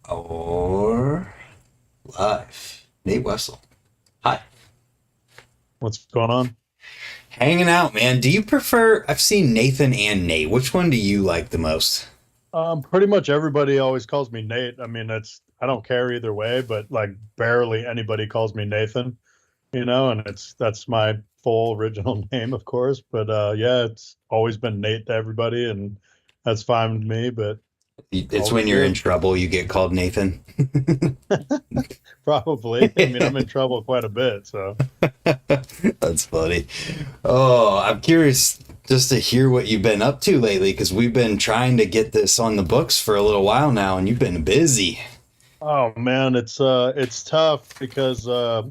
Or live. Nate Wessel. Hi. What's going on? Hanging out, man. Do you prefer? I've seen Nathan and Nate. Which one do you like the most? Pretty much everybody always calls me Nate. I mean, I don't care either way, but like barely anybody calls me Nathan, and that's my full original name, of course. But yeah, it's always been Nate to everybody, and that's fine with me, but It's all when you're in good. trouble you get called Nathan. Probably. I mean, I'm in trouble quite a bit, so That's funny. Oh, I'm curious just to hear what you've been up to lately because we've been trying to get this on the books for a little while now, and you've been busy. oh man, it's tough because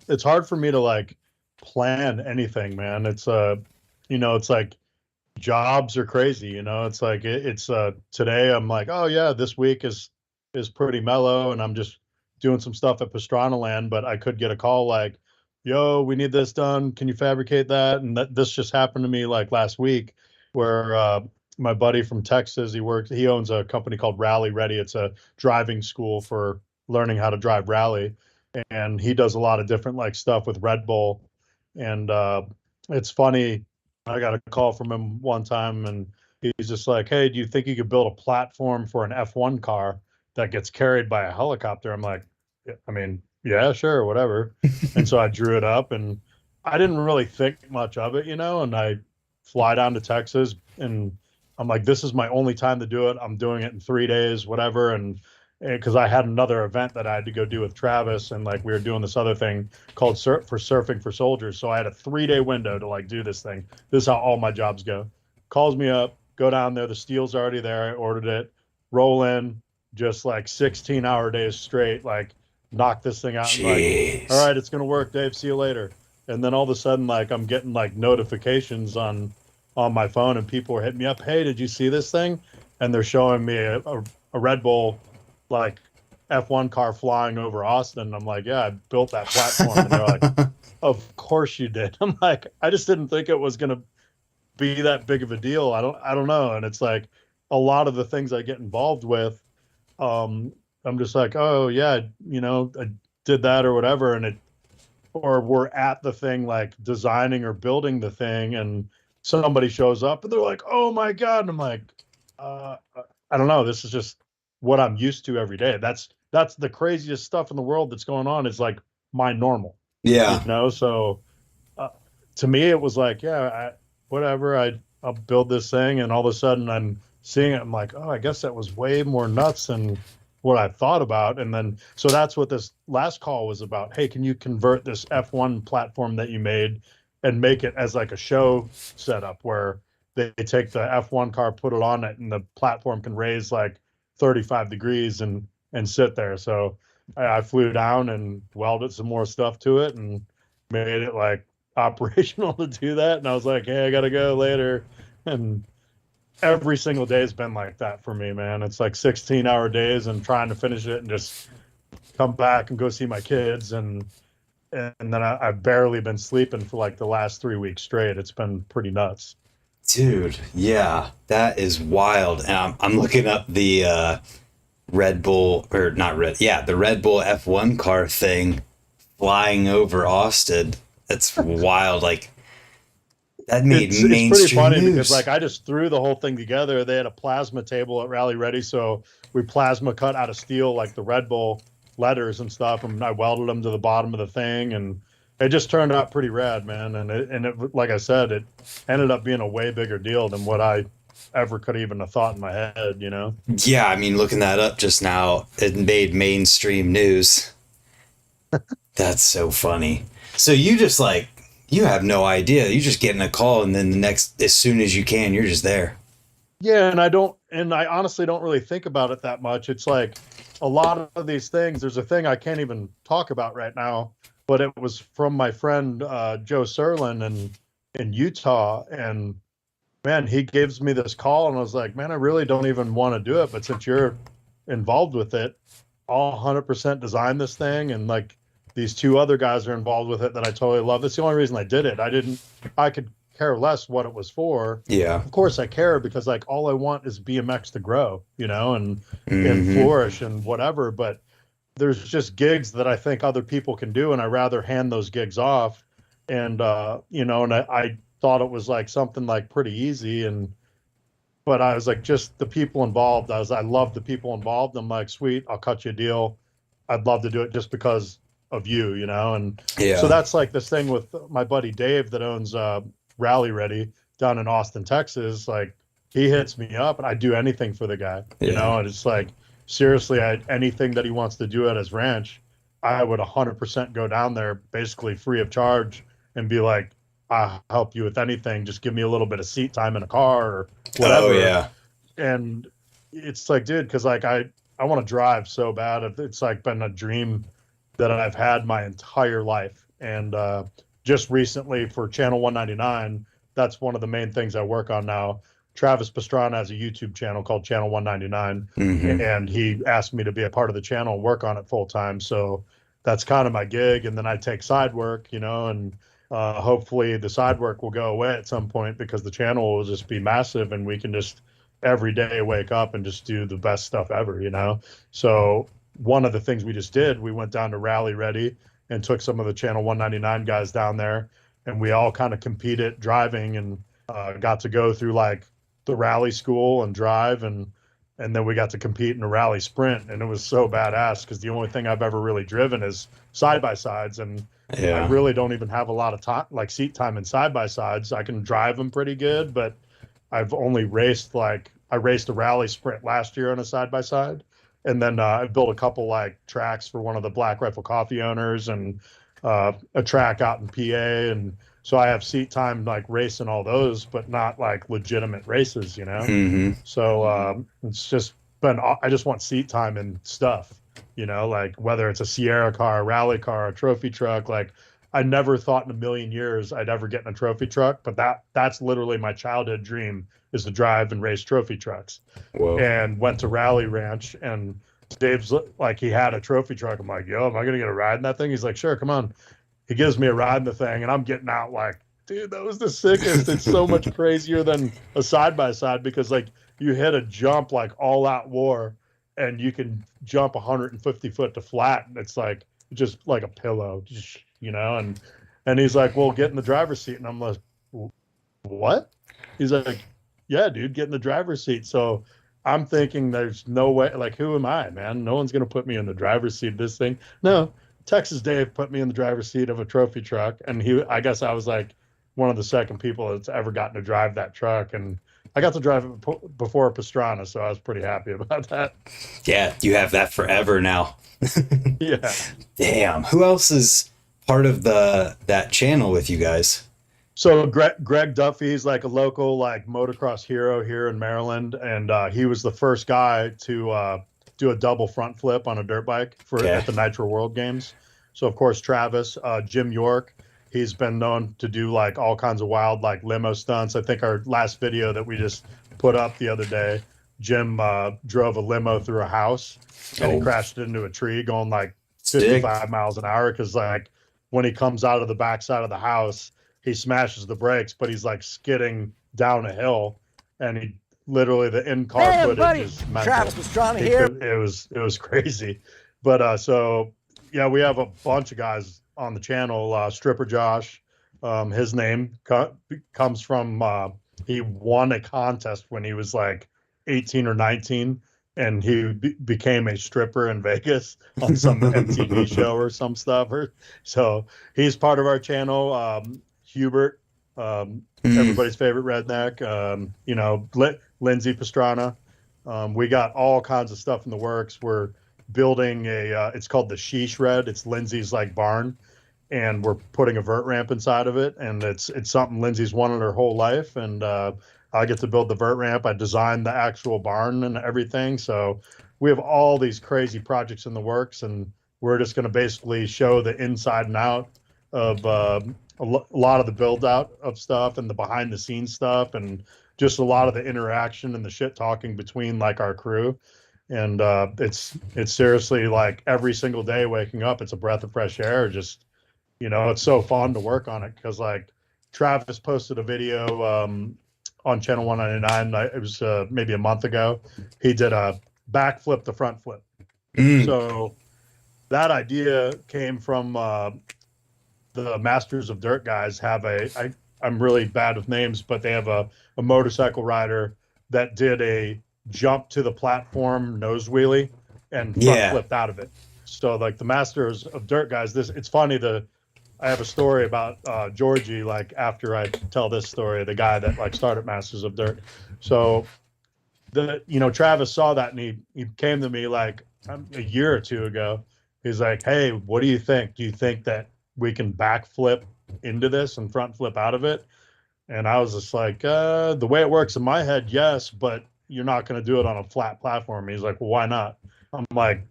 it's hard for me to like plan anything, man. It's like jobs are crazy, it's like it's today I'm like, oh yeah, this week is pretty mellow and I'm just doing some stuff at Pastrana Land, but I could get a call like, yo, we need this done, can you fabricate that? And this just happened to me like last week where my buddy from Texas, he owns a company called Rally Ready. It's a driving school for learning how to drive rally, and he does a lot of different like stuff with Red Bull. And it's funny, I got a call from him one time and he's just like, hey, do you think you could build a platform for an F1 car that gets carried by a helicopter? I'm like, "Yeah, I mean, yeah, sure, whatever." And so I drew it up and I didn't really think much of it, and I fly down to Texas and I'm like, this is my only time to do it. I'm doing it in 3 days, whatever. And because I had another event that I had to go do with Travis, and like we were doing this other thing called Surfing for Soldiers. So I had a 3 day window to like do this thing. This is how all my jobs go. Calls me up, go down there. The steel's already there. I ordered it. Roll in, just like 16-hour days straight. Like knock this thing out and like, all Jeez. right, it's gonna work, Dave. See you later. And then all of a sudden, like I'm getting like notifications on my phone, and people are hitting me up. Hey, did you see this thing? And they're showing me a Red Bull like F1 car flying over Austin. I'm like, yeah, I built that platform. And they're like, of course you did. I'm like, I just didn't think it was gonna be that big of a deal. I don't know. And it's like a lot of the things I get involved with, um, I'm just like, oh yeah, I did that or whatever, and it or we're at the thing like designing or building the thing, and somebody shows up and they're like, oh my God. And I'm like, uh, I don't know. This is just what I'm used to every day. That's the craziest stuff in the world that's going on. Is like my normal, Yeah. so uh, to me it was like, yeah, whatever, I'll build this thing, and all of a sudden I'm seeing it. I'm like, oh, I guess that was way more nuts than what I thought about. And then so that's what this last call was about. Hey, can you convert this F1 platform that you made and make it as like a show setup where they take the F1 car, put it on it, and the platform can raise like 35 degrees and sit there. So I flew down and welded some more stuff to it and made it like operational to do that. And I was like, hey, I gotta go later. And every single day has been like that for me, man. It's like 16-hour days and trying to finish it and just come back and go see my kids. And then I've barely been sleeping for like the last 3 weeks straight. It's been pretty nuts. Dude, yeah, that is wild. And I'm looking up the Red Bull, or not Red, yeah, the Red Bull F1 car thing flying over Austin. That's wild. Like, that made It's pretty mainstream funny because news. like I just threw the whole thing together. They had a plasma table at Rally Ready, so we plasma cut out of steel like the Red Bull letters and stuff, and I welded them to the bottom of the thing, and it just turned out pretty rad, man. And it like I said, it ended up being a way bigger deal than what I ever could even have thought in my head. Yeah, I mean, looking that up just now, it made mainstream news. That's so funny. So you just like, you have no idea. You're just getting a call, and then the next, as soon as you can, you're just there. Yeah, and I honestly don't really think about it that much. It's like a lot of these things. There's a thing I can't even talk about right now, but it was from my friend Joe Serlin in Utah, and man, he gives me this call, and I was like, man, I really don't even want to do it, but since you're involved with it, I'll 100% design this thing, and like these two other guys are involved with it that I totally love. That's the only reason I did it. I didn't. I could care less what it was for. Yeah. Of course I care, because like all I want is BMX to grow, you know, and Hmm. flourish and whatever. But there's just gigs that I think other people can do, and I rather hand those gigs off. And you know, and I thought it was like something like pretty easy, and but I was like, just the people involved. I love the people involved. I'm like, sweet, I'll cut you a deal. I'd love to do it just because of you, you know. And so Yeah. that's like this thing with my buddy Dave that owns Rally Ready down in Austin, Texas. Like, he hits me up, and I do anything for the guy, you Yeah. know. And it's like, seriously, anything that he wants to do at his ranch, I would 100% go down there basically free of charge and be like, I'll help you with anything. Just give me a little bit of seat time in a car or Oh whatever. yeah. And it's like, dude, because like I want to drive so bad. It's like been a dream that I've had my entire life. And just recently for Channel 199, that's one of the main things I work on now. Travis Pastrana has a YouTube channel called Channel 199, Hmm. and he asked me to be a part of the channel and work on it full time. So that's kind of my gig. And then I take side work, you know, and hopefully the side work will go away at some point, because the channel will just be massive and we can just every day wake up and just do the best stuff ever, you know? So one of the things we just did, we went down to Rally Ready and took some of the Channel 199 guys down there, and we all kind of competed driving, and got to go through like the rally school and drive, and then we got to compete in a rally sprint, and it was so badass, because the only thing I've ever really driven is side by sides, and I Yeah. really don't even have a lot of time, like seat time in side by sides. I can drive them pretty good, but I've only raced like I raced a rally sprint last year on a side by side, and then I built a couple like tracks for one of the Black Rifle Coffee owners, and a track out in PA, and so I have seat time like racing all those, but not like legitimate races, you know. Hmm. So it's just been I just want seat time and stuff, you know, like whether it's a Sierra car, a rally car, a trophy truck. Like, I never thought in a million years I'd ever get in a trophy truck, but that's literally my childhood dream, is to drive and race trophy trucks. Whoa. And went to Rally Ranch, and Dave's like, he had a trophy truck. I'm like, yo, am I gonna get a ride in that thing? He's like, sure, come on. He gives me a ride in the thing, and I'm getting out like, dude, that was the sickest. It's so much crazier than a side by side, because like you hit a jump like all out war, and you can jump 150 foot to flat, and it's like just like a pillow, you know. And he's like, well, get in the driver's seat, and I'm like, what? He's like, yeah, dude, get in the driver's seat. So I'm thinking, there's no way, like, who am I, man? No one's going to put me in the driver's seat of this thing. No, Texas Dave put me in the driver's seat of a trophy truck. And I guess I was like one of the second people that's ever gotten to drive that truck. And I got to drive it before Pastrana. So I was pretty happy about that. Yeah, you have that forever now. Yeah. Damn. Who else is part of that channel with you guys? So Greg Duffy's like a local like motocross hero here in Maryland, and he was the first guy to do a double front flip on a dirt bike for Okay. at the Nitro World Games. So of course Travis, Jim York, he's been known to do like all kinds of wild like limo stunts. I think our last video that we just put up the other day, Jim drove a limo through a house, and he Oh, crashed into a tree going like sick. 55 miles an hour, because like when he comes out of the backside of the house, he smashes the brakes, but he's like skidding down a hill, and he literally, the in-car Hey footage everybody, is mental. Travis Pastrana here. It was crazy. But so yeah, we have a bunch of guys on the channel. Stripper Josh, his name comes from he won a contest when he was like 18 or 19, and he became a stripper in Vegas on some MTV show or some stuff. So he's part of our channel. Hubert, Mm. everybody's favorite redneck. You know, Lindsay Pastrana. We got all kinds of stuff in the works. We're building it's called the Sheesh Red. It's Lindsay's like barn, and we're putting a vert ramp inside of it. And it's something Lindsay's wanted her whole life. And I get to build the vert ramp. I designed the actual barn and everything. So we have all these crazy projects in the works, and we're just going to basically show the inside and out of a lot of the build out of stuff and the behind the scenes stuff, and just a lot of the interaction and the shit talking between like our crew. And it's seriously like every single day waking up, it's a breath of fresh air. Just, you know, it's so fun to work on it, because like Travis posted a video on channel 199. It was maybe a month ago. He did a backflip to front flip. So that idea came from the Masters of Dirt guys. I'm really bad with names, but they have a motorcycle rider that did a jump to the platform nose wheelie and front flipped out of it. So like the Masters of Dirt guys, it's funny. I have a story about Georgie, like after I tell this story, the guy that like started Masters of Dirt. So Travis saw that and he came to me like a year or two ago. He's like, hey, what do you think? Do you think that we can backflip into this and front flip out of it? And I was just like, the way it works in my head, yes, but you're not going to do it on a flat platform. He's like, well, why not? I'm like,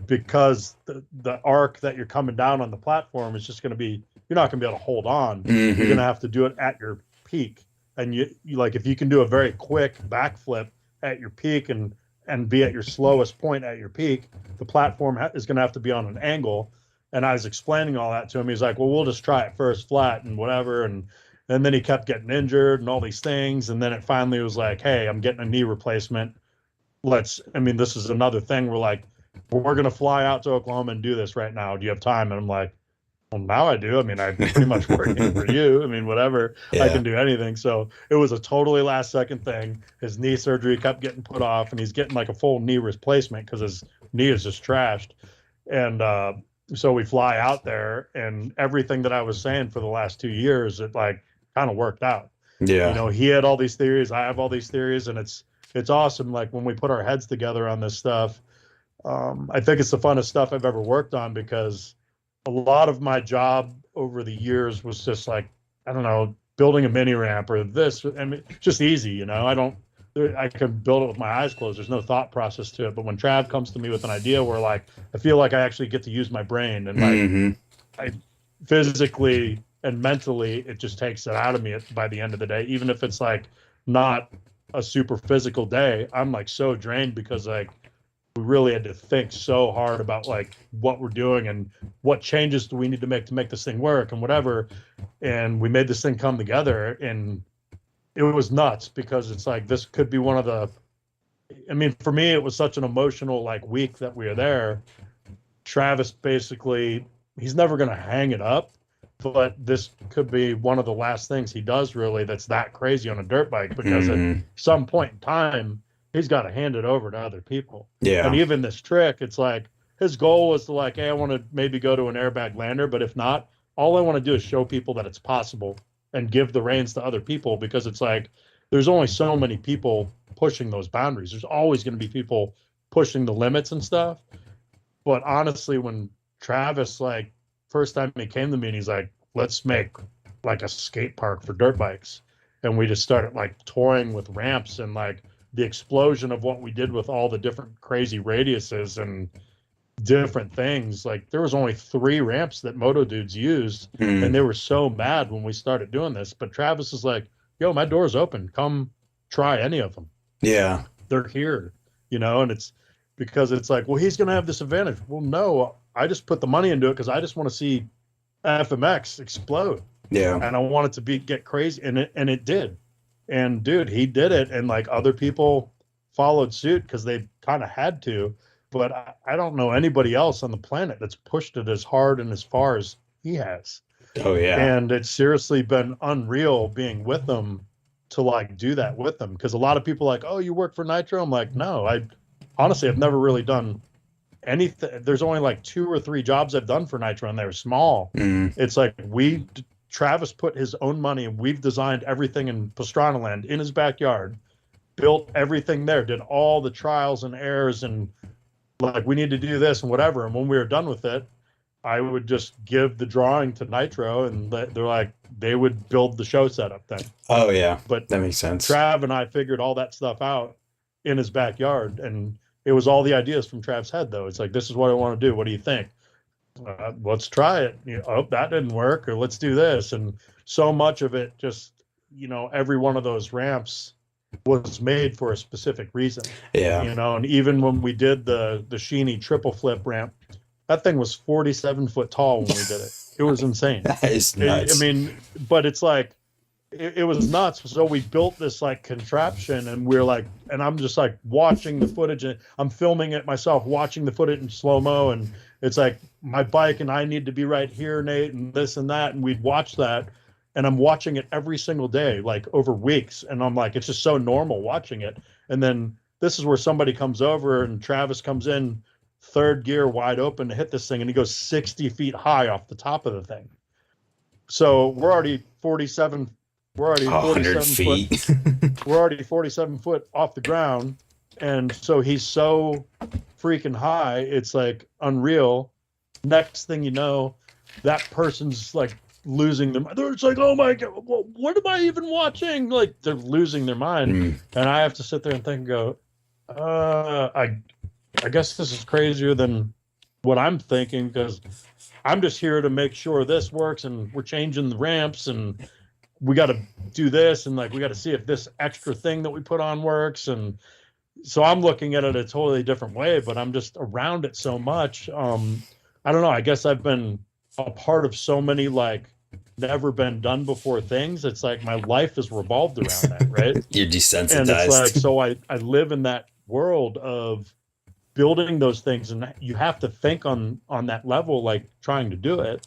because the arc that you're coming down on the platform is just going to be, you're not going to be able to hold on. You're going to have to do it at your peak. And you like, if you can do a very quick backflip at your peak and be at your slowest point at your peak, the platform is going to have to be on an angle. And I was explaining all that to him. He's like, well, we'll just try it first flat and whatever. And then he kept getting injured and all these things. And then it finally was like, hey, I'm getting a knee replacement. This is another thing. We're like, we're going to fly out to Oklahoma and do this right now. Do you have time? And I'm like, well, now I do. I mean, I'm pretty much working for you. I mean, whatever. Yeah. I can do anything. So it was a totally last second thing. His knee surgery kept getting put off, and he's getting like a full knee replacement because his knee is just trashed. And so we fly out there, and everything that I was saying for the last 2 years, it like kind of worked out. Yeah. He had all these theories. I have all these theories, and it's awesome. Like when we put our heads together on this stuff, I think it's the funnest stuff I've ever worked on, because a lot of my job over the years was just like, I don't know, building a mini ramp or this. I mean, just easy, I can build it with my eyes closed. There's no thought process to it. But when Trav comes to me with an idea where like, I feel like I actually get to use my brain, and like I physically and mentally, it just takes it out of me by the end of the day. Even if it's like not a super physical day, I'm like so drained because like, we really had to think so hard about like what we're doing and what changes do we need to make this thing work and whatever. And we made this thing come together, and it was nuts because it's like, this could be one of the, for me, it was such an emotional like week that we were there. Travis basically, he's never going to hang it up, but this could be one of the last things he does really that's that crazy on a dirt bike, because at some point in time, he's got to hand it over to other people. Yeah. And even this trick, it's like his goal was to like, hey, I want to maybe go to an airbag lander, but if not, all I want to do is show people that it's possible and give the reins to other people, because it's like, there's only so many people pushing those boundaries. There's always going to be people pushing the limits and stuff. But honestly, when Travis, like first time he came to me and he's like, let's make like a skate park for dirt bikes. And we just started like toying with ramps, and like, the explosion of what we did with all the different crazy radiuses and different things. Like there was only 3 ramps that moto dudes used, and they were so mad when we started doing this. But Travis is like, yo, my door's open. Come try any of them. Yeah. They're here, and it's because it's like, well, he's going to have this advantage. Well, no, I just put the money into it because I just want to see FMX explode. Yeah. And I want it to get crazy. And it did. And dude, he did it, and like other people followed suit because they kind of had to. But I don't know anybody else on the planet that's pushed it as hard and as far as he has. Oh yeah. And it's seriously been unreal being with them to like do that with them, because a lot of people are like, oh, you work for Nitro? I'm like, no, honestly I've never really done anything. There's only like 2 or 3 jobs I've done for Nitro, and they were small. It's like Travis put his own money, and we've designed everything in Pastrana Land in his backyard, built everything there, did all the trials and errors, and like, we need to do this and whatever. And when we were done with it, I would just give the drawing to Nitro, and they're like, they would build the show setup then. Oh yeah. But that makes sense. Trav and I figured all that stuff out in his backyard, and it was all the ideas from Trav's head though. It's like, this is what I want to do. What do you think? Let's try it. Oh, that didn't work, or let's do this. And so much of it just, every one of those ramps was made for a specific reason. Yeah. And even when we did the Sheeny triple flip ramp, that thing was 47 foot tall when we did it. It was insane. That is nuts. But it's like, it was nuts. So we built this like contraption, and we're like, and I'm just like watching the footage, and I'm filming it myself, watching the footage in slow mo, and it's like my bike and I need to be right here, Nate, and this and that, and we'd watch that, and I'm watching it every single day, like over weeks, and I'm like, it's just so normal watching it, and then this is where somebody comes over, and Travis comes in third gear wide open to hit this thing, and he goes 60 feet high off the top of the thing. So we're already 47 we're already 100 47 foot feet. we're already 47 foot off the ground, and so he's so freaking high, it's like unreal. Next thing you know, that person's like losing them. It's like, oh my god, what am I even watching? Like they're losing their mind. And I have to sit there and think and go, I guess this is crazier than what I'm thinking, because I'm just here to make sure this works, and we're changing the ramps, and we got to do this, and like we got to see if this extra thing that we put on works. And so I'm looking at it a totally different way, but I'm just around it so much. I don't know, I guess I've been a part of so many like never been done before things. It's like my life is revolved around that, right? You're And it's desensitized. like, so I live in that world of building those things, and you have to think on that level, like trying to do it.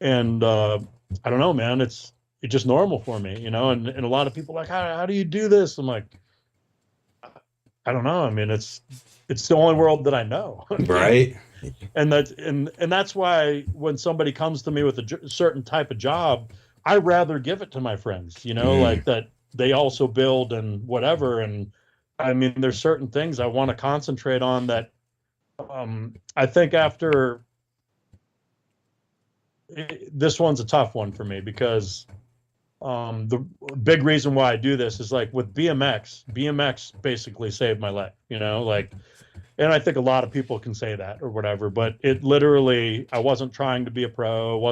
And I don't know, man, it's just normal for me, you know. And a lot of people are like, how do you do this? I'm like, I don't know. I mean, it's the only world that I know. Right. And that's why when somebody comes to me with a certain type of job, I rather give it to my friends, you know, like that they also build and whatever. And I mean, there's certain things I want to concentrate on that I think after this one's a tough one for me, because the big reason why I do this is like with BMX basically saved my life, you know, like, and I think a lot of people can say that or whatever, but it literally, I wasn't trying to be a pro.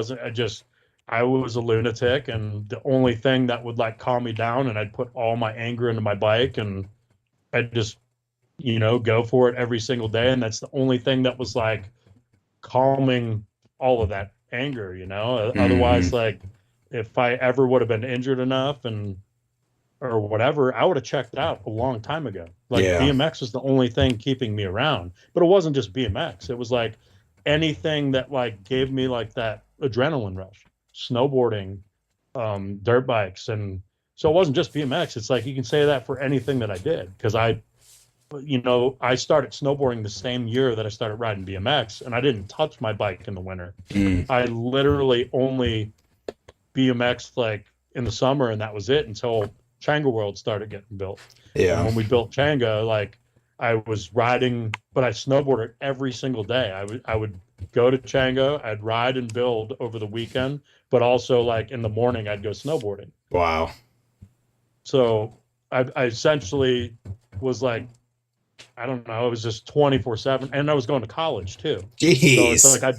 I was a lunatic, and the only thing that would like calm me down, and I'd put all my anger into my bike, and I'd just, you know, go for it every single day. And that's the only thing that was like calming all of that anger, you know. Otherwise, like if I ever would have been injured enough and or whatever, I would have checked out a long time ago. Like BMX was the only thing keeping me around. But it wasn't just BMX. It was like anything that like gave me like that adrenaline rush. Snowboarding, dirt bikes. And so it wasn't just BMX. It's like you can say that for anything that I did, because I started snowboarding the same year that I started riding BMX, and I didn't touch my bike in the winter. I literally only BMX like in the summer, and that was it until Chango World started getting built. Yeah. And when we built Chango, like I was riding, but I snowboarded every single day. I would go to Chango, I'd ride and build over the weekend, but also like in the morning I'd go snowboarding. Wow. So I essentially was like, I don't know, it was just 24/7, and I was going to college too. Jeez. So it's like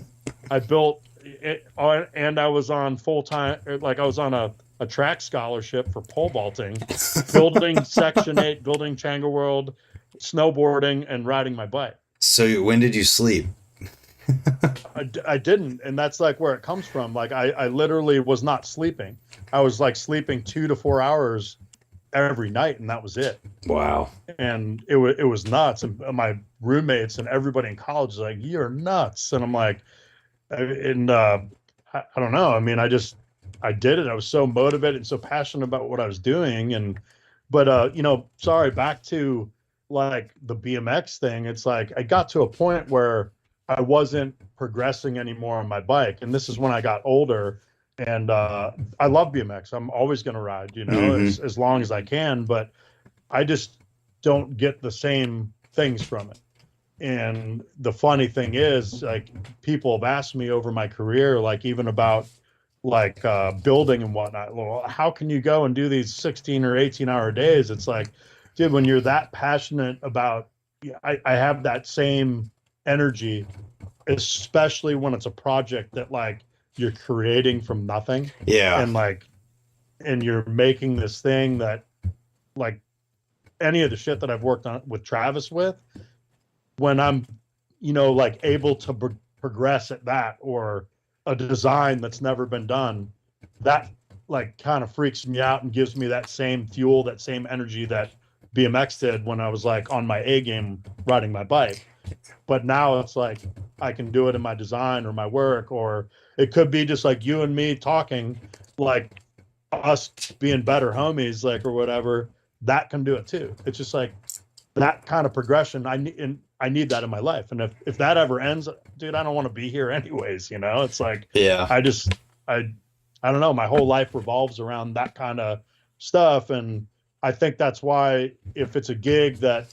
I built it, and I was on full time, like I was on a track scholarship for pole vaulting, building Section 8, building Chango World, snowboarding, and riding my bike. So when did you sleep? I didn't, and that's like where it comes from. Like I literally was not sleeping. I was like sleeping 2 to 4 hours every night, and that was it. Wow. And it was nuts. And my roommates and everybody in college was like, "You're nuts," and I'm like, I don't know. I mean, I did it. I was so motivated and so passionate about what I was doing. But sorry, back to like the BMX thing. It's like I got to a point where I wasn't progressing anymore on my bike. And this is when I got older, and I love BMX. I'm always going to ride, you know, as long as I can, but I just don't get the same things from it. And the funny thing is, like, people have asked me over my career, like even about like building and whatnot. Well, how can you go and do these 16 or 18-hour days? It's like, dude, when you're that passionate about, I have that same energy, especially when it's a project that like you're creating from nothing. Yeah. And you're making this thing that, like, any of the shit that I've worked on with Travis with, when I'm, like able to progress at that, or a design that's never been done, that like kind of freaks me out and gives me that same fuel, that same energy that BMX did when I was like on my A game riding my bike. But now it's like I can do it in my design or my work, or it could be just like you and me talking, like us being better homies, like, or whatever. That can do it too. It's just like that kind of progression. I need that in my life. And if that ever ends, dude, I don't want to be here anyways. You know, it's like, Yeah. I don't know. My whole life revolves around that kind of stuff. And I think that's why if it's a gig that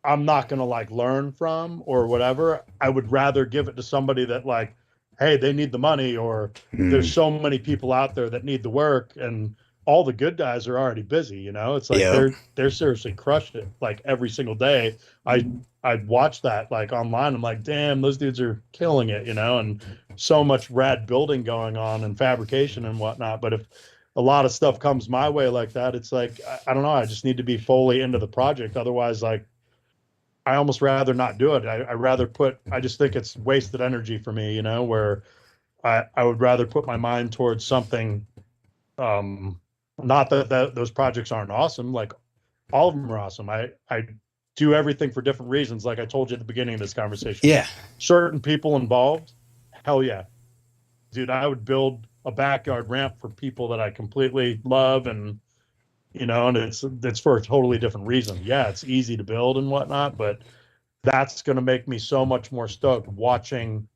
I'm not going to like learn from or whatever, I would rather give it to somebody that like, hey, they need the money, or there's so many people out there that need the work, and all the good guys are already busy. You know, it's like Yeah. they're seriously crushed it like every single day. I watch that like online. I'm like, damn, those dudes are killing it, you know, and so much rad building going on and fabrication and whatnot. But if a lot of stuff comes my way like that, it's like, I don't know. I just need to be fully into the project. Otherwise, like, I almost rather not do it. I rather I just think it's wasted energy for me, you know, where I would rather put my mind towards something. Not that those projects aren't awesome. Like all of them are awesome. I do everything for different reasons. Like I told you at the beginning of this conversation, Yeah. certain people involved. Hell yeah, dude. I would build a backyard ramp for people that I completely love, and you know, and it's for a totally different reason. Yeah, it's easy to build and whatnot, but that's going to make me so much more stoked watching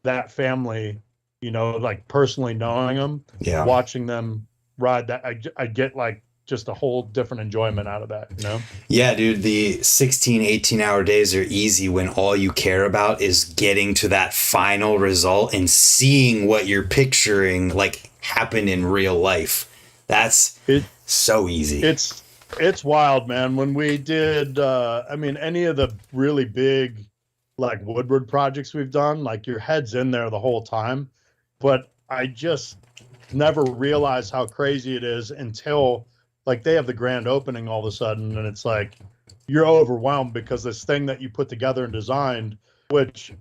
that family, you know, like personally knowing them, Yeah. watching them ride that. I get like just a whole different enjoyment out of that, you know? Yeah, dude, the 16, 18-hour days are easy when all you care about is getting to that final result and seeing what you're picturing like happen in real life. That's so easy. It's wild, man. When we did, I mean, any of the really big, like Woodward projects we've done, like your head's in there the whole time. But I just never realized how crazy it is until like they have the grand opening all of a sudden. And it's like, you're overwhelmed because this thing that you put together and designed, which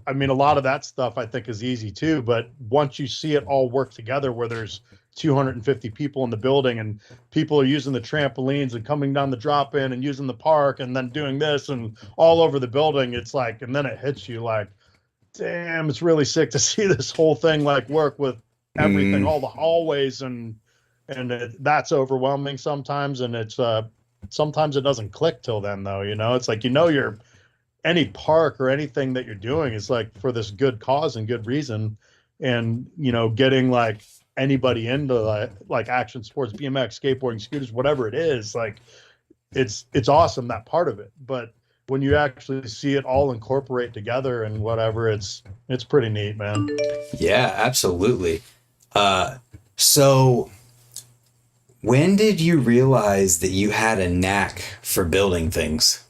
I mean, a lot of that stuff I think is easy too. But once you see it all work together, where there's 250 people in the building and people are using the trampolines and coming down the drop in and using the park and then doing this and all over the building, it's like, and then it hits you like, damn, it's really sick to see this whole thing like work with everything, all the hallways, and that's overwhelming sometimes. And it's sometimes it doesn't click till then though, you know. It's like, you know, you're any park or anything that you're doing is like for this good cause and good reason. And you know, getting like anybody into like action sports, BMX, skateboarding, scooters, whatever it is, like it's awesome, that part of it. But when you actually see it all incorporate together and whatever, it's pretty neat, man. Yeah, absolutely. So when did you realize that you had a knack for building things?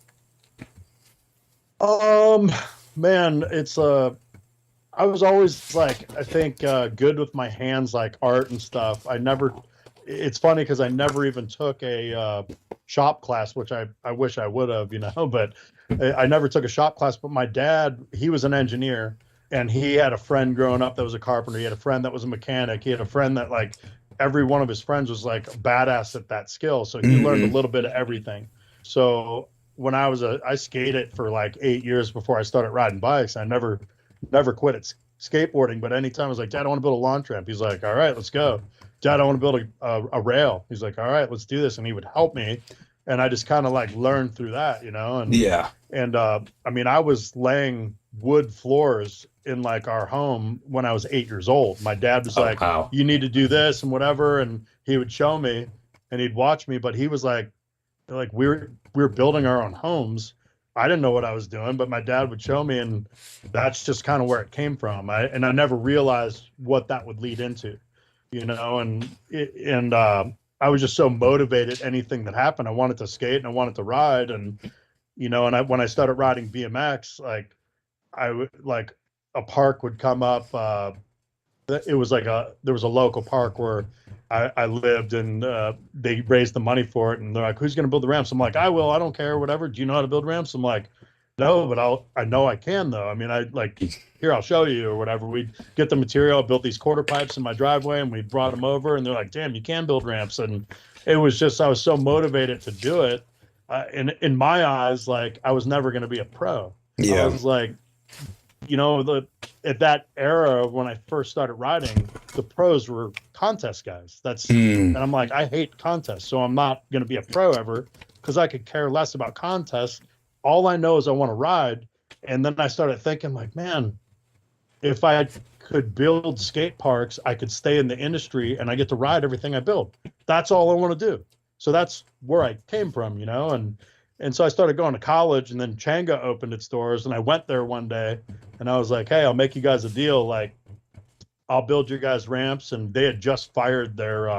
Man, it's I was always like, I think good with my hands, like art and stuff. It's funny because I never even took a shop class, which I wish I would have, you know, but I never took a shop class. But my dad, he was an engineer, and he had a friend growing up that was a carpenter. He had a friend that was a mechanic. He had a friend that like every one of his friends was like badass at that skill. So he learned a little bit of everything. So when I skated for like 8 years before I started riding bikes. I never quit at skateboarding, but anytime I was like, Dad, I want to build a lawn tramp. He's like, all right, let's go. Dad, I want to build a rail. He's like, all right, let's do this. And he would help me. And I just kind of like learned through that, you know? And, Yeah. and, I mean, I was laying wood floors in like our home when I was 8 years old. My dad was like, wow. You need to do this and whatever. And he would show me and he'd watch me, but he was like we were building our own homes. I didn't know what I was doing, but my dad would show me, and that's just kind of where it came from. I never realized what that would lead into, you know. And I was just so motivated. Anything that happened, I wanted to skate and I wanted to ride, and you know. And when I started riding BMX, like I would like a park would come up. It was like there was a local park where I lived, and they raised the money for it, and they're like, who's going to build the ramps? I'm like, I will. I don't care, whatever. Do you know how to build ramps? I'm like, No, but I know I can though. I mean, I like here, I'll show you or whatever. We get the material, built these quarter pipes in my driveway, and we brought them over, and they're like, "Damn, you can build ramps." And it was just I was so motivated to do it. In my eyes, like I was never going to be a pro. I Yeah. was like, the at that era when I first started riding, the pros were contest guys. And I'm like, I hate contests, so I'm not going to be a pro ever because I could care less about contests. All I know is I want to ride. And then I started thinking, like, man, if I could build skate parks, I could stay in the industry and I get to ride everything I build. That's all I want to do. So that's where I came from, and so I started going to college, and then Chango opened its doors, and I went there one day, and I was like, hey, I'll make you guys a deal. Like, I'll build your guys ramps. And they had just fired their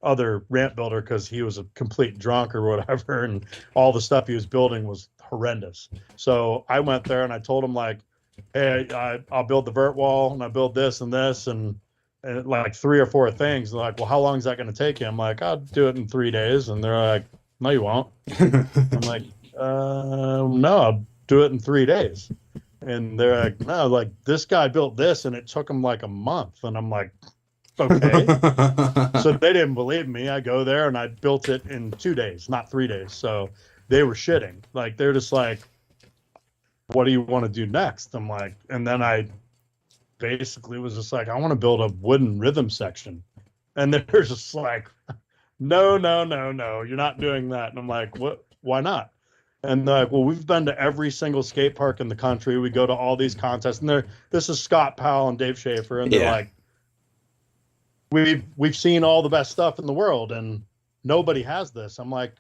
other ramp builder because he was a complete drunk or whatever, and all the stuff he was building was horrendous. So I went there and I told him, like, hey, I'll build the vert wall, and I build this and this and like 3 or 4 things. They're like, well, how long is that going to take you? I'm like, I'll do it in 3 days. And they're like, no, you won't. I'm like, no, I'll do it in 3 days. And they're like, no, like this guy built this and it took him like a month. And I'm like, okay. So they didn't believe me. I go there and I built it in 2 days, not 3 days. So they were shitting. Like, they're just like, what do you want to do next? I'm like, and then I basically was just like, I want to build a wooden rhythm section. And they're just like, no, no, no, no, you're not doing that. And I'm like, what? Why not? And they're like, well, we've been to every single skate park in the country. We go to all these contests. And this is Scott Powell and Dave Schaefer. And they're like, we've seen all the best stuff in the world and nobody has this. I'm like,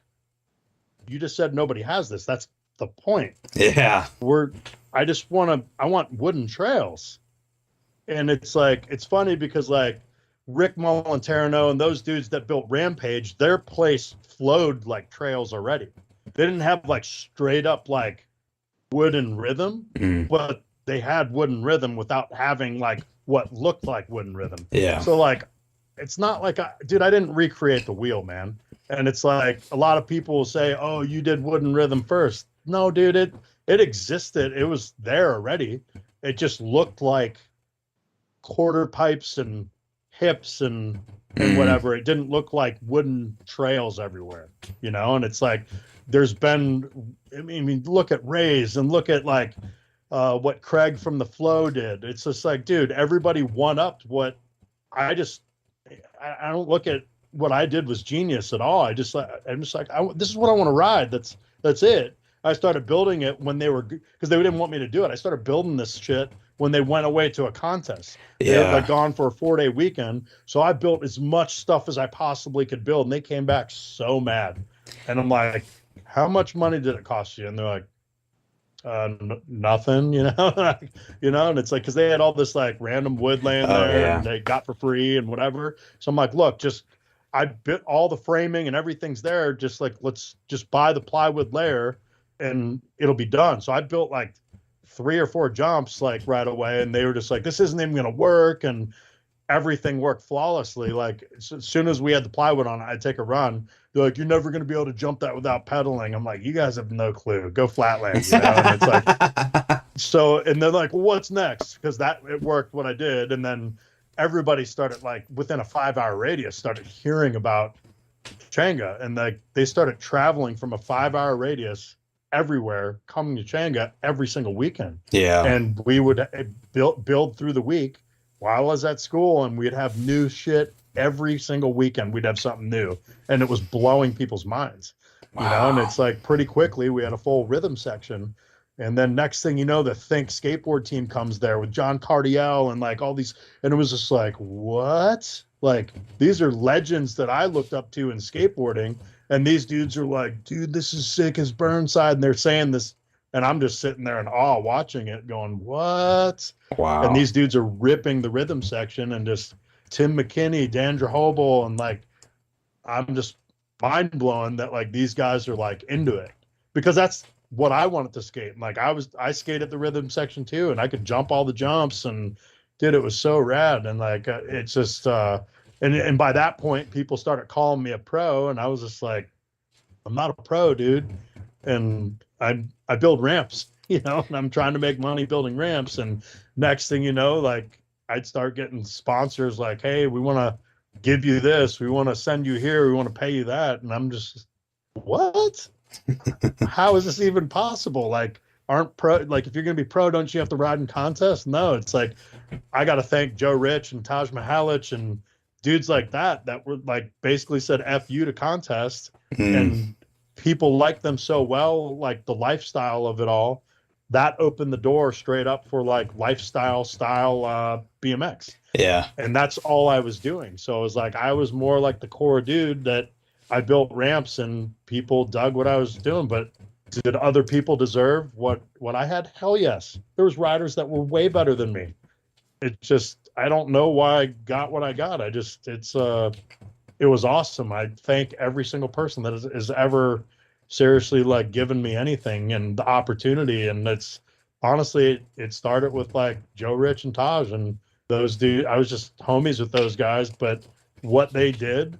you just said nobody has this. That's the point. Yeah. I want wooden trails. And it's like, it's funny because like Rick Molinterno and those dudes that built Rampage, their place flowed like trails already. They didn't have like straight up like wooden rhythm, but they had wooden rhythm without having like what looked like wooden rhythm. Yeah. So like, it's not like, I didn't recreate the wheel, man. And it's like, a lot of people will say, oh, you did wooden rhythm first. No, dude, it existed. It was there already. It just looked like quarter pipes and hips and whatever. It didn't look like wooden trails everywhere, and it's like, there's been, I mean, look at Ray's and look at like what Craig from the Flow did. It's just like, dude, everybody one-upped what I don't look at what I did was genius at all. I'm just like, this is what I want to ride. That's it. I started building it when they were, because they didn't want me to do it. I started building this shit when they went away to a contest. They had like gone for a 4-day weekend. So I built as much stuff as I possibly could build. And they came back so mad. And I'm like, how much money did it cost you? And they're like, nothing, and it's like, because they had all this like random wood laying there and they got for free and whatever. So I'm like, look, I bit all the framing and everything's there. Just like, let's just buy the plywood layer and it'll be done. So I built like 3 or 4 jumps like right away, and they were just like, this isn't even going to work. And everything worked flawlessly. Like as soon as we had the plywood on, I'd take a run. They're like, you're never going to be able to jump that without pedaling. I'm like, you guys have no clue. Go flatland, And it's like, so, and they're like, well, what's next? Because it worked what I did. And then everybody started like within a 5-hour radius started hearing about Chango, and like they started traveling from a 5-hour radius everywhere, coming to Chango every single weekend. Yeah. And we would build through the week while I was at school, and we'd have new shit every single weekend. We'd have something new, and it was blowing people's minds. And it's like pretty quickly we had a full rhythm section. And then next thing you know, the Think skateboard team comes there with John Cardiel and like all these, and it was just like, what? Like, these are legends that I looked up to in skateboarding. And these dudes are like, dude, this is sick as Burnside. And they're saying this, and I'm just sitting there in awe watching it going, what? Wow. And these dudes are ripping the rhythm section, and just Tim McKinney, Dandra Hobel, and like, I'm just mind blowing that like these guys are like into it, because that's what I wanted to skate. Like I skated the rhythm section too, and I could jump all the jumps, and dude, it was so rad. And like, it's just, and by that point people started calling me a pro, and I was just like, I'm not a pro, dude. And I build ramps. you know, and I'm trying to make money building ramps. And next thing you know, like I'd start getting sponsors like, hey, we want to give you this, we want to send you here, we want to pay you that. And I'm just, what? How is this even possible? Like, aren't pro, like, if you're going to be pro, don't you have to ride in contests? No, it's like, I got to thank Joe Rich and Taj Mahalich and dudes like that were like basically said F you to contest. And people like them so well, like the lifestyle of it all, that opened the door straight up for like lifestyle style BMX. Yeah. And that's all I was doing. So it was like, I was more like the core dude that I built ramps and people dug what I was doing. But did other people deserve what I had? Hell yes. There was riders that were way better than me. It just, I don't know why I got what I got. It was awesome. I thank every single person that has ever seriously like given me anything and the opportunity. And it's honestly, it started with like Joe Rich and Taj and those dudes. I was just homies with those guys, but what they did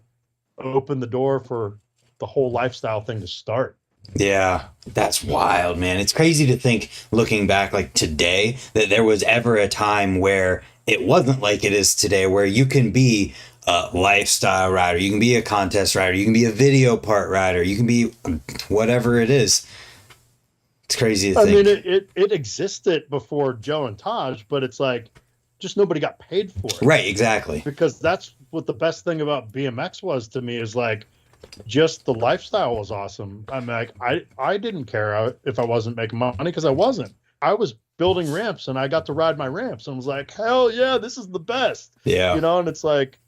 opened the door for the whole lifestyle thing to start. Yeah, that's wild, man. It's crazy to think, looking back, like today, that there was ever a time where it wasn't like it is today, where you can be a lifestyle rider, you can be a contest rider, you can be a video part rider, you can be whatever it is. It's crazy to think. I mean, it existed before Joe and Taj, but it's like, just nobody got paid for it. Right, exactly. Because that's what the best thing about BMX was to me, is like, just the lifestyle was awesome. I'm like, I didn't care if I wasn't making money, because I wasn't. I was building ramps and I got to ride my ramps and was like, hell yeah, this is the best. Yeah. You know, and it's like,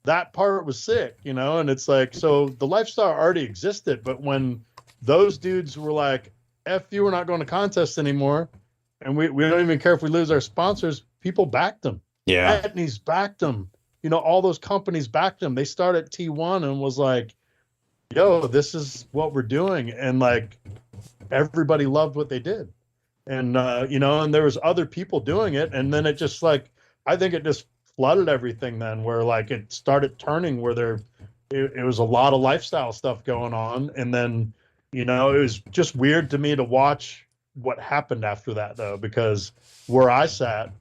that part was sick, you know, and it's like, so the lifestyle already existed, but when those dudes were like, F you, we're not going to contests anymore, and we don't even care if we lose our sponsors, people backed them. Yeah. Etnies backed them. You know, all those companies backed them. They started T1 and was like, yo, this is what we're doing. And like, everybody loved what they did. And, you know, and there was other people doing it. And then it just like, I think it just flooded everything then, where like it started turning where it was a lot of lifestyle stuff going on. And then, you know, it was just weird to me to watch what happened after that, though, because where I sat,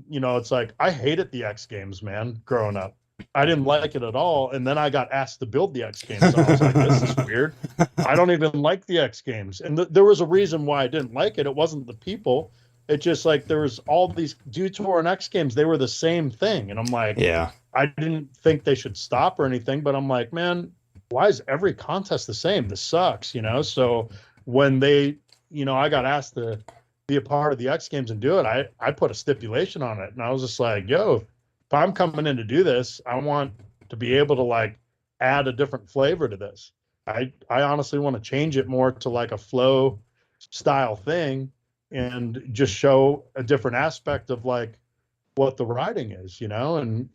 you know, it's like, I hated the X Games, man, growing up. I didn't like it at all. And then I got asked to build the X Games. And I was like, this is weird. I don't even like the X Games. And there was a reason why I didn't like it. It wasn't the people. It just like, there was all these Tour and X Games. They were the same thing. And I'm like, yeah, I didn't think they should stop or anything, but I'm like, man, why is every contest the same? This sucks, you know? So when they, you know, I got asked to be a part of the X Games and do it, I put a stipulation on it. And I was just like, yo, if I'm coming in to do this, I want to be able to like add a different flavor to this. I honestly want to change it more to like a flow style thing and just show a different aspect of like what the riding is, you know? And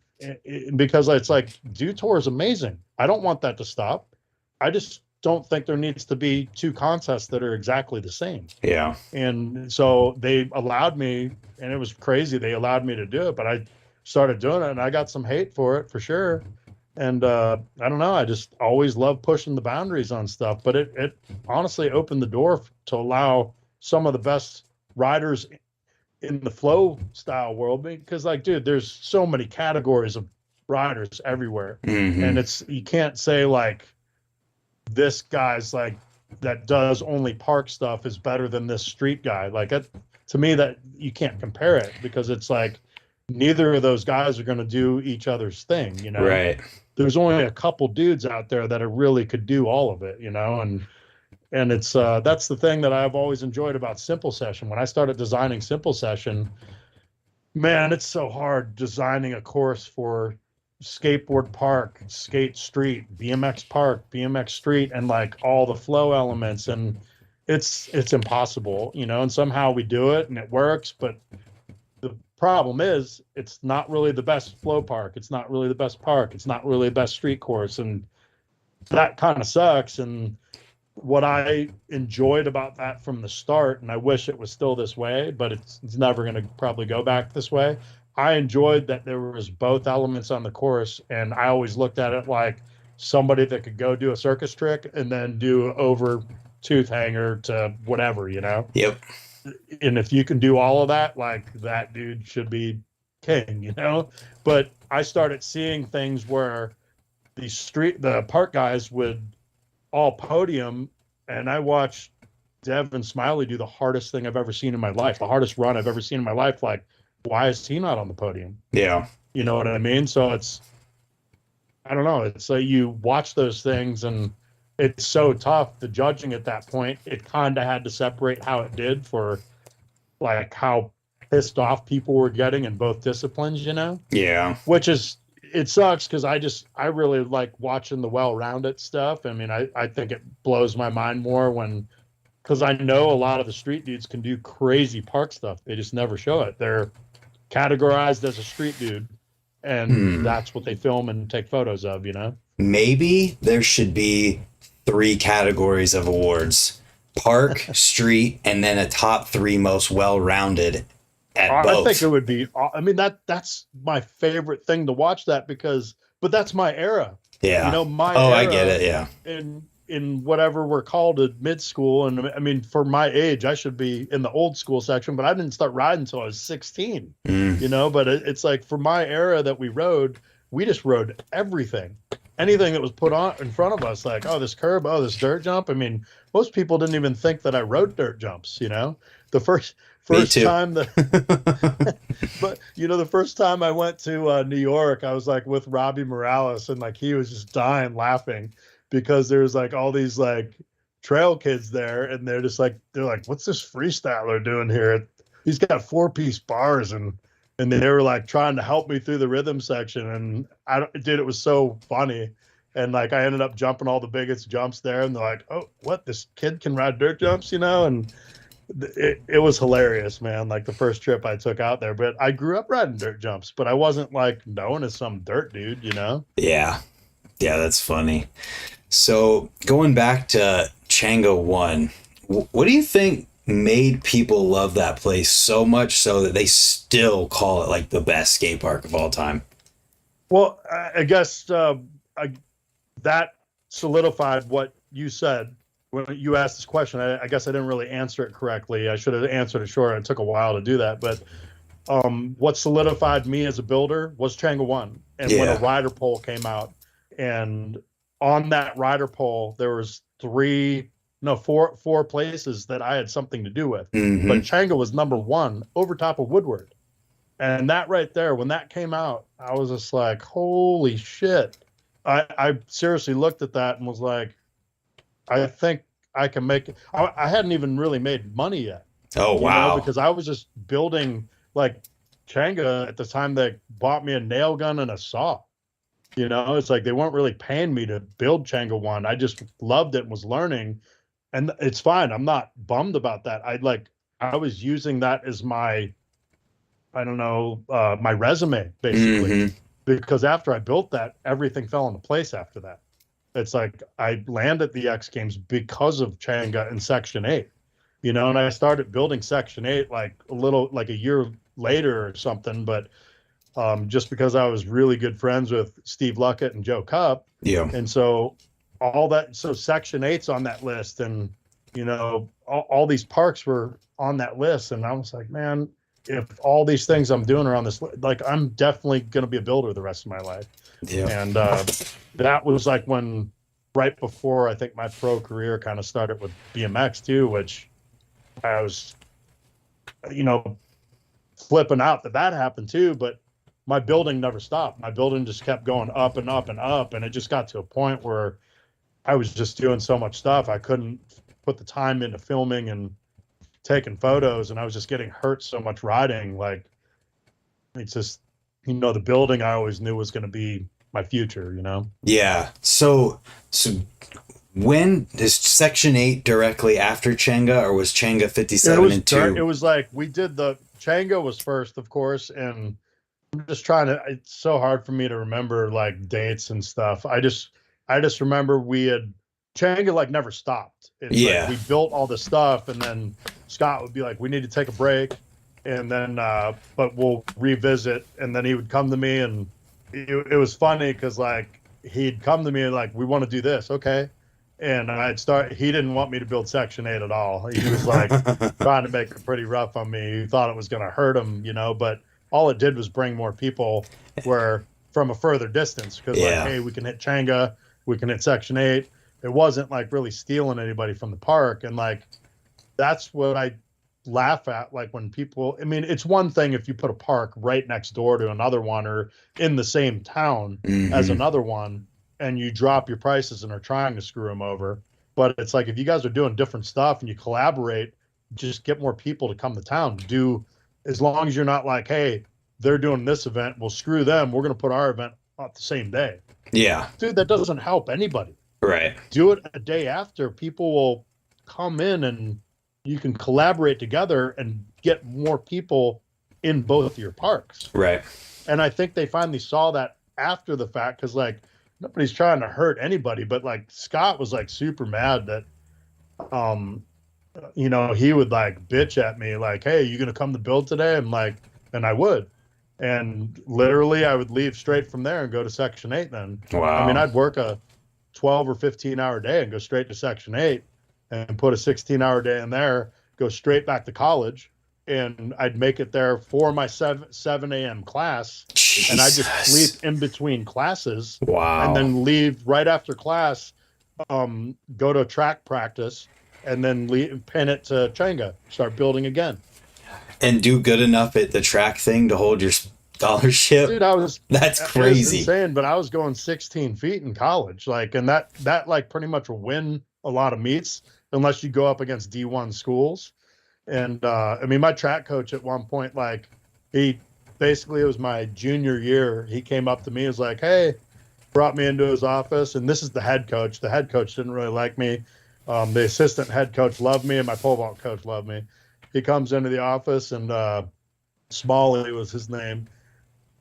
because it's like, Tour is amazing. I don't want that to stop. I just don't think there needs to be two contests that are exactly the same. Yeah. And so they allowed me, and it was crazy. They allowed me to do it, but I started doing it and I got some hate for it for sure. And I don't know, I just always love pushing the boundaries on stuff, but it honestly opened the door to allow some of the best riders in the flow style world, because like, dude, there's so many categories of riders everywhere. Mm-hmm. And you can't say like, this guy's like, that does only park stuff is better than this street guy. Like, to me, that you can't compare it, because it's like, neither of those guys are going to do each other's thing, you know? Right. There's only a couple dudes out there that really could do all of it, you know? And it's, that's the thing that I've always enjoyed about Simple Session. When I started designing Simple Session, man, it's so hard designing a course for skateboard park, skate street, BMX park, BMX street, and like all the flow elements. And it's impossible, you know? And somehow we do it and it works, but problem is, it's not really the best flow park. It's not really the best park. It's not really the best street course. And that kind of sucks. And what I enjoyed about that from the start, and I wish it was still this way, but it's never going to probably go back this way. I enjoyed that there was both elements on the course. And I always looked at it like somebody that could go do a circus trick and then do over tooth hanger to whatever, you know? Yep. And if you can do all of that, like that dude should be king, you know? But I started seeing things where the park guys would all podium, and I watched Devin Smiley do the hardest thing I've ever seen in my life, the hardest run I've ever seen in my life. Like, why is he not on the podium? Yeah. You know what I mean? So I don't know. It's like you watch those things and it's so tough. The judging at that point, it kind of had to separate how it did for like how pissed off people were getting in both disciplines, you know? Yeah. Which is, it sucks because I really like watching the well-rounded stuff. I mean, I think it blows my mind more because I know a lot of the street dudes can do crazy park stuff. They just never show it. They're categorized as a street dude, and that's what they film and take photos of, you know? Maybe there should be 3 categories of awards: park, street, and then a top 3 most well-rounded at both. I think it would be, I mean, that's my favorite thing to watch that but that's my era. Yeah. You know, my era era I get it, yeah. In whatever we're called at mid school. And I mean, for my age, I should be in the old school section, but I didn't start riding until I was 16, you know, but it's like for my era that we just rode everything, anything that was put on in front of us, like, oh, this curb, oh, this dirt jump. I mean, most people didn't even think that I rode dirt jumps, you know, the first time but you know, the first time I went to New York, I was like with Robbie Morales, and like he was just dying laughing because there's like all these like trail kids there, and they're like, what's this freestyler doing here? He's got 4-piece bars, and they were like trying to help me through the rhythm section, and it was so funny. And like I ended up jumping all the biggest jumps there, and they're like, oh, what, this kid can ride dirt jumps, you know? And it was hilarious, man. Like the first trip I took out there, but I grew up riding dirt jumps, but I wasn't like known as some dirt dude, you know? Yeah. Yeah, that's funny. So going back to Chango 1, what do you think made people love that place so much so that they still call it like the best skate park of all time? Well, I guess that solidified what you said when you asked this question. I guess I didn't really answer it correctly. I should have answered it short. It took a while to do that. But what solidified me as a builder was Chango 1. And when a rider pole came out, and on that rider pole, there was 4 places that I had something to do with. Mm-hmm. But Chango was number 1 over top of Woodward. And that right there, when that came out, I was just like, holy shit. I seriously looked at that and was like, I think I can make it. I hadn't even really made money yet. Oh, wow. Know, because I was just building, like, Chango at the time. They bought me a nail gun and a saw. You know, it's like they weren't really paying me to build Chango 1. I just loved it and was learning. And it's fine. I'm not bummed about that. I was using that as my, my resume, basically. Mm-hmm. Because after I built that, everything fell into place after that. It's like I landed the X Games because of Chango in Section 8, you know, and I started building Section 8 like a year later or something. But just because I was really good friends with Steve Luckett and Joe Cupp. Yeah. And so Section 8's on that list, and, you know, all these parks were on that list. And I was like, man, if all these things I'm doing are on this, like, I'm definitely going to be a builder the rest of my life. Yeah. And that was like right before I think my pro career kind of started with BMX too, which I was, you know, flipping out that happened too. But my building never stopped. My building just kept going up and up and up. And it just got to a point where I was just doing so much stuff. I couldn't put the time into filming and taking photos, and I was just getting hurt so much riding. Like, it's just, you know, the building I always knew was going to be my future, you know? Yeah. So when is Section 8 directly after Chango, or was Chango 57 and 2? It was like, we did Chango was first, of course. And I'm just it's so hard for me to remember like dates and stuff. I just remember Chango like never stopped. It's like we built all this stuff, and then Scott would be like, we need to take a break, and then but we'll revisit. And then he would come to me, and it was funny because like he'd come to me and like, we want to do this, okay, And he didn't want me to build Section 8 at all. He was like trying to make it pretty rough on me. He thought it was going to hurt him, but all it did was bring more people where from a further distance. Cause like, hey, we can hit Changa, we can hit Section 8. It wasn't like really stealing anybody from the park. And like, that's what I laugh at. Like when people, I mean, it's one thing if you put a park right next door to another one or in the same town as another one, and you drop your prices and are trying to screw them over. But it's like, if you guys are doing different stuff and you collaborate, just get more people to come to town. As long as you're not like, hey, they're doing this event, we'll screw them. We're going to put our event on the same day. Yeah. Dude, that doesn't help anybody. Right. Do it a day after. People will come in and you can collaborate together and get more people in both your parks. Right. And I think they finally saw that after the fact, because like, nobody's trying to hurt anybody, but like Scott was like super mad that, he would like bitch at me like, hey, you going to come to build today? I'm like, and I would. And literally I would leave straight from there and go to Section 8 then. Wow. I mean, I'd work a 12 or 15 hour day and go straight to Section 8 and put a 16-hour day in there, go straight back to college. And I'd make it there for my 7 a.m. class. Jesus. And I just sleep in between classes. Wow. And then leave right after class, go to track practice, and then pin it to Changa, start building again. And do good enough at the track thing to hold your scholarship? Dude, that's crazy. It was insane, but I was going 16 feet in college. Like, and that like pretty much will win a lot of meets unless you go up against D1 schools. And I mean, my track coach at one point, like, it was my junior year. He came up to me, was like, hey, brought me into his office. And this is the head coach. The head coach didn't really like me. The assistant head coach loved me, and my pole vault coach loved me. He comes into the office, and Smalley was his name.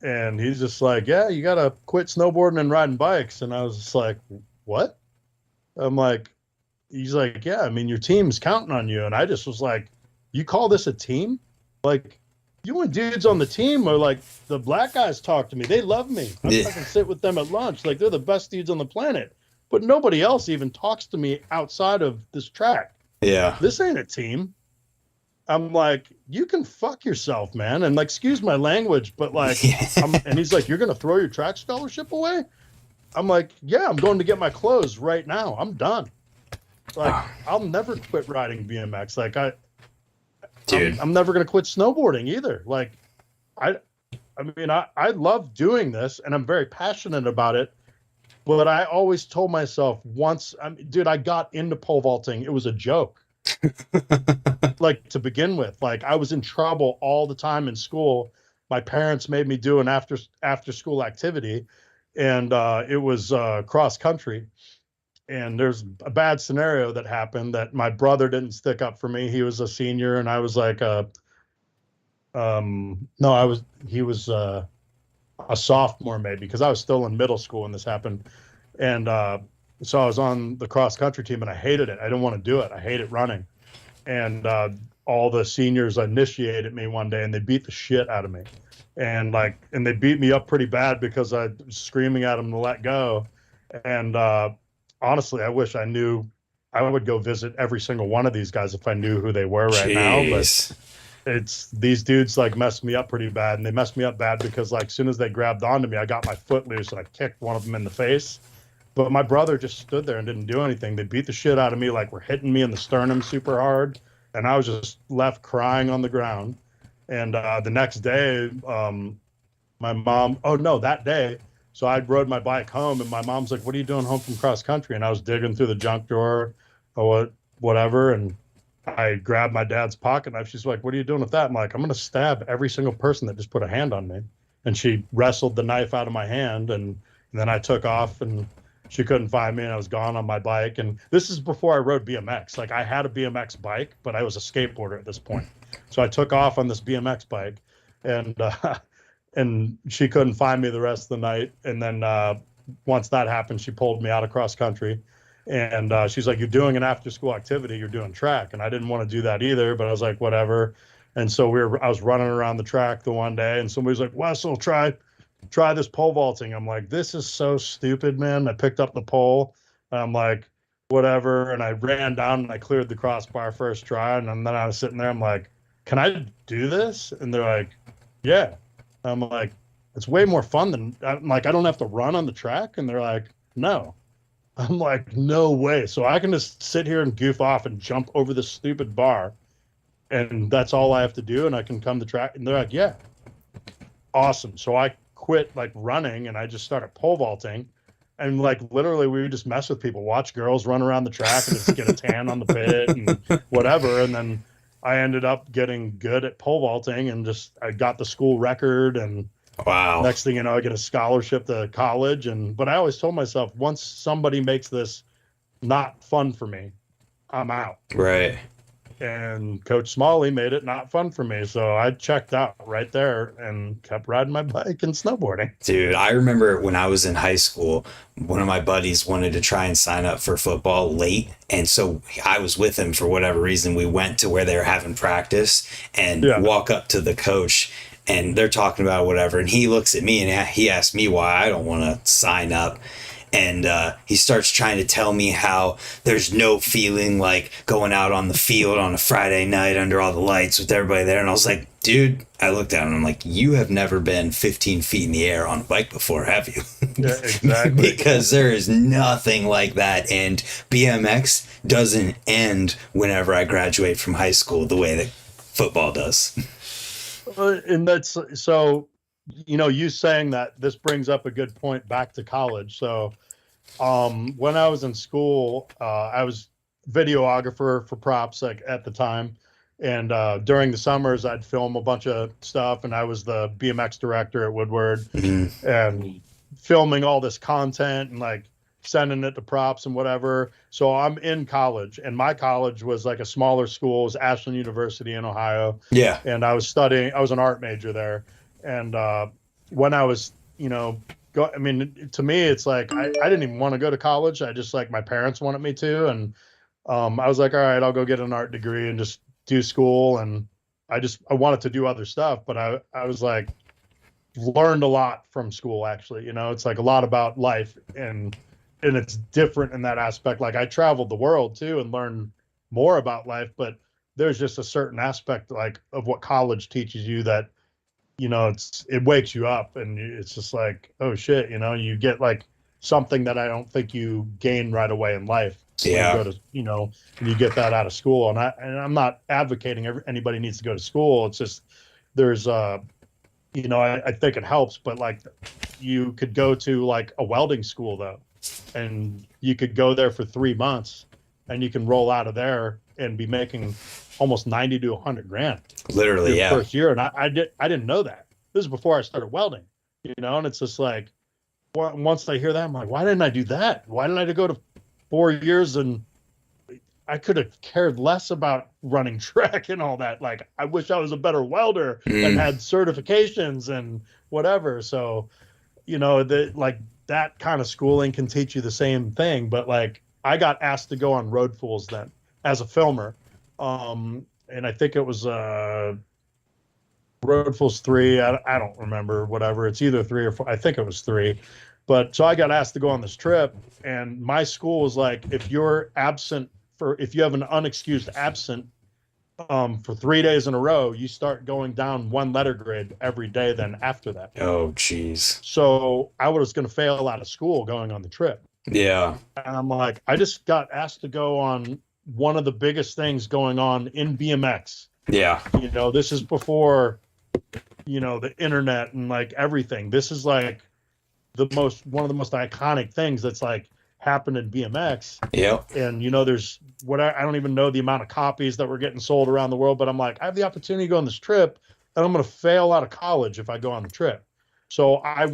And he's just like, yeah, you got to quit snowboarding and riding bikes. And I was just like, what? I'm like, he's like, yeah, I mean, your team's counting on you. And I just was like, you call this a team? Like, you and dudes on the team are like, the black guys talk to me. They love me. I fucking sit with them at lunch. Like, they're the best dudes on the planet. But nobody else even talks to me outside of this track. Yeah. This ain't a team. I'm like, you can fuck yourself, man. And like, excuse my language, but like, and he's like, you're going to throw your track scholarship away? I'm like, yeah, I'm going to get my clothes right now. I'm done. Like, I'll never quit riding BMX. Like, dude, I'm never going to quit snowboarding either. Like, I mean, I love doing this and I'm very passionate about it, but I always told myself I got into pole vaulting. It was a joke. Like, to begin with, like, I was in trouble all the time in school. My parents made me do an after school activity, and it was cross country. And there's a bad scenario that happened that my brother didn't stick up for me. He was a senior, and I was like, he was a sophomore maybe, because I was still in middle school when this happened. And so I was on the cross country team, and I hated it. I didn't want to do it. I hated running. And all the seniors initiated me one day, and they beat the shit out of me. And they beat me up pretty bad because I was screaming at them to let go. And honestly, I wish I knew. I would go visit every single one of these guys if I knew who they were right now. But it's these dudes like messed me up pretty bad, and they messed me up bad because like as soon as they grabbed onto me, I got my foot loose and I kicked one of them in the face. But my brother just stood there and didn't do anything. They beat the shit out of me, like were hitting me in the sternum super hard, and I was just left crying on the ground. And the next day, my mom, that day, so I rode my bike home, and my mom's like, what are you doing home from cross country? And I was digging through the junk drawer or whatever, and I grabbed my dad's pocket knife. She's like, what are you doing with that? I'm like, I'm going to stab every single person that just put a hand on me. And she wrestled the knife out of my hand, and then I took off, and she couldn't find me, and I was gone on my bike. And this is before I rode BMX. Like, I had a BMX bike, but I was a skateboarder at this point. So I took off on this BMX bike, and she couldn't find me the rest of the night. And then once that happened, she pulled me out of cross country. And she's like, you're doing an after school activity, you're doing track. And I didn't want to do that either, but I was like, whatever. And so I was running around the track the one day, and somebody's like, Wessel, try this pole vaulting. I'm like, this is so stupid, man. I picked up the pole, and I'm like, whatever. And I ran down and I cleared the crossbar first try. And then I was sitting there, I'm like, can I do this? And they're like, yeah. I'm like, it's way more fun than, I'm like, I don't have to run on the track. And they're like, no. I'm like, no way. So I can just sit here and goof off and jump over this stupid bar. And that's all I have to do. And I can come to track. And they're like, yeah, awesome. So I quit like running and I just started pole vaulting. And like literally we would just mess with people, watch girls run around the track and just get a tan on the pit and whatever. And then I ended up getting good at pole vaulting and just I got the school record, and Wow. next thing you know, I get a scholarship to college. And but I always told myself, once somebody makes this not fun for me, I'm out. Right. And Coach Smalley made it not fun for me. So I checked out right there and kept riding my bike and snowboarding. Dude, I remember when I was in high school, one of my buddies wanted to try and sign up for football late. And so I was with him for whatever reason. We went to where they were having practice and walk up to the coach, and they're talking about whatever. And he looks at me and he asks me why I don't want to sign up. And he starts trying to tell me how there's no feeling like going out on the field on a Friday night under all the lights with everybody there. And I was like, dude, I looked at him and I'm like, you have never been 15 feet in the air on a bike before, have you? Yeah, exactly. Because there is nothing like that. And BMX doesn't end whenever I graduate from high school the way that football does. And that's so, you know, you saying that, this brings up a good point back to college. So when I was in school, I was videographer for props like at the time. And during the summers, I'd film a bunch of stuff, and I was the BMX director at Woodward, and filming all this content and like sending it to props and whatever. So I'm in college, and my college was like a smaller school, it was Ashland University in Ohio. Yeah. And I was an art major there. And when I was, you know, I mean, to me, it's like I didn't even want to go to college. I just like my parents wanted me to. And I was like, all right, I'll go get an art degree and just do school. And I wanted to do other stuff. But I was like, learned a lot from school, actually. You know, it's like a lot about life. And it's different in that aspect. Like I traveled the world too and learned more about life. But there's just a certain aspect like of what college teaches you that, you know, it wakes you up, and it's just like, oh shit, you know, you get like something that I don't think you gain right away in life. Yeah. You go to, you know, and you get that out of school. And I'm not advocating anybody needs to go to school. It's just, there's you know, I think it helps, but like you could go to like a welding school though, and you could go there for 3 months and you can roll out of there and be making almost 90 to 100 grand. Literally, yeah. First year. And I didn't know that. This is before I started welding, you know, and it's just like, once I hear that, I'm like, why didn't I do that? Why didn't I go to 4 years? And I could have cared less about running track and all that. Like, I wish I was a better welder and had certifications and whatever. So, you know, that kind of schooling can teach you the same thing. But like, I got asked to go on Road Fools then as a filmer. And I think it was Road Fools 3. I don't remember, whatever. It's either 3 or 4. I think it was 3. But so I got asked to go on this trip, and my school was like, if you have an unexcused absent for 3 days in a row, you start going down 1 letter grade every day then after that. Oh, geez. So I was going to fail out of school going on the trip. Yeah. And I'm like, I just got asked to go on one of the biggest things going on in BMX. Yeah. You know, this is before, you know, the internet and like everything. This is like one of the most iconic things that's like happened in BMX. Yep. And, you know, there's I don't even know the amount of copies that were getting sold around the world, but I'm like, I have the opportunity to go on this trip, and I'm going to fail out of college if I go on the trip. So I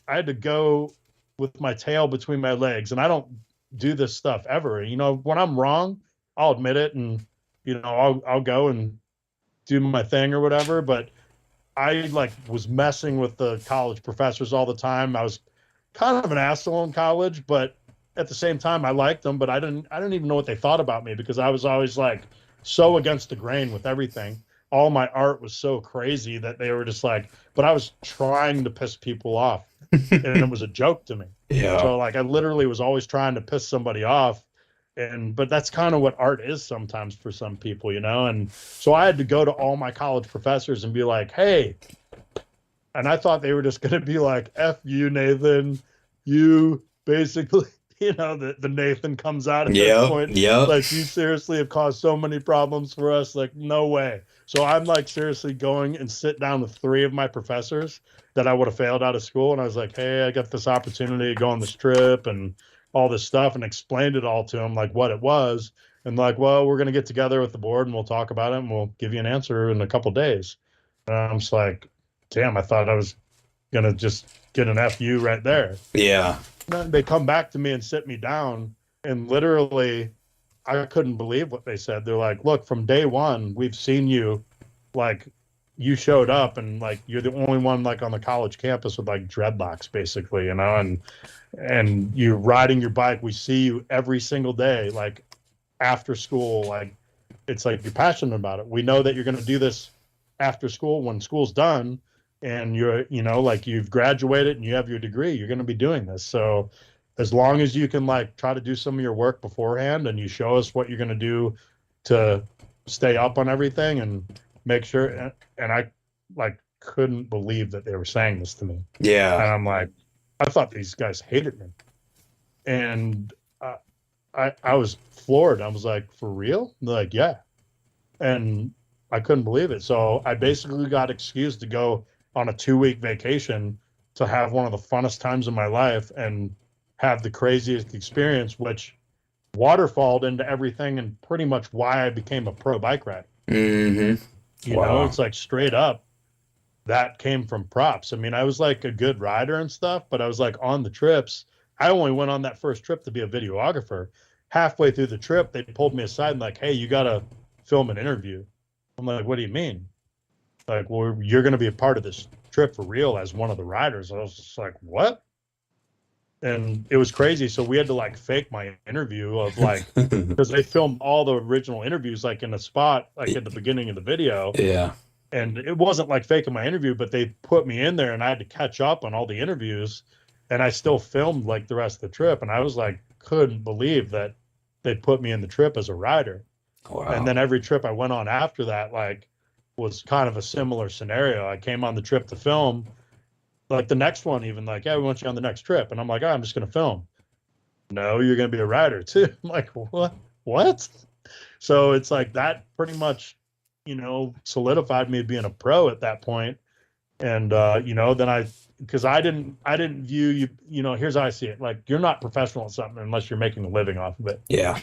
had to go with my tail between my legs, and I don't do this stuff ever. You know, when I'm wrong, I'll admit it, and, you know, I'll go and do my thing or whatever. But I like was messing with the college professors all the time. I was kind of an asshole in college, but at the same time I liked them, but I didn't even know what they thought about me, because I was always like so against the grain with everything. All my art was so crazy that they were just like, but I was trying to piss people off, and it was a joke to me. Yeah. So like I literally was always trying to piss somebody off. but that's kind of what art is sometimes for some people, you know. And so I had to go to all my college professors and be like, hey, and I thought they were just going to be like, F you, Nathan, you basically, you know, the Nathan comes out at this Yep. point, Yep. like, you seriously have caused so many problems for us, like, no way. So I'm like seriously going and sit down with 3 of my professors that I would have failed out of school, and I was like, hey, I got this opportunity to go on this trip and all this stuff, and explained it all to them, like what it was. And like, well, we're going to get together with the board and we'll talk about it and we'll give you an answer in a couple days. And I'm just like, damn, I thought I was going to just get an FU right there. Yeah. They come back to me and sit me down, and literally I couldn't believe what they said. They're like, look, from day one, we've seen you, like, you showed up and like you're the only one like on the college campus with like dreadlocks basically, you know, and you're riding your bike. We see you every single day, like after school, like it's like you're passionate about it. We know that you're going to do this after school when school's done, and you're, you know, like you've graduated and you have your degree, you're going to be doing this. So as long as you can like try to do some of your work beforehand and you show us what you're going to do to stay up on everything and make sure. And I like couldn't believe that they were saying this to me. Yeah. And I'm like, I thought these guys hated me. And I was floored. I was like, for real? They're like, yeah. And I couldn't believe it. So I basically got excused to go on a 2-week vacation to have one of the funnest times of my life and have the craziest experience, which waterfalled into everything and pretty much why I became a pro bike rider. Mm-hmm. You know, it's like straight up that came from props. I mean, I was like a good rider and stuff, but I was like on the trips. I only went on that first trip to be a videographer. Halfway through the trip, they pulled me aside and like, hey, you got to film an interview. I'm like, what do you mean? Like, well, you're going to be a part of this trip for real as one of the riders. I was just like, what? And it was crazy. So we had to like fake my interview of like, because they filmed all the original interviews like in a spot, like at the beginning of the video. Yeah. And it wasn't like faking my interview, but they put me in there and I had to catch up on all the interviews. And I still filmed like the rest of the trip. And I was like, couldn't believe that they put me in the trip as a rider. Wow. And then every trip I went on after that, like, was kind of a similar scenario. I came on the trip to film, like the next one, even like, yeah, we want you on the next trip. And I'm like, oh, I'm just going to film. No, you're going to be a rider too. I'm like, what? So it's like that pretty much, you know, solidified me being a pro at that point. And, you know, then because I didn't view you, you know, here's how I see it. Like, you're not professional at something unless you're making a living off of it. Yeah.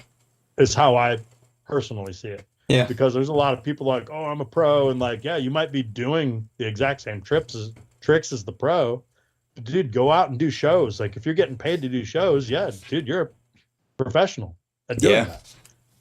Is how I personally see it. Yeah. Because there's a lot of people like, oh, I'm a pro. And like, yeah, you might be doing the exact same tricks as the pro. But dude, go out and do shows. Like, if you're getting paid to do shows, yeah, dude, you're a professional at doing that.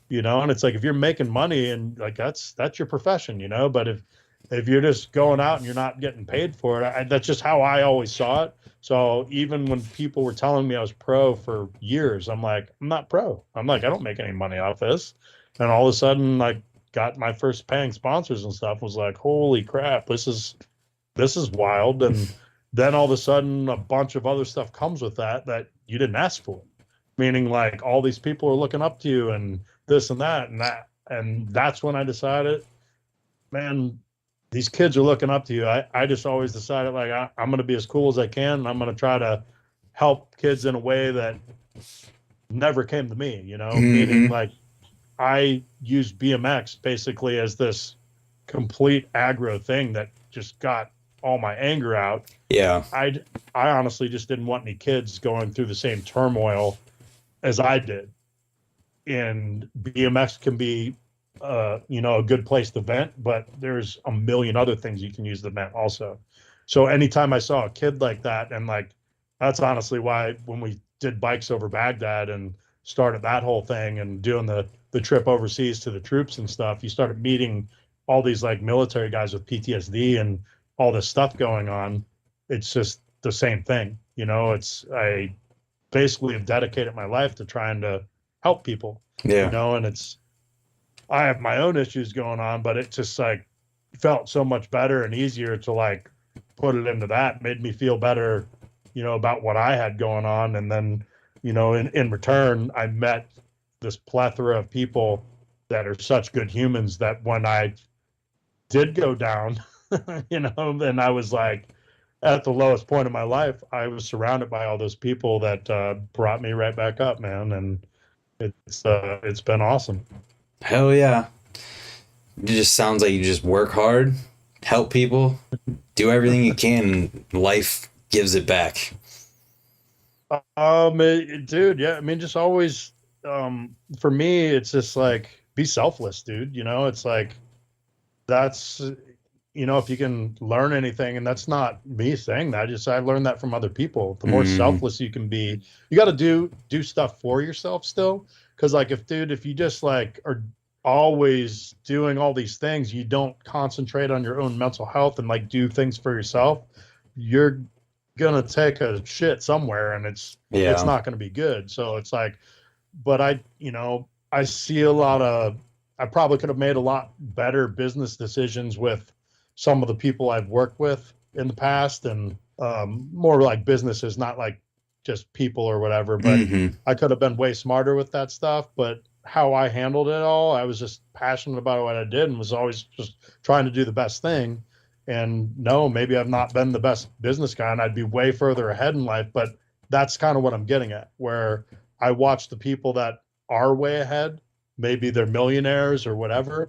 You know, and it's like, if you're making money and like, that's your profession, you know. But if you're just going out and you're not getting paid for it, that's just how I always saw it. So even when people were telling me I was pro for years, I'm like, I'm not pro. I'm like, I don't make any money off this. And all of a sudden, like, got my first paying sponsors and stuff, was like, holy crap, this is wild. And then all of a sudden, a bunch of other stuff comes with that you didn't ask for. Meaning, like, all these people are looking up to you and this and that and that. And that's when I decided, man, these kids are looking up to you. I just always decided, like, I'm going to be as cool as I can. And I'm going to try to help kids in a way that never came to me, you know, meaning like I used BMX basically as this complete aggro thing that just got all my anger out. Yeah. I honestly just didn't want any kids going through the same turmoil as I did. And BMX can be, you know, a good place to vent, but there's a million other things you can use the vent also. So anytime I saw a kid like that, and like, that's honestly why when we did Bikes Over Baghdad and started that whole thing and doing the trip overseas to the troops and stuff, you started meeting all these like military guys with PTSD and all this stuff going on. It's just the same thing, you know. I basically have dedicated my life to trying to help people, you know. And I have my own issues going on, but it just like felt so much better and easier to like put it into that. Made me feel better, you know, about what I had going on. And then, you know, in return, I met this plethora of people that are such good humans that when I did go down, you know, and I was like at the lowest point of my life, I was surrounded by all those people that brought me right back up, man. And it's been awesome. Hell yeah. It just sounds like you just work hard, help people, do everything you can, and life gives it back. Dude, yeah, I mean, just always, for me, it's just like be selfless, dude. You know, it's like that's, you know, if you can learn anything, and that's not me saying that, just I learned that from other people. The more Mm, selfless you can be, you got to do stuff for yourself still. Because like, if you just like are always doing all these things, you don't concentrate on your own mental health and like do things for yourself, you're gonna take a shit somewhere, and it's yeah. not gonna be good. So it's like, but I see a lot of, I probably could have made a lot better business decisions with some of the people I've worked with in the past, and more like businesses, not like just people or whatever. But Hmm. I could have been way smarter with that stuff. But how I handled it all, I was just passionate about what I did and was always just trying to do the best thing. And no, maybe I've not been the best business guy and I'd be way further ahead in life, but that's kind of what I'm getting at, where I watch the people that are way ahead. Maybe they're millionaires or whatever,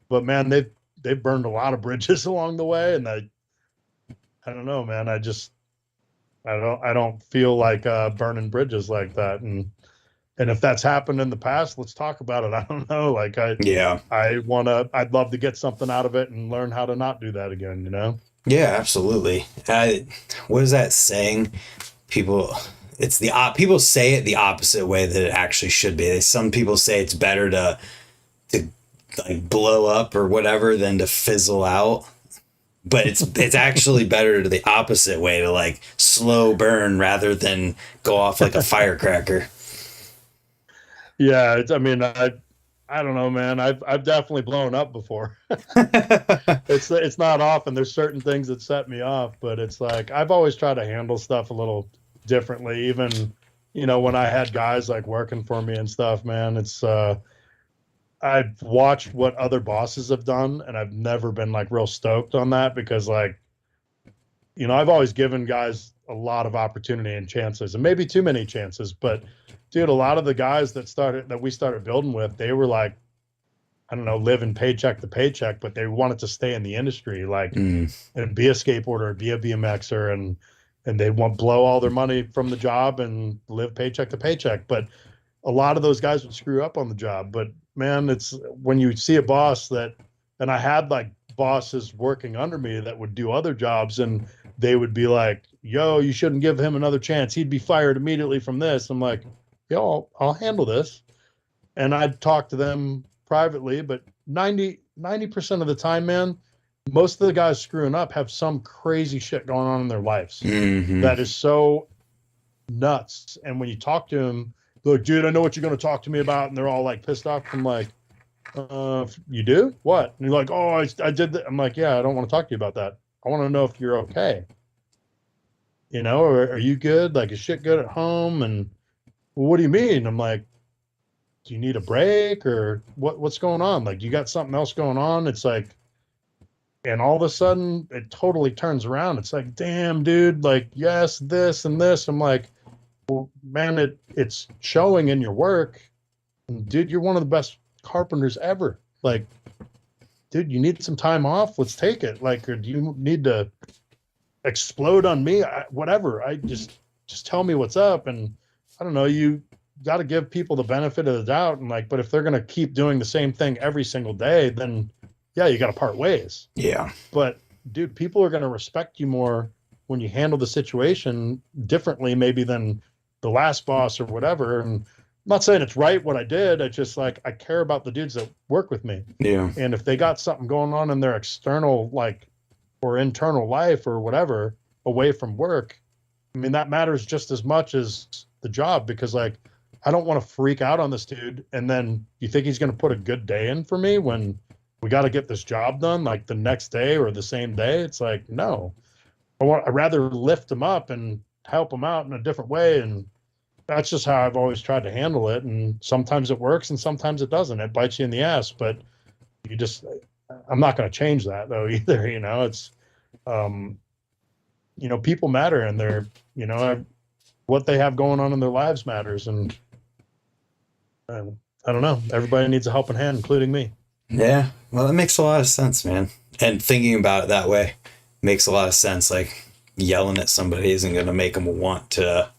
but man, they've burned a lot of bridges along the way, and I don't know, man. I don't feel like burning bridges like that, and if that's happened in the past, let's talk about it. I don't know, like Yeah. I'd love to get something out of it and learn how to not do that again. You know? Yeah, absolutely. What is that saying? People, it's people say it the opposite way that it actually should be. Some people say it's better to like blow up or whatever than to fizzle out. But it's actually better to the opposite way, to like slow burn rather than go off like a firecracker. Yeah, I mean, I don't know, man. I've definitely blown up before. It's not often. There's certain things that set me off, but it's like I've always tried to handle stuff a little differently. Even, when I had guys like working for me and stuff, man, I've watched what other bosses have done, and I've never been like real stoked on that because like, I've always given guys a lot of opportunity and chances, and maybe too many chances, but dude, a lot of the guys that we started building with, they were like, I don't know, living paycheck to paycheck, but they wanted to stay in the industry, like, Mm, and be a skateboarder, be a BMXer, and they want blow all their money from the job and live paycheck to paycheck. But a lot of those guys would screw up on the job. But man, it's when you see a boss that, and I had like bosses working under me that would do other jobs, and they would be like, "Yo, you shouldn't give him another chance. He'd be fired immediately from this." I'm like, "Yo, I'll handle this." And I'd talk to them privately, but 90% of the time, man, most of the guys screwing up have some crazy shit going on in their lives hmm. that is so nuts. And when you talk to them, they're like, dude, I know what you're going to talk to me about. And they're all like pissed off. I'm like, you do what? And you're like, oh, I did that. I'm like, yeah, I don't want to talk to you about that. I want to know if you're okay. Or are you good? Like, is shit good at home? And well, what do you mean? I'm like, do you need a break or what's going on? Like, you got something else going on? It's like, and all of a sudden it totally turns around. It's like, damn, dude, like, yes, this and this. I'm like, well, man, it's showing in your work. And dude, you're one of the best carpenters ever. Like, dude, you need some time off. Let's take it. Like, or do you need to explode on me? Whatever. I just tell me what's up. And I don't know, you got to give people the benefit of the doubt. And like, but if they're going to keep doing the same thing every single day, then yeah, you got to part ways. Yeah. But dude, people are going to respect you more when you handle the situation differently, maybe than the last boss or whatever. And I'm not saying it's right what I did. I just like, I care about the dudes that work with me. Yeah. And if they got something going on in their external, like, or internal life or whatever, away from work, I mean, that matters just as much as the job, because like, I don't want to freak out on this dude. And then you think he's going to put a good day in for me when we got to get this job done like the next day or the same day. It's like, no, I'd rather lift him up and help him out in a different way. And that's just how I've always tried to handle it. And sometimes it works and sometimes it doesn't. It bites you in the ass, but you just, I'm not going to change that though either. It's, um, people matter, and they're, what they have going on in their lives matters. And I don't know, everybody needs a helping hand, including me. Yeah, well, that makes a lot of sense, man. And thinking about it that way makes a lot of sense. Like, yelling at somebody isn't going to make them want to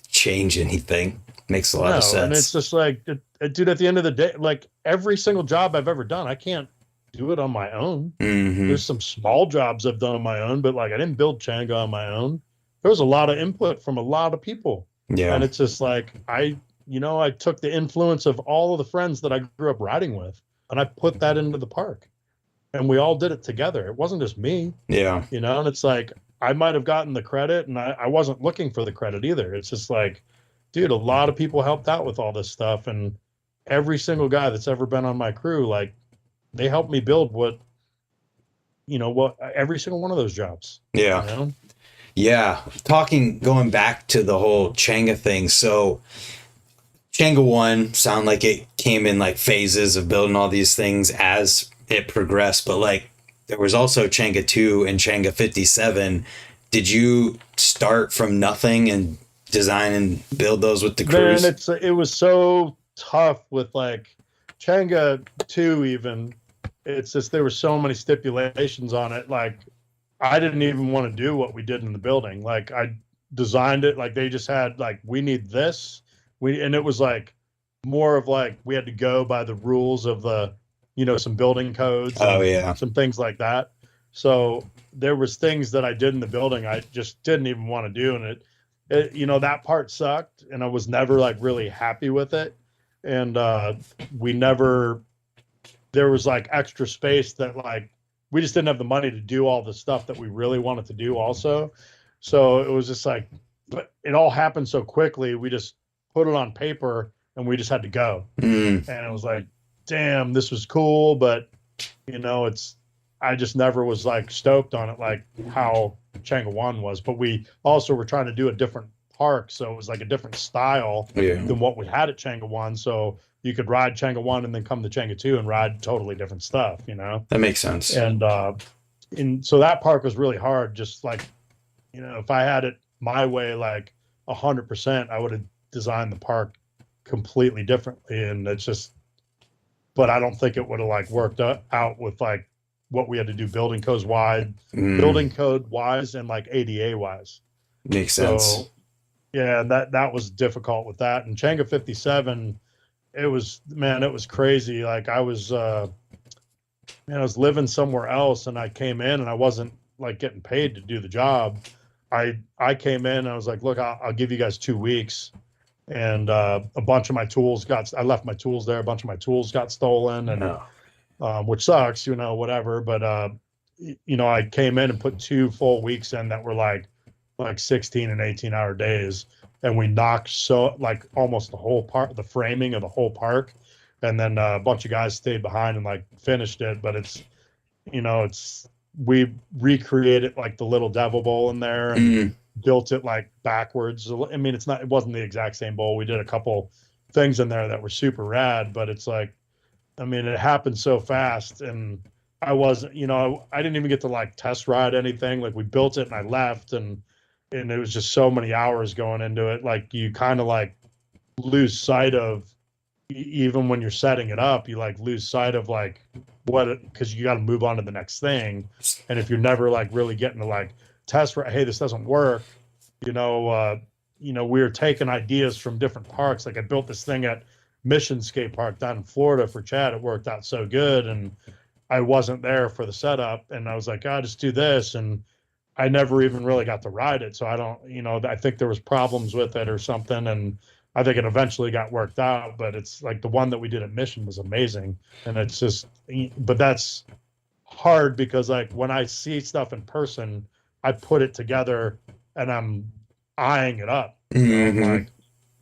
change anything. Makes a lot of sense. And it's just like, dude, at the end of the day, like every single job I've ever done, I can't do it on my own. Mm-hmm. There's some small jobs I've done on my own, but like I didn't build Chango on my own. There was a lot of input from a lot of people. Yeah. And it's just like, I took the influence of all of the friends that I grew up riding with, and I put that into the park, and we all did it together. It wasn't just me. Yeah. And it's like, I might have gotten the credit, and I wasn't looking for the credit either. It's just like, dude, a lot of people helped out with all this stuff. And every single guy that's ever been on my crew, like, they helped me build what every single one of those jobs. Yeah. Yeah. Going back to the whole Changa thing. So Changa 1 sound like it came in like phases of building all these things as it progressed, but like there was also Changa 2 and Changa 57. Did you start from nothing and design and build those with the crews? Man, it was so tough with like Changa 2 even. It's just, there were so many stipulations on it. Like, I didn't even want to do what we did in the building. Like, I designed it, like they just had like, we need this. And it was like more of like, we had to go by the rules of the, some building codes. Oh yeah. Some things like that. So there was things that I did in the building I just didn't even want to do. And it that part sucked, and I was never like really happy with it. And there was like extra space that like, we just didn't have the money to do all the stuff that we really wanted to do also. So it was just like, but it all happened so quickly. We just put it on paper and we just had to go. And it was like, damn, this was cool. But I just never was like stoked on it, like how Chango 1 was. But we also were trying to do a different park. So it was like a different style than what we had at Chango 1. So you could ride Chango 1 and then come to Chango 2 and ride totally different stuff, That makes sense. And so that park was really hard. Just like, if I had it my way, like 100%, I would have designed the park completely differently. And it's just, but I don't think it would have like worked out with like what we had to do building code wise and like ADA wise. Makes sense. So yeah, that was difficult with that. And Changa 57, it was crazy. Like I was living somewhere else, and I came in and I wasn't like getting paid to do the job. I came in and I was like, look, I'll give you guys 2 weeks. And a bunch of my tools I left my tools there. A bunch of my tools got stolen, and which sucks, whatever. But I came in and put 2 full weeks in that were like 16 and 18-hour days. And we knocked like almost the whole park, the framing of the whole park. And then a bunch of guys stayed behind and like finished it. But we recreated like the little devil bowl in there and built it like backwards. I mean, it wasn't the exact same bowl. We did a couple things in there that were super rad, but it's like, I mean, it happened so fast, and I wasn't, I didn't even get to like test ride anything. Like we built it and I left, and it was just so many hours going into it. Like you kind of like lose sight of, even when you're setting it up, you like lose sight of like because you got to move on to the next thing. And if you're never like really getting to like test, hey, this doesn't work, we were taking ideas from different parks. Like I built this thing at Mission Skate Park down in Florida for Chad. It worked out so good, and I wasn't there for the setup, and I was like, just do this. And I never even really got to ride it. So I don't, I think there was problems with it or something. And I think it eventually got worked out, but it's like the one that we did at Mission was amazing. And it's just, but that's hard because like when I see stuff in person, I put it together and I'm eyeing it up. Like,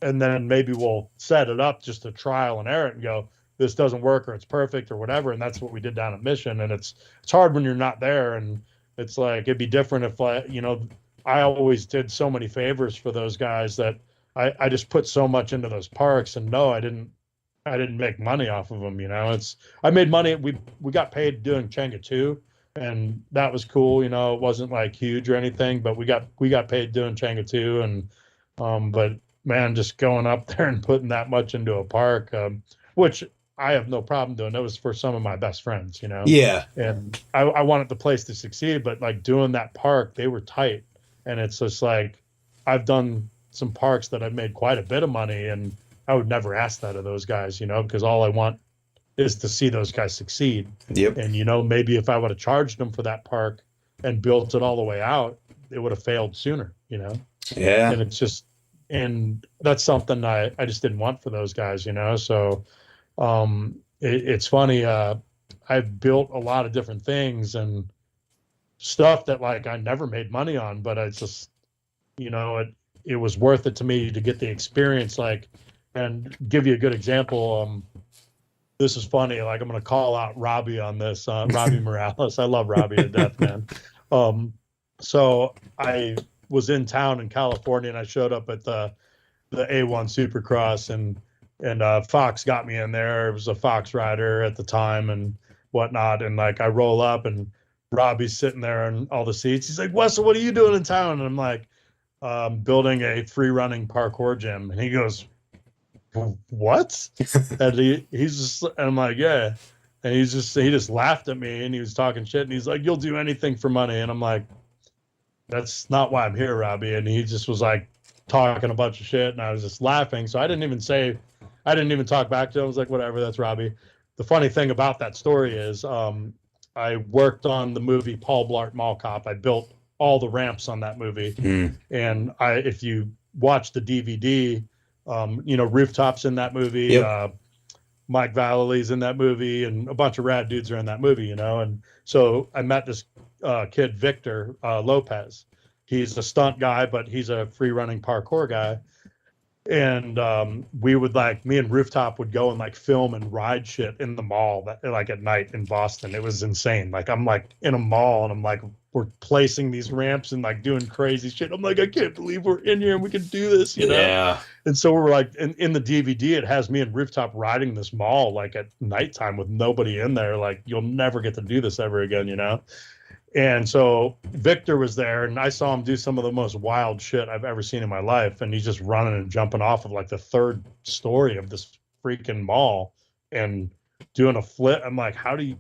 and then maybe we'll set it up just to trial and error it and go, this doesn't work or it's perfect or whatever. And that's what we did down at Mission. And it's hard when you're not there. And it's like, it'd be different if I always did so many favors for those guys that I just put so much into those parks, and no, I didn't make money off of them. I made money. We got paid doing Chango 2, and that was cool. It wasn't like huge or anything, but we got paid doing Chango 2. But man, just going up there and putting that much into a park, which I have no problem doing. That was for some of my best friends. Yeah. And I wanted the place to succeed, but like doing that park, they were tight. And it's just like, I've done some parks that I've made quite a bit of money, and I would never ask that of those guys, because all I want is to see those guys succeed. Yep. And, maybe if I would have charged them for that park and built it all the way out, it would have failed sooner, Yeah. And it's just, and that's something I just didn't want for those guys, So it's funny. I've built a lot of different things and stuff that like I never made money on, but it's just, it was worth it to me to get the experience, like, and give you a good example. This is funny. Like, I'm going to call out Robbie on this, Robbie Morales. I love Robbie to death, man. So I was in town in California, and I showed up at the A1 Supercross, and Fox got me in there. It was a Fox rider at the time and whatnot. And like, I roll up, and Robbie's sitting there in all the seats. He's like, Wessel, what are you doing in town? And I'm like, building a free running parkour gym. And he goes, what? And he's just, and I'm like, yeah. And he just laughed at me, and he was talking shit, and he's like, you'll do anything for money. And I'm like, that's not why I'm here, Robbie. And he just was like talking a bunch of shit, and I was just laughing. So I didn't even talk back to him. I was like, whatever, that's Robbie. The funny thing about that story is, I worked on the movie Paul Blart Mall Cop. I built all the ramps on that movie. And if you watch the DVD, Rooftop's in that movie. Yep. Mike Vallely's in that movie, and a bunch of rad dudes are in that movie, And so I met this kid, Victor Lopez. He's a stunt guy, but he's a free running parkour guy. And we would me and Rooftop would go and like film and ride shit in the mall like at night in Boston. It was insane. Like, I'm like in a mall, and I'm like, we're placing these ramps and like doing crazy shit. I'm like, I can't believe we're in here and we can do this, Yeah. And so we're like, in the DVD, it has me and Rooftop riding this mall like at nighttime with nobody in there. Like, you'll never get to do this ever again, And so Victor was there, and I saw him do some of the most wild shit I've ever seen in my life. And he's just running and jumping off of like the third story of this freaking mall and doing a flip. I'm like, how'd you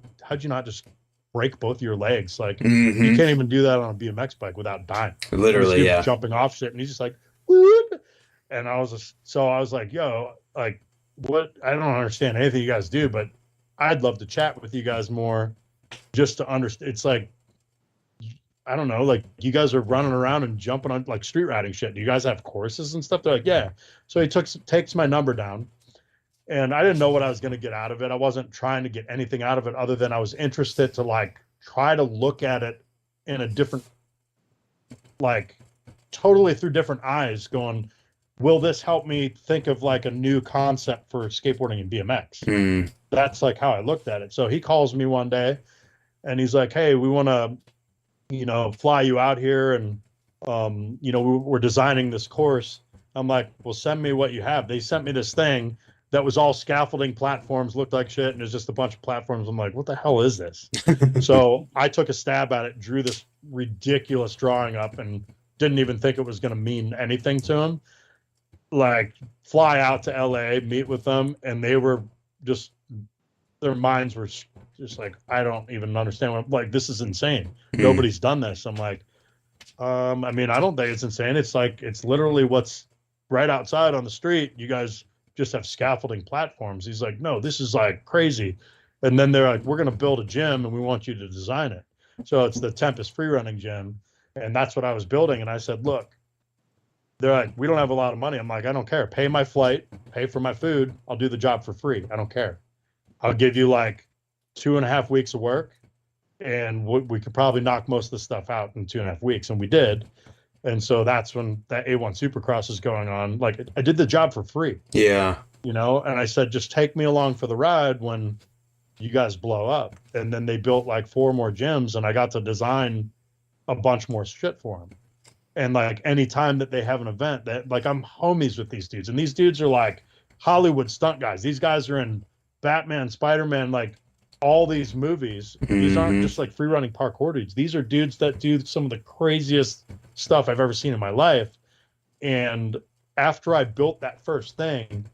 not just break both your legs? Like, you can't even do that on a BMX bike without dying. Literally, yeah. Jumping off shit, and he's just like, whoop. And I was like, yo, like, what? I don't understand anything you guys do, but I'd love to chat with you guys more just to understand. It's like, I don't know, like, you guys are running around and jumping on like street riding shit. Do you guys have courses and stuff? They're like, yeah. So he takes my number down, and I didn't know what I was going to get out of it. I wasn't trying to get anything out of it other than I was interested to like try to look at it in a different, like, totally through different eyes, going, will this help me think of like a new concept for skateboarding and BMX? That's like how I looked at it. So he calls me one day, and he's like, hey, we want to, fly you out here, and we're designing this course. I'm like, well, send me what you have. They sent me this thing that was all scaffolding platforms, looked like shit, and there's just a bunch of platforms. I'm like, what the hell is this? So I took a stab at it, drew this ridiculous drawing up, and didn't even think it was going to mean anything to him. Like, fly out to LA, meet with them, and they were just, their minds were just like, I don't even understand what, like, this is insane. Nobody's done this. I'm like, I mean, I don't think it's insane. It's like, it's literally what's right outside on the street. You guys just have scaffolding platforms. He's like, no, this is like crazy. And then they're like, we're going to build a gym, and we want you to design it. So it's the Tempest Freerunning gym. And that's what I was building. And I said, look, they're like, we don't have a lot of money. I'm like, I don't care. Pay my flight, pay for my food. I'll do the job for free. I don't care. I'll give you like 2.5 weeks of work, and we could probably knock most of the stuff out in 2.5 weeks. And we did. And so that's when that A1 Supercross is going on. Like, I did the job for free. Yeah. And I said, just take me along for the ride when you guys blow up. And then they built like 4 more gyms, and I got to design a bunch more shit for them. And like anytime that they have an event, that like I'm homies with these dudes, and these dudes are like Hollywood stunt guys. These guys are in Batman, Spider-Man, like all these movies. These aren't just like free running parkour dudes. These are dudes that do some of the craziest stuff I've ever seen in my life. And after I built that first thing,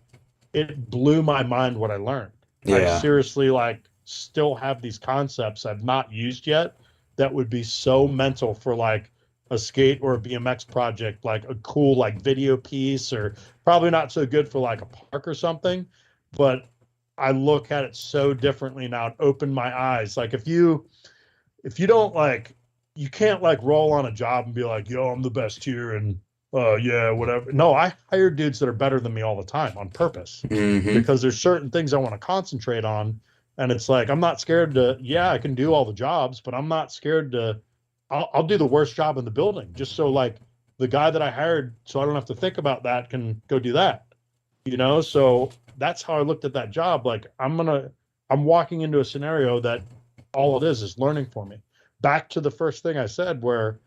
it blew my mind what I learned. I Yeah. seriously like still have these concepts I've not used yet that would be so mental for like a skate or a BMX project, like a cool like video piece, or probably not so good for like a park or something. But I look at it so differently now. It opened my eyes. Like if you don't like, you can't like roll on a job and be like, yo, I'm the best here. And yeah, whatever. No, I hire dudes that are better than me all the time on purpose because there's certain things I want to concentrate on. And it's like, I'm not scared to, yeah, I can do all the jobs, but I'm not scared to, I'll do the worst job in the building just so like the guy that I hired, so I don't have to think about that, can go do that, you know? So that's how I looked at that job. Like I'm walking into a scenario that all it is learning for me. Back to the first thing I said, where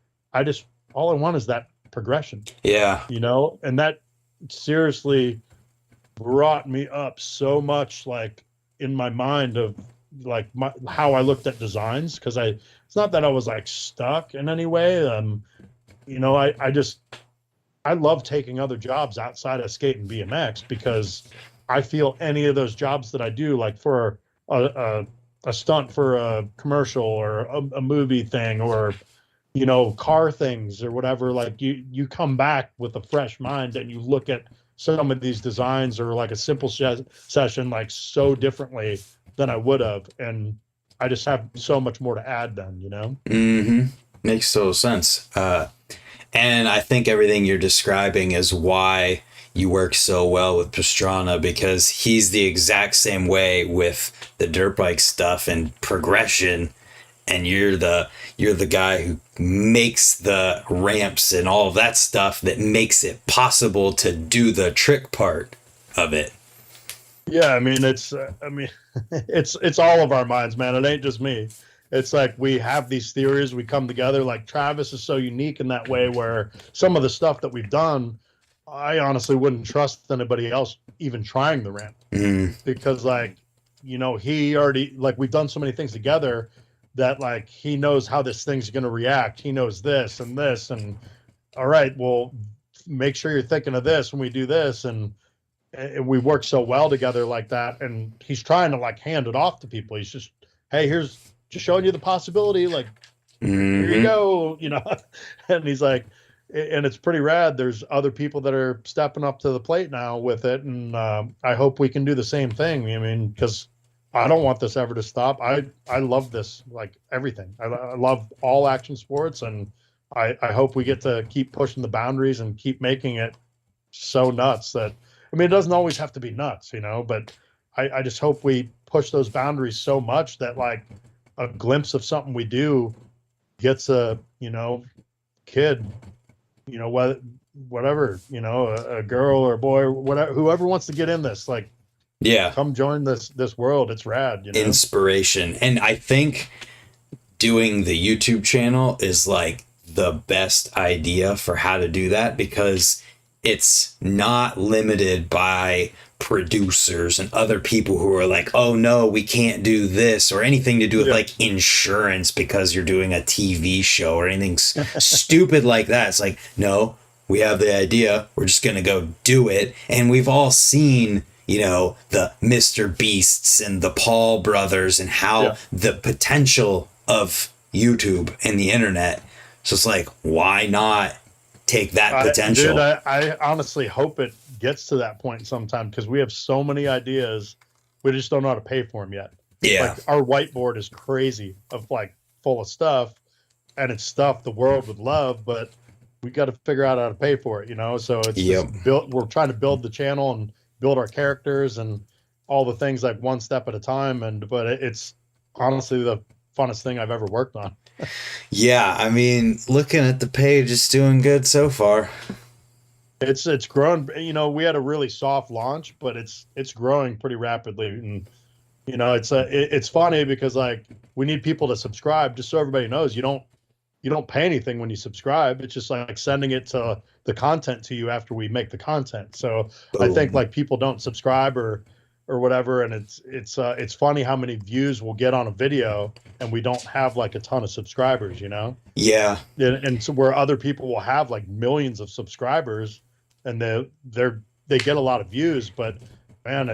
all I want is that progression, Yeah. you know, and that seriously brought me up so much, like in my mind of like how I looked at designs. Cause it's not that I was like stuck in any way. You know, I love taking other jobs outside of skate and BMX because I feel any of those jobs that I do, like for a stunt for a commercial or a movie thing, or you know, car things or whatever, like you come back with a fresh mind and you look at some of these designs or like a simple session like so differently than I would have, and I just have so much more to add then, you know. Makes total sense. And I think everything you're describing is why you work so well with Pastrana, because he's the exact same way with the dirt bike stuff and progression, and you're the guy who makes the ramps and all of that stuff that makes it possible to do the trick part of it. Yeah, I mean it's all of our minds, man. It ain't just me. It's like we have these theories, we come together. Like Travis is so unique in that way, where some of the stuff that we've done, I honestly wouldn't trust anybody else even trying the ramp, because like, you know, he already, like, we've done so many things together that like he knows how this thing's going to react. He knows this and this, and all right, well, make sure you're thinking of this when we do this, and we work so well together like that. And he's trying to like hand it off to people. He's just, hey, here's just showing you the possibility. Like, here you go, you know. And he's like, and it's pretty rad. There's other people that are stepping up to the plate now with it, and I hope we can do the same thing. I mean, because I don't want this ever to stop. I love this, like everything. I love all action sports, and I hope we get to keep pushing the boundaries and keep making it so nuts that, I mean, it doesn't always have to be nuts, you know, but I just hope we push those boundaries so much that like a glimpse of something we do gets a, you know, kid, you know, whatever, you know, a girl or a boy or whatever, whoever wants to get in this, like, Yeah. come join this world. It's rad, you know. Inspiration. And I think doing the YouTube channel is like the best idea for how to do that, because it's not limited by producers and other people who are like, oh no, we can't do this, or anything to do with like insurance because you're doing a TV show or anything stupid like that. It's like, no, we have the idea, we're just gonna go do it. And we've all seen, you know, the Mr. Beasts and the Paul brothers and how the potential of YouTube and the internet. So it's like, why not take that potential? Dude, I honestly hope it gets to that point sometime, because we have so many ideas. We just don't know how to pay for them yet. Yeah. Like our whiteboard is crazy of like full of stuff, and it's stuff the world would love, but we got to figure out how to pay for it, you know? So it's just we're trying to build the channel and build our characters and all the things like one step at a time. But it's honestly the funnest thing I've ever worked on. Yeah, I mean, looking at the page, it's doing good so far. It's grown. You know, we had a really soft launch, but it's growing pretty rapidly. And you know, it's funny because like we need people to subscribe, just so everybody knows. You don't you don't pay anything when you subscribe. It's just like sending it to the content to you after we make the content. So I think Boom. like people don't subscribe or whatever, and it's funny how many views we'll get on a video and we don't have like a ton of subscribers, you know? Yeah. And so where other people will have like millions of subscribers and they get a lot of views, but man,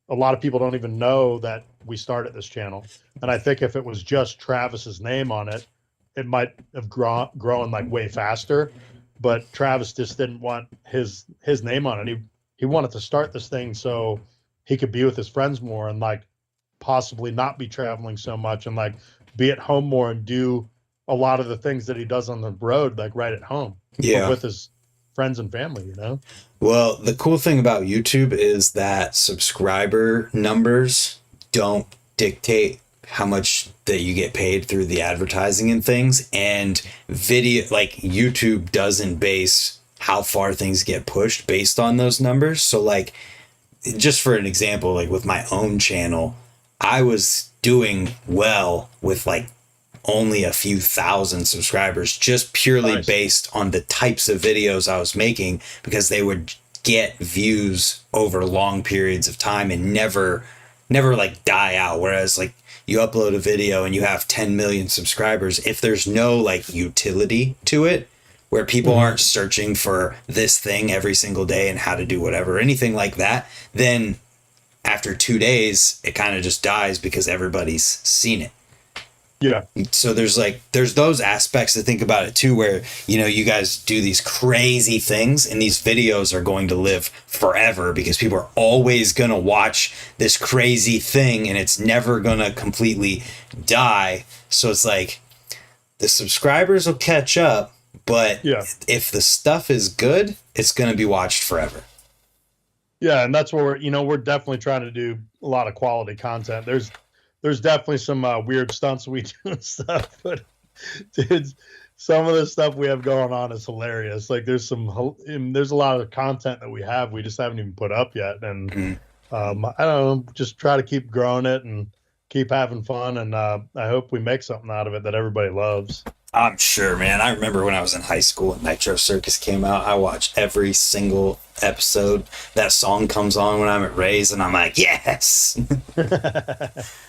a lot of people don't even know that we started this channel. And I think if it was just Travis's name on it, it might have grown like way faster. But Travis just didn't want his name on it. He wanted to start this thing so he could be with his friends more and like possibly not be traveling so much and like be at home more and do a lot of the things that he does on the road, like right at home, but Yeah. with his friends and family, you know? Well, the cool thing about YouTube is that subscriber numbers don't dictate how much that you get paid through the advertising and things. And video, like YouTube doesn't base how far things get pushed based on those numbers. So like, just for an example, like with my own channel, I was doing well with like only a few thousand subscribers, just purely Nice. based on the types of videos I was making, because they would get views over long periods of time and never like die out. Whereas like you upload a video and you have 10 million subscribers, if there's no like utility to it, where people aren't searching for this thing every single day and how to do whatever, anything like that, then after 2 days, it kind of just dies because everybody's seen it. Yeah. So there's those aspects to think about it too, where, you know, you guys do these crazy things and these videos are going to live forever because people are always going to watch this crazy thing and it's never going to completely die. So it's like the subscribers will catch up, but Yeah. if the stuff is good, it's going to be watched forever. Yeah. And that's where, we're definitely trying to do a lot of quality content. There's definitely some weird stunts we do and stuff, but dude, some of the stuff we have going on is hilarious. Like there's a lot of content that we have, we just haven't even put up yet. And I don't know, just try to keep growing it and keep having fun. And I hope we make something out of it that everybody loves. I'm sure, man. I remember when I was in high school and Nitro Circus came out, I watched every single episode. That song comes on when I'm at Ray's and I'm like, yes.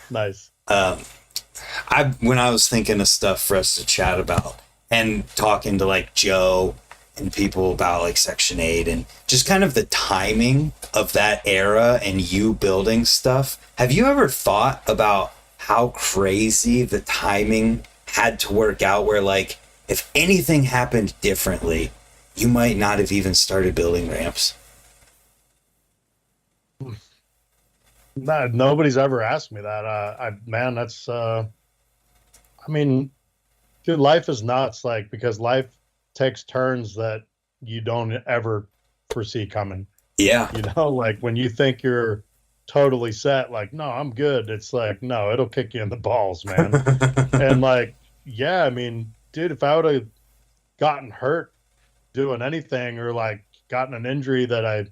Nice. When I was thinking of stuff for us to chat about and talking to like Joe and people about like Section 8 and just kind of the timing of that era and you building stuff, have you ever thought about how crazy the timing had to work out, where like if anything happened differently, you might not have even started building ramps? Nobody's ever asked me that. Man, that's, I mean, dude, life is nuts. Like, because life takes turns that you don't ever foresee coming. Yeah. Like when you think you're totally set, like, no, I'm good. It's like, no, it'll kick you in the balls, man. And like, yeah, I mean, dude, if I would have gotten hurt doing anything or like gotten an injury that I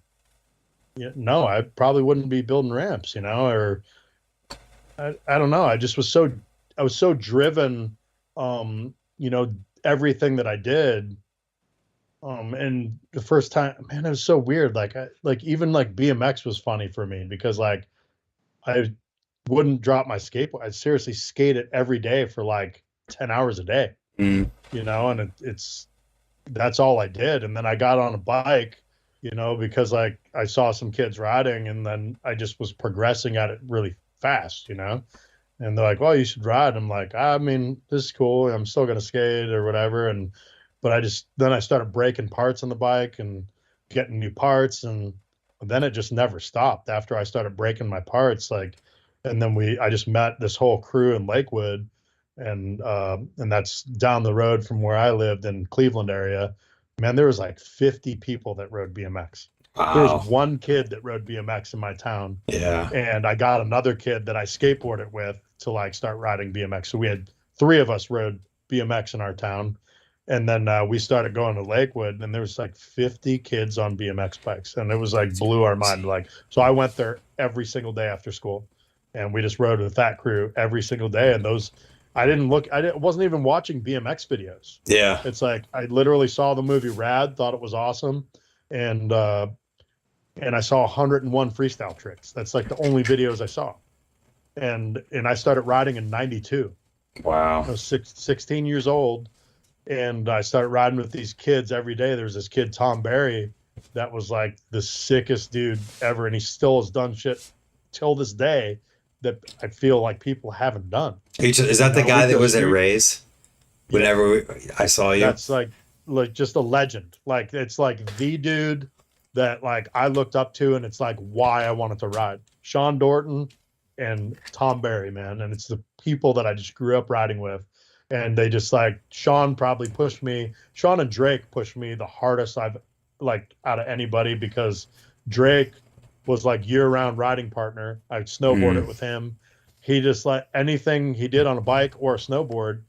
probably wouldn't be building ramps, or I don't know. I was so driven, everything that I did. And the first time, man, it was so weird. Like, even like BMX was funny for me because like I wouldn't drop my skateboard. I'd seriously skate it every day for like 10 hours a day, and that's all I did. And then I got on a bike, because like I saw some kids riding and then I just was progressing at it really fast, and they're like, well, you should ride. I'm like, I mean, this is cool. I'm still going to skate or whatever. But then I started breaking parts on the bike and getting new parts. And then it just never stopped after I started breaking my parts. Like, and then I just met this whole crew in Lakewood, and that's down the road from where I lived in Cleveland area. Man, there was like 50 people that rode BMX. Wow. There was one kid that rode BMX in my town. Yeah. And I got another kid that I skateboarded with to like start riding BMX. So we had 3 of us rode BMX in our town. And then we started going to Lakewood, and there was like 50 kids on BMX bikes. And it was like blew our mind. Like, so I went there every single day after school, and we just rode with that crew every single day. And wasn't even watching BMX videos. Yeah. It's like I literally saw the movie Rad, thought it was awesome, and and I saw 101 freestyle tricks. That's like the only videos I saw. And I started riding in 92. Wow. I was 16 years old, and I started riding with these kids every day. There was this kid, Tom Barry, that was like the sickest dude ever, and he still has done shit till this day that I feel like people haven't done. Is that the guy that was at Ray's? Yeah, Whenever I saw you? that's like just a legend. Like it's like the dude that like I looked up to, and it's like why I wanted to ride. Sean Dorton and Tom Barry, man, and it's the people that I just grew up riding with. And they just like Sean probably pushed me. Sean and Drake pushed me the hardest I've like out of anybody, because Drake was like year-round riding partner. I snowboarded with him. He just like anything he did on a bike or a snowboard,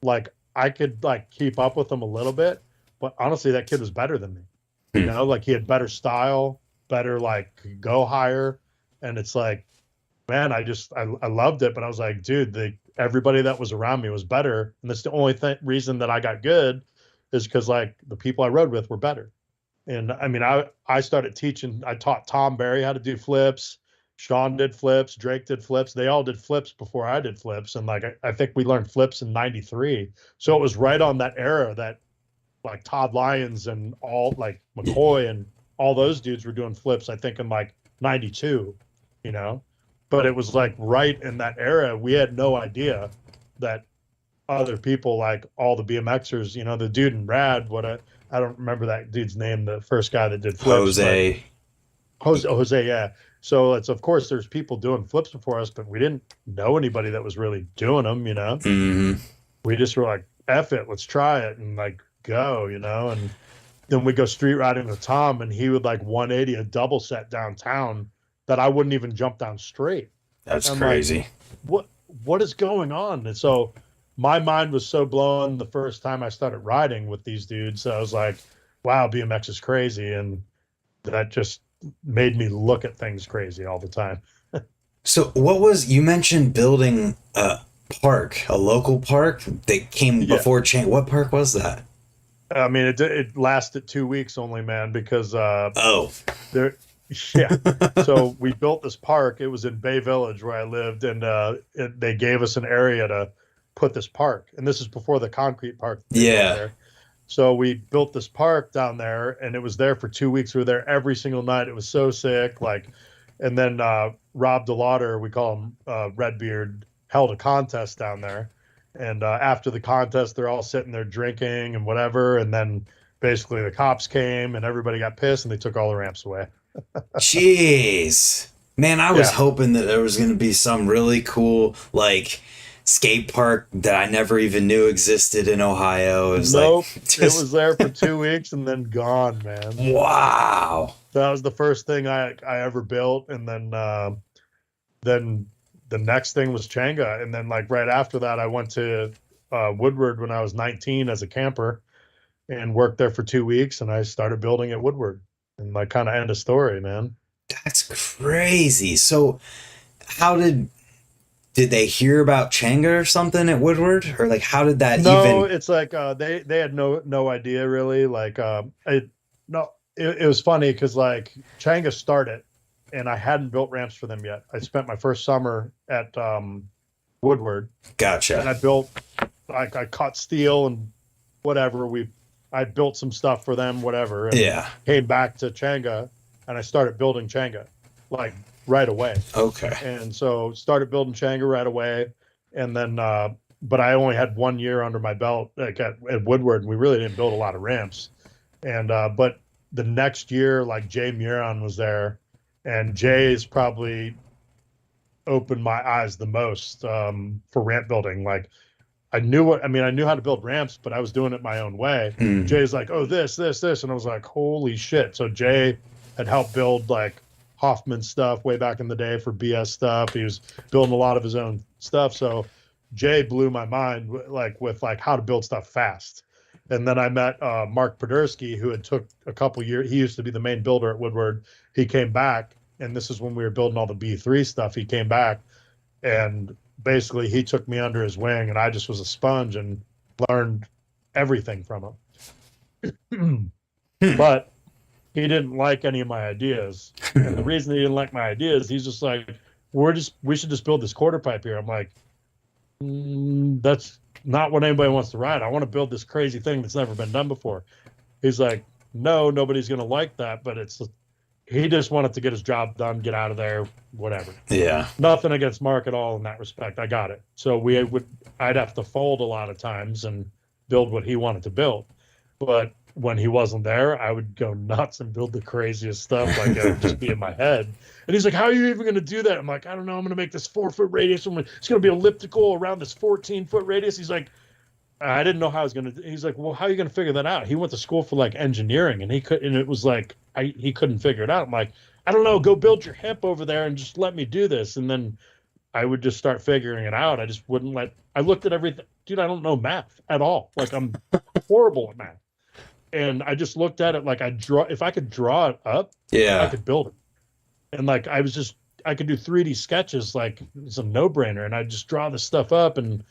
like I could like keep up with him a little bit, but honestly, that kid was better than me. You know, like he had better style, better like could go higher, and it's like, man, I loved it, but I was like, dude, everybody that was around me was better, and that's the only reason that I got good is because like the people I rode with were better. And I mean, I started teaching. I taught Tom Barry how to do flips. Sean did flips. Drake did flips. They all did flips before I did flips. And like I think we learned flips in '93. So it was right on that era that like Todd Lyons and all like McCoy and all those dudes were doing flips. I think in like '92, you know. But it was like right in that era. We had no idea that other people, like all the BMXers, you know, the dude in Rad, I don't remember that dude's name, the first guy that did flips. Jose, yeah. So it's, of course, there's people doing flips before us, but we didn't know anybody that was really doing them, you know? We just were like, F it, let's try it and like go, you know? And then we go street riding with Tom, and he would like 180 a double set downtown that I wouldn't even jump down straight. That's crazy. Like, what is going on? And so my mind was so blown the first time I started riding with these dudes. So I was like, wow, BMX is crazy. And that just made me look at things crazy all the time. So you mentioned building a park, a local park that came before Chango. What park was that? I mean, it lasted 2 weeks only, man, because there. Yeah. So we built this park. It was in Bay Village where I lived, and they gave us an area to put this park. And this is before the concrete park. Yeah. So we built this park down there, and it was there for 2 weeks. We were there every single night. It was so sick. Like, and then Rob DeLauder, we call him Redbeard, held a contest down there. And after the contest, they're all sitting there drinking and whatever. And then basically the cops came and everybody got pissed, and they took all the ramps away. Jeez, man, I was hoping that there was going to be some really cool like skate park that I never even knew existed in Ohio. It was it was there for 2 weeks and then gone, man. Wow, that was the first thing I ever built, and then the next thing was Chango, and then like right after that, I went to Woodward when I was 19 as a camper, and worked there for 2 weeks, and I started building at Woodward. And like kind of end of story, man. That's crazy. So how did they hear about Chango or something at Woodward, or like how did that No, it's like they had no idea really. Like it was funny because like Chango started, and I hadn't built ramps for them yet. I spent my first summer at Woodward. Gotcha. And I built like I cut steel and whatever. I built some stuff for them, whatever. And came back to Chango, and I started building Chango like right away. Okay. And so started building Chango right away. And then, but I only had 1 year under my belt like at Woodward, and we really didn't build a lot of ramps. And, but the next year, like Jay Miron was there, and Jay's probably opened my eyes the most for ramp building. Like, I knew how to build ramps, but I was doing it my own way. Jay's like, oh, this. And I was like, holy shit. So Jay had helped build like Hoffman stuff way back in the day for BS stuff. He was building a lot of his own stuff. So Jay blew my mind with how to build stuff fast. And then I met Mark Podersky, who had took a couple years. He used to be the main builder at Woodward. He came back, and this is when we were building all the B3 stuff. He came back and basically he took me under his wing, and I just was a sponge and learned everything from him. But he didn't like any of my ideas. And the reason he didn't like my ideas, he's just like, we should just build this quarter pipe here. I'm like, that's not what anybody wants to ride. I want to build this crazy thing that's never been done before. He's like, no, nobody's going to like that. But he just wanted to get his job done, get out of there, whatever. Yeah. Nothing against Mark at all in that respect. I got it. So I'd have to fold a lot of times and build what he wanted to build. But when he wasn't there, I would go nuts and build the craziest stuff. Like it would just be in my head. And he's like, how are you even going to do that? I'm like, I don't know. I'm going to make this 4-foot radius. It's going to be elliptical around this 14-foot radius. He's like, I didn't know how I was going to. He's like, well, how are you going to figure that out? He went to school for like engineering, and it was like, he couldn't figure it out. I'm like, I don't know. Go build your hip over there and just let me do this. And then I would just start figuring it out. I just wouldn't I looked at everything. Dude, I don't know math at all. Like I'm horrible at math. And I just looked at it like if I could draw it up, I could build it. And like, I could do 3D sketches, like it's a no brainer. And I'd just draw this stuff up and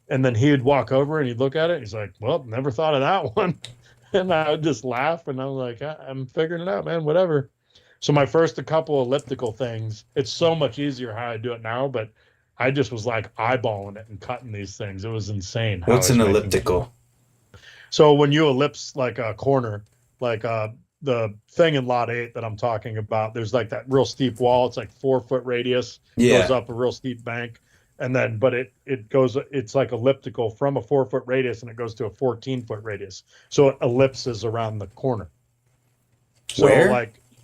then he'd walk over and he'd look at it. He's like, well, never thought of that one. And I would just laugh. And I was like, I'm figuring it out, man, whatever. So my first couple elliptical things, it's so much easier how I do it now, but I just was like eyeballing it and cutting these things. It was insane. What's an elliptical? So when you ellipse like a corner, like the thing in lot 8 that I'm talking about, there's like that real steep wall. It's like 4-foot radius, goes up a real steep bank. And then, but it's like elliptical from a 4-foot radius and it goes to a 14-foot radius. So it ellipses around the corner. So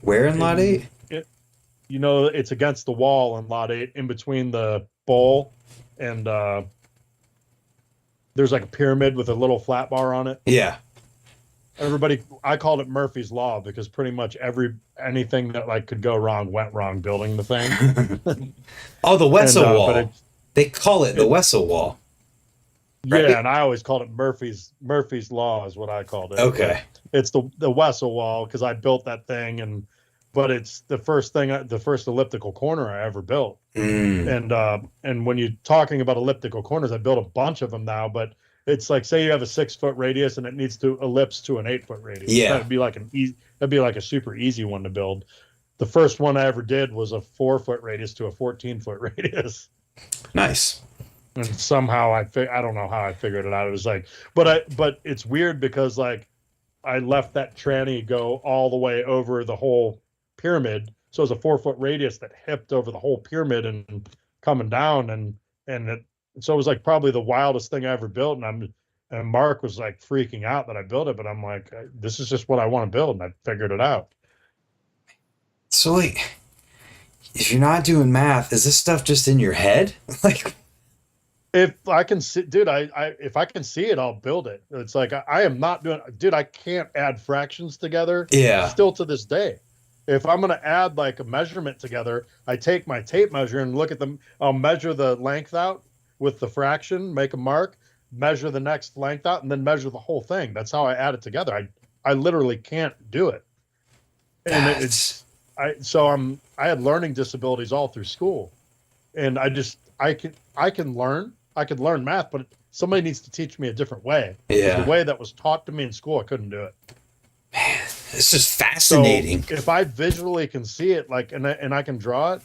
where in lot 8? It's against the wall in lot 8 in between the bowl and, there's like a pyramid with a little flat bar on it. Yeah. I called it Murphy's Law because pretty much anything that like could go wrong went wrong building the thing. Oh, the Wessel wall. They call it the Wessel wall. Right? Yeah, and I always called it Murphy's Law is what I called it. Okay. But it's the Wessel wall because I built that thing but it's the first elliptical corner I ever built. And when you're talking about elliptical corners, I built a bunch of them now, but it's like, say you have a 6-foot radius and it needs to ellipse to an 8-foot radius. Yeah. That'd be like a super easy one to build. The first one I ever did was a 4-foot radius to a 14-foot radius. Nice. And somehow I don't know how I figured it out. It was like, but it's weird because like I left that tranny go all the way over the whole pyramid. So it's a 4-foot radius that hipped over the whole pyramid and coming down so it was like probably the wildest thing I ever built. And Mark was like freaking out that I built it, but I'm like, this is just what I want to build. And I figured it out. So like, if you're not doing math, is this stuff just in your head? Like, if I can see, dude, if I can see it, I'll build it. It's like, I am not doing, dude, I can't add fractions together. Yeah. Still to this day. If I'm going to add like a measurement together, I take my tape measure and look at them. I'll measure the length out with the fraction, make a mark, measure the next length out, and then measure the whole thing. That's how I add it together. I literally can't do it. And I had learning disabilities all through school. And I can learn math, but somebody needs to teach me a different way. Yeah. The way that was taught to me in school, I couldn't do it. Man, this is fascinating. So if I visually can see it, like, and I can draw it,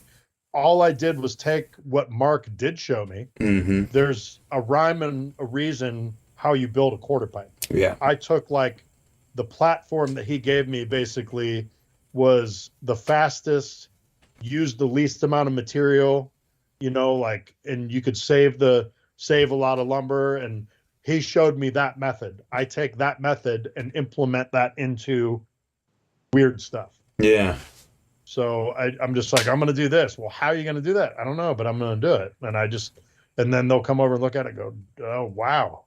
all I did was take what Mark did show me. Mm-hmm. There's a rhyme and a reason how you build a quarter pipe. Yeah. I took like the platform that he gave me basically was the fastest, used the least amount of material, and you could save a lot of lumber. And he showed me that method. I take that method and implement that into weird stuff. Yeah. So I'm just like, I'm going to do this. Well, how are you going to do that? I don't know, but I'm going to do it. And then they'll come over and look at it and go, oh, wow.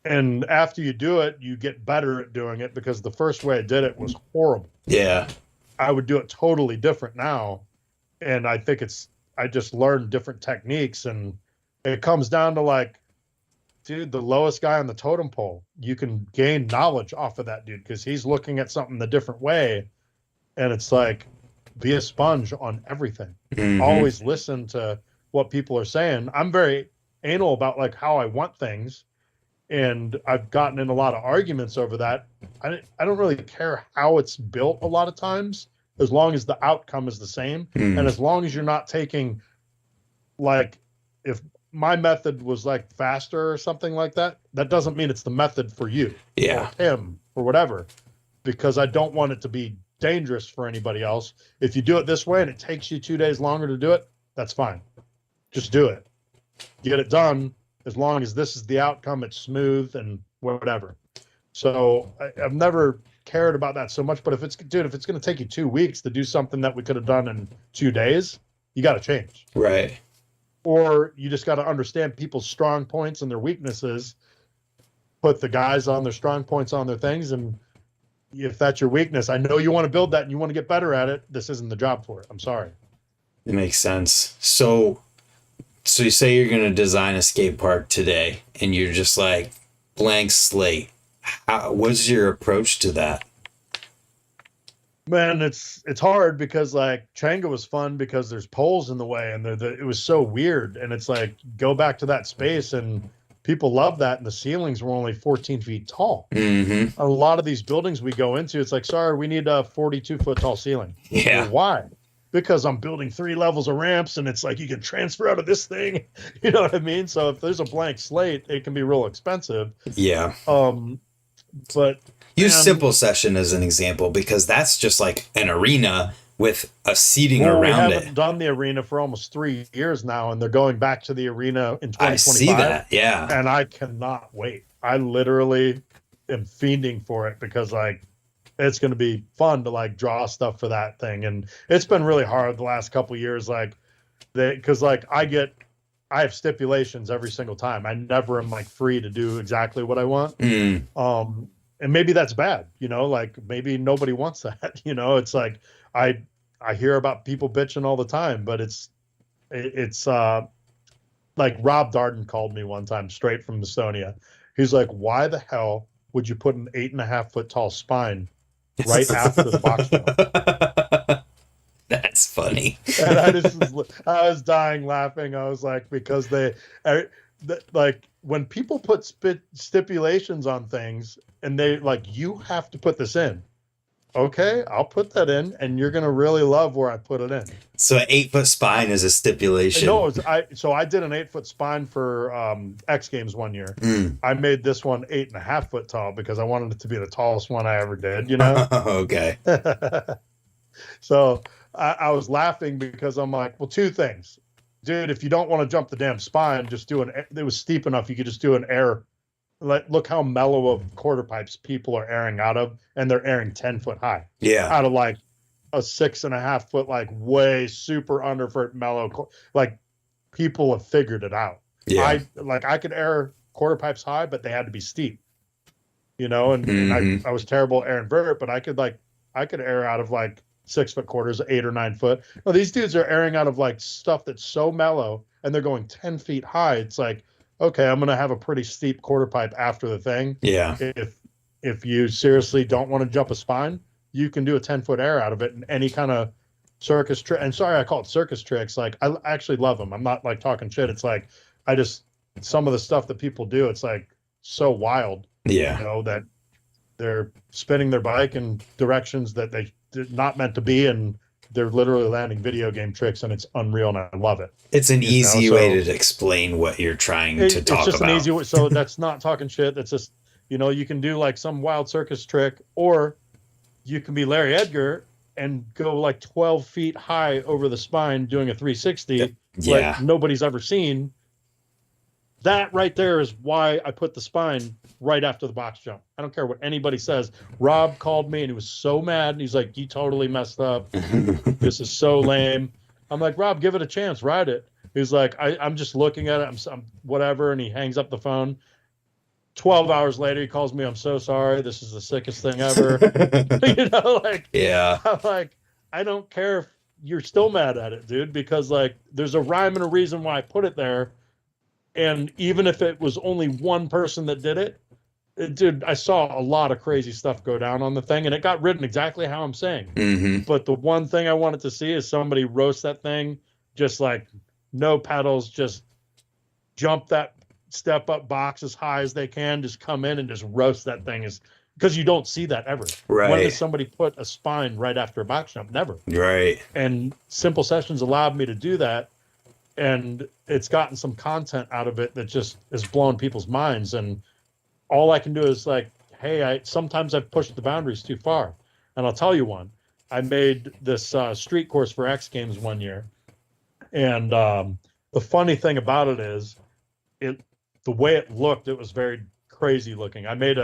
And after you do it, you get better at doing it because the first way I did it was horrible. Yeah. I would do it totally different now. And I think I just learned different techniques, and it comes down to like, dude, the lowest guy on the totem pole, you can gain knowledge off of that dude because he's looking at something the different way. And it's like, be a sponge on everything. Mm-hmm. Always listen to what people are saying. I'm very anal about like how I want things, and I've gotten in a lot of arguments over that. I don't really care how it's built a lot of times, as long as the outcome is the same, and as long as you're not taking, like, if my method was like faster or something like that, that doesn't mean it's the method for you or him or whatever, because I don't want it to be dangerous for anybody else. If you do it this way and it takes you 2 days longer to do it, that's fine. Just do it. Get it done. As long as this is the outcome, it's smooth and whatever. So I've never cared about that so much. But if it's going to take you 2 weeks to do something that we could have done in 2 days, you got to change. Right. Or you just got to understand people's strong points and their weaknesses, put the guys on their strong points on their things. And if that's your weakness, I know you want to build that and you want to get better at it. This isn't the job for it. I'm sorry. It makes sense. So you say you're going to design a skate park today and you're just like blank slate. What's your approach to that? Man, it's hard because like Chango was fun because there's poles in the way and it was so weird. And it's like, go back to that space and people love that. And the ceilings were only 14 feet tall. Mm-hmm. A lot of these buildings we go into, it's like, sorry, we need a 42-foot tall ceiling. Yeah. Well, why? Because I'm building 3 levels of ramps and it's like, you can transfer out of this thing. You know what I mean? So if there's a blank slate, it can be real expensive. Yeah. But use Simple Session as an example, because that's just like an arena with a seating around it. We haven't done the arena for almost 3 years now, and they're going back to the arena in 2025. I see that, yeah. And I cannot wait. I literally am fiending for it because like it's going to be fun to like draw stuff for that thing. And it's been really hard the last couple of years, like because like I have stipulations every single time. I never am like free to do exactly what I want. And maybe that's bad, you know, like maybe nobody wants that, you know. It's like I hear about people bitching all the time, but it's like Rob Darden called me one time straight from Estonia. He's like, why the hell would you put an 8.5-foot tall spine right after the box jump? That's funny. And I was dying laughing. I was like, because like when people put stipulations on things and they like, you have to put this in. Okay, I'll put that in, and you're gonna really love where I put it in. So an 8-foot spine is a stipulation. No, I did an 8-foot spine for X Games one year. I made this one 8.5-foot tall because I wanted it to be the tallest one I ever did. You know? Okay. So I was laughing because I'm like, well, 2 things, dude. If you don't want to jump the damn spine, just do it was steep enough. You could just do an air. Like, look how mellow of quarter pipes people are airing out of, and they're airing 10 foot high. Yeah. Out of like a 6.5-foot, like way super underfoot mellow. Like people have figured it out. Yeah. I could air quarter pipes high, but they had to be steep. You know, and I was terrible at airing vert, but I could air out of like 6-foot quarters, 8 or 9 foot. No, these dudes are airing out of like stuff that's so mellow, and they're going 10 feet high. It's like, okay, I'm going to have a pretty steep quarter pipe after the thing. Yeah. If you seriously don't want to jump a spine, you can do a 10-foot air out of it in any kind of circus trick. And sorry, I call it circus tricks. Like, I actually love them. I'm not like talking shit. It's like, some of the stuff that people do, it's like so wild. Yeah. You know, that they're spinning their bike in directions that they did not meant to be, and they're literally landing video game tricks, and it's unreal, and I love it. It's an easy way to explain what you're trying to talk about. It's just an easy way. So that's not talking shit. That's just, you know, you can do like some wild circus trick, or you can be Larry Edgar and go like 12 feet high over the spine doing a 360 like nobody's ever seen. That right there is why I put the spine right after the box jump. I don't care what anybody says. Rob called me and he was so mad. And he's like, you totally messed up. This is so lame. I'm like, Rob, give it a chance. Ride it. He's like, I'm just looking at it. I'm whatever. And he hangs up the phone. 12 hours later, he calls me. I'm so sorry. This is the sickest thing ever. You know, like, yeah. I'm like, I don't care if you're still mad at it, dude, because like there's a rhyme and a reason why I put it there. And even if it was only one person that did it, dude, I saw a lot of crazy stuff go down on the thing, and it got written exactly how I'm saying. Mm-hmm. But the one thing I wanted to see is somebody roast that thing just like no pedals, just jump that step up box as high as they can, just come in and just roast that thing, is because you don't see that ever. Right. When does somebody put a spine right after a box jump? Never. Right. And Simple Sessions allowed me to do that, and it's gotten some content out of it that just is blowing people's minds. And all I can do is like, hey, sometimes I've pushed the boundaries too far. And I'll tell you one. I made this street course for X Games one year, and the funny thing about it is, the way it looked, it was very crazy looking. I made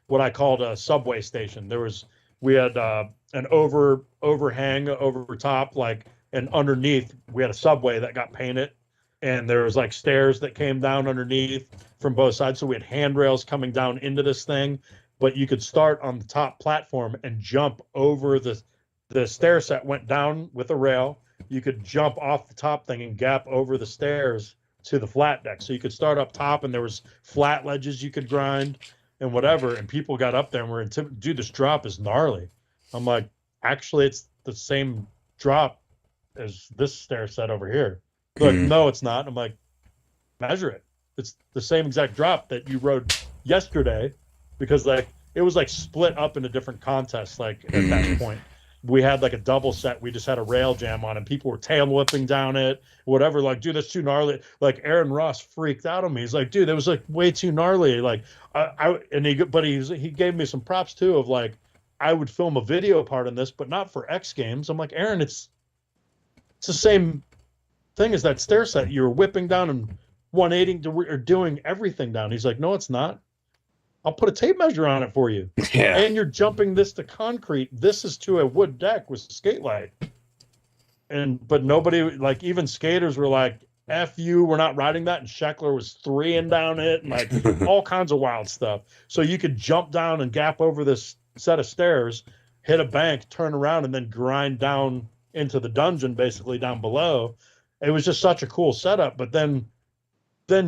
what I called a subway station. We had an overhang over top, like, and underneath we had a subway that got painted, and there was like stairs that came down underneath from both sides. So we had handrails coming down into this thing, but you could start on the top platform and jump over the stair set went down with a rail. You could jump off the top thing and gap over the stairs to the flat deck. So you could start up top, and there was flat ledges you could grind and whatever. And people got up there and were dude, this drop is gnarly. I'm like, actually, it's the same drop as this stair set over here. They're like, no, it's not. I'm like, measure it. It's the same exact drop that you rode yesterday, because like it was like split up into different contests. Like at that point, we had like a double set. We just had a rail jam on, and people were tail whipping down it, whatever. Like, dude, that's too gnarly. Like Aaron Ross freaked out on me. He's like, dude, that was like way too gnarly. Like, he gave me some props too of like, I would film a video part in this, but not for X Games. I'm like, Aaron, it's the same thing as that stair set. You're whipping down and 180 or doing everything down. He's like, no, it's not. I'll put a tape measure on it for you. Yeah. And you're jumping this to concrete. This is to a wood deck with skate light. But nobody, like even skaters were like, F you, we're not riding that. And Scheckler was 3-ing down it, and like all kinds of wild stuff. So you could jump down and gap over this set of stairs, hit a bank, turn around, and then grind down into the dungeon, basically down below. It was just such a cool setup. But then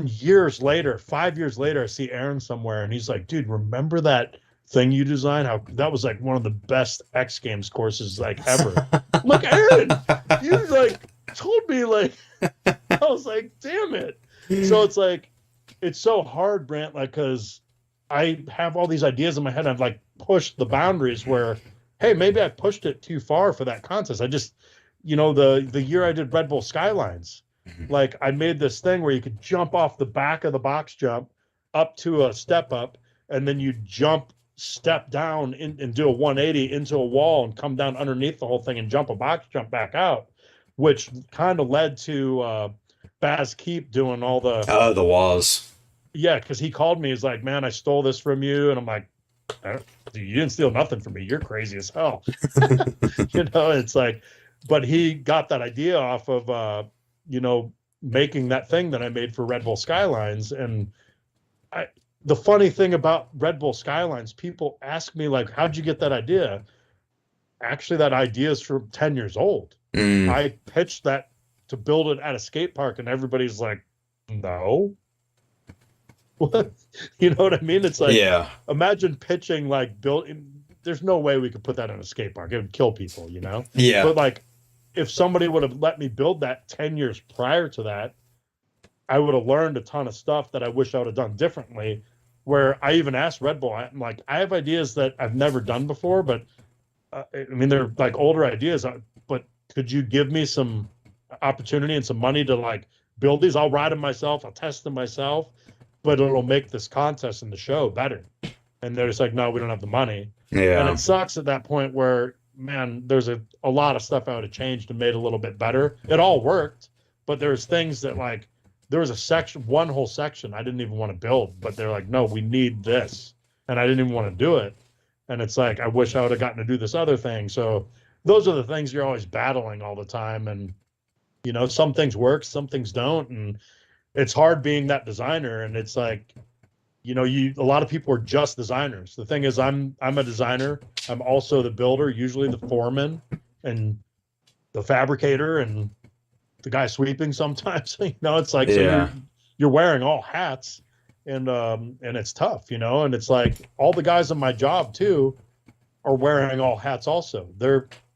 years later, 5 years later, I see Aaron somewhere, and he's like, dude, remember that thing you designed? How that was like one of the best X Games courses like ever. I'm like, Aaron, you like told me, like, I was like, damn it. So it's like, it's so hard, Brant, like, because I have all these ideas in my head. I've like pushed the boundaries where, hey, maybe I pushed it too far for that contest. I just, the year I did Red Bull Skylines, like I made this thing where you could jump off the back of the box jump up to a step up, and then you step down and do a 180 into a wall and come down underneath the whole thing and jump a box jump back out, which kind of led to Baz Keep doing all the walls. Yeah, because he called me. He's like, man, I stole this from you. And I'm like, dude, you didn't steal nothing from me. You're crazy as hell. It's like, but he got that idea off of making that thing that I made for Red Bull Skylines. And the funny thing about Red Bull Skylines, people ask me, like, how'd you get that idea? Actually, that idea is from 10 years old. I pitched that to build it at a skate park, and everybody's like, no. What? You know what I mean? It's like, yeah. Imagine pitching, like, there's no way we could put that in a skate park. It would kill people, Yeah. But, like, if somebody would have let me build that 10 years prior to that, I would have learned a ton of stuff that I wish I would have done differently, where I even asked Red Bull, I'm like, I have ideas that I've never done before, but they're like older ideas, but could you give me some opportunity and some money to like build these? I'll ride them myself. I'll test them myself, but it'll make this contest and the show better. And they're just like, no, we don't have the money. Yeah. And it sucks at that point where, man, there's a lot of stuff I would have changed and made a little bit better. It all worked, but there's things that like, there was one whole section I didn't even want to build, but they're like, no, we need this. And I didn't even want to do it. And it's like, I wish I would have gotten to do this other thing. So those are the things you're always battling all the time. And, some things work, some things don't. And it's hard being that designer. And it's like, a lot of people are just designers. The thing is, I'm a designer. I'm also the builder, usually the foreman and the fabricator and the guy sweeping sometimes. It's like, yeah. So you're wearing all hats, and it's tough, and it's like all the guys on my job too are wearing all hats also.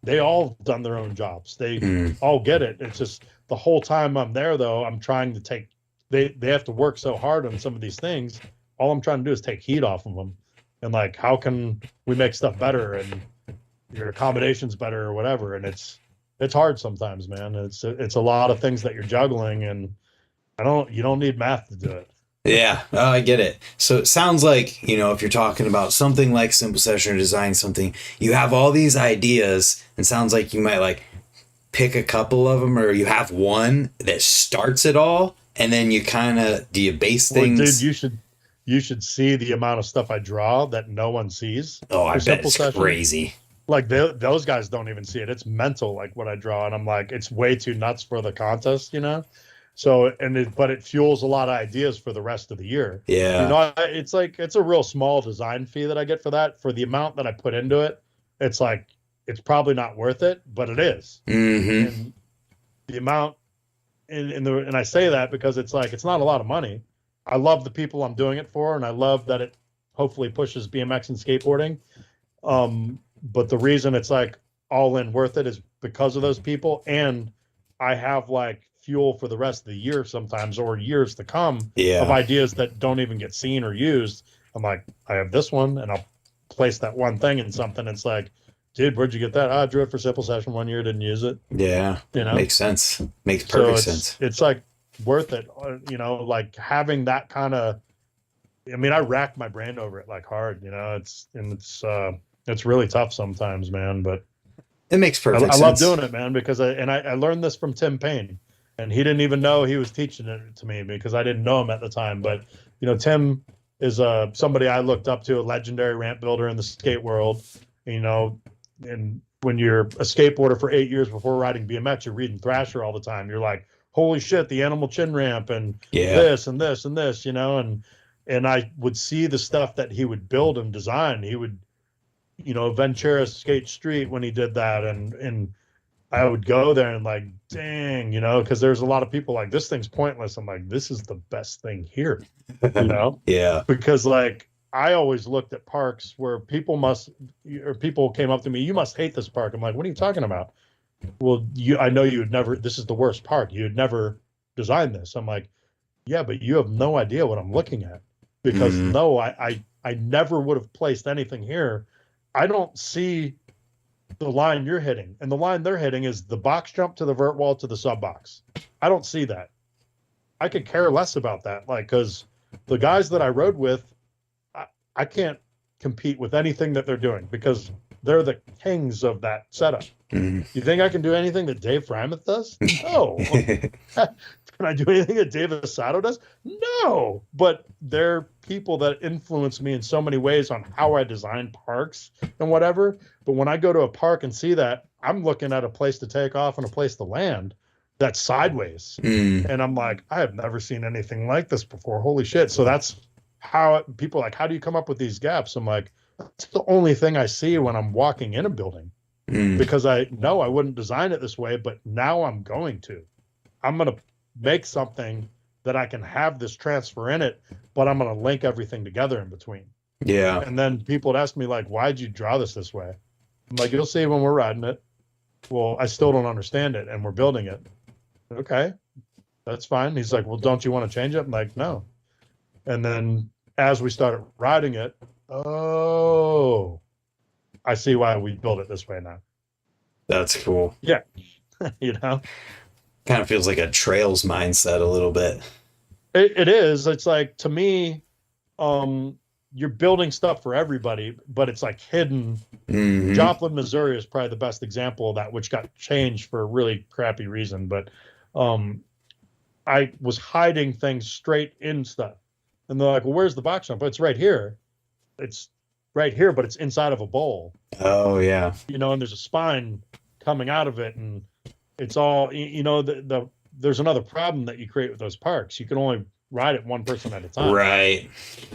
They all done their own jobs. They all get it. It's just the whole time I'm there, though, I'm trying to take, they have to work so hard on some of these things. All I'm trying to do is take heat off of them. And like, how can we make stuff better and your accommodations better or whatever? And it's hard sometimes, man. It's a lot of things that you're juggling, and you don't need math to do it. Yeah, oh, I get it. So it sounds like, if you're talking about something like Simple Session or design something, you have all these ideas, and sounds like you might like pick a couple of them, or you have one that starts it all, and then you do you base things? Well, dude, you should see the amount of stuff I draw that no one sees. Oh, I bet it's crazy. Like those guys don't even see it. It's mental, like what I draw, and I'm like, it's way too nuts for the contest, So, but it fuels a lot of ideas for the rest of the year. Yeah. It's like, it's a real small design fee that I get for that. For the amount that I put into it, it's like, it's probably not worth it, but it is. Mm-hmm. And the amount, and I say that because it's like, it's not a lot of money. I love the people I'm doing it for, and I love that it hopefully pushes BMX and skateboarding. But the reason it's like all in worth it is because of those people, and I have like fuel for the rest of the year sometimes, or years to come, of ideas that don't even get seen or used. I'm like, I have this one, and I'll place that one thing in something. It's like, dude, where'd you get that? I drew it for Simple Session one year, didn't use it. Yeah. Makes sense. Makes perfect sense. It's like worth it. Like having that kind of, I racked my brain over it like hard, it's really tough sometimes, man, but it makes perfect sense. I love doing it, man, because I learned this from Tim Payne, and he didn't even know he was teaching it to me because I didn't know him at the time. But, Tim is somebody I looked up to, a legendary ramp builder in the skate world, and when you're a skateboarder for 8 years before riding BMX, you're reading Thrasher all the time. You're like, holy shit, the animal chin ramp and this and this and this, and I would see the stuff that he would build and design. He would, Ventura Skate Street when he did that, and I would go there and like, dang, because there's a lot of people like, this thing's pointless. I'm like, this is the best thing here, Yeah. Because like, I always looked at parks where people came up to me, you must hate this park. I'm like, what are you talking about? Well, I know you would never, this is the worst park. You would never design this. I'm like, yeah, but you have no idea what I'm looking at, because no, I never would have placed anything here. I don't see the line you're hitting, and the line they're hitting is the box jump to the vert wall to the sub box. I don't see that. I could care less about that. Like, cause the guys that I rode with, I can't compete with anything that they're doing because they're the kings of that setup. You think I can do anything that Dave Frymouth does? No. Can I do anything that Dave Asado does? No. But they're people that influence me in so many ways on how I design parks and whatever. But when I go to a park and see that, I'm looking at a place to take off and a place to land that's sideways. And I'm like, I have never seen anything like this before. Holy shit. So that's how people are like, how do you come up with these gaps? I'm like, that's the only thing I see when I'm walking in a building. Because I know I wouldn't design it this way, but now I'm going to. I'm going to make something that I can have this transfer in it, but I'm going to link everything together in between. Yeah. And then people would ask me, like, why'd you draw this way? I'm like, you'll see when we're riding it. Well, I still don't understand it, and we're building it. Okay, that's fine. He's like, well, don't you want to change it? I'm like, no. And then as we started riding it, oh, I see why we build it this way now. That's cool. Yeah. Kind of feels like a trails mindset a little bit. It is. It's like, to me, you're building stuff for everybody, but it's like hidden. Joplin, Missouri is probably the best example of that, which got changed for a really crappy reason. But I was hiding things straight in stuff. And they're like, well, where's the box jump? It's right here. It's right here, but it's inside of a bowl. Oh, yeah. And there's a spine coming out of it. And it's all, there's another problem that you create with those parks. You can only ride it one person at a time. Right.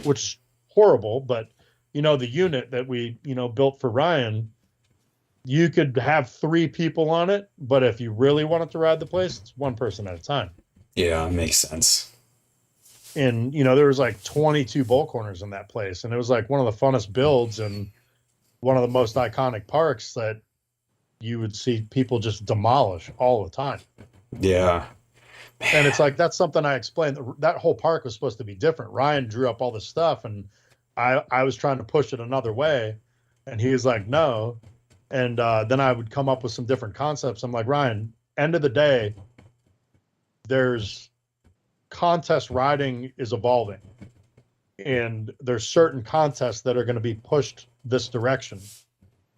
Which is horrible. But, the unit that we, built for Ryan, you could have 3 people on it. But if you really wanted to ride the place, it's one person at a time. Yeah, makes sense. And, there was like 22 bowl corners in that place. And it was like one of the funnest builds and one of the most iconic parks that you would see people just demolish all the time. Yeah. And it's like, that's something I explained. That whole park was supposed to be different. Ryan drew up all this stuff, and I was trying to push it another way, and he was like, no. And then I would come up with some different concepts. I'm like, Ryan, end of the day, there's contest riding is evolving, and there's certain contests that are going to be pushed this direction.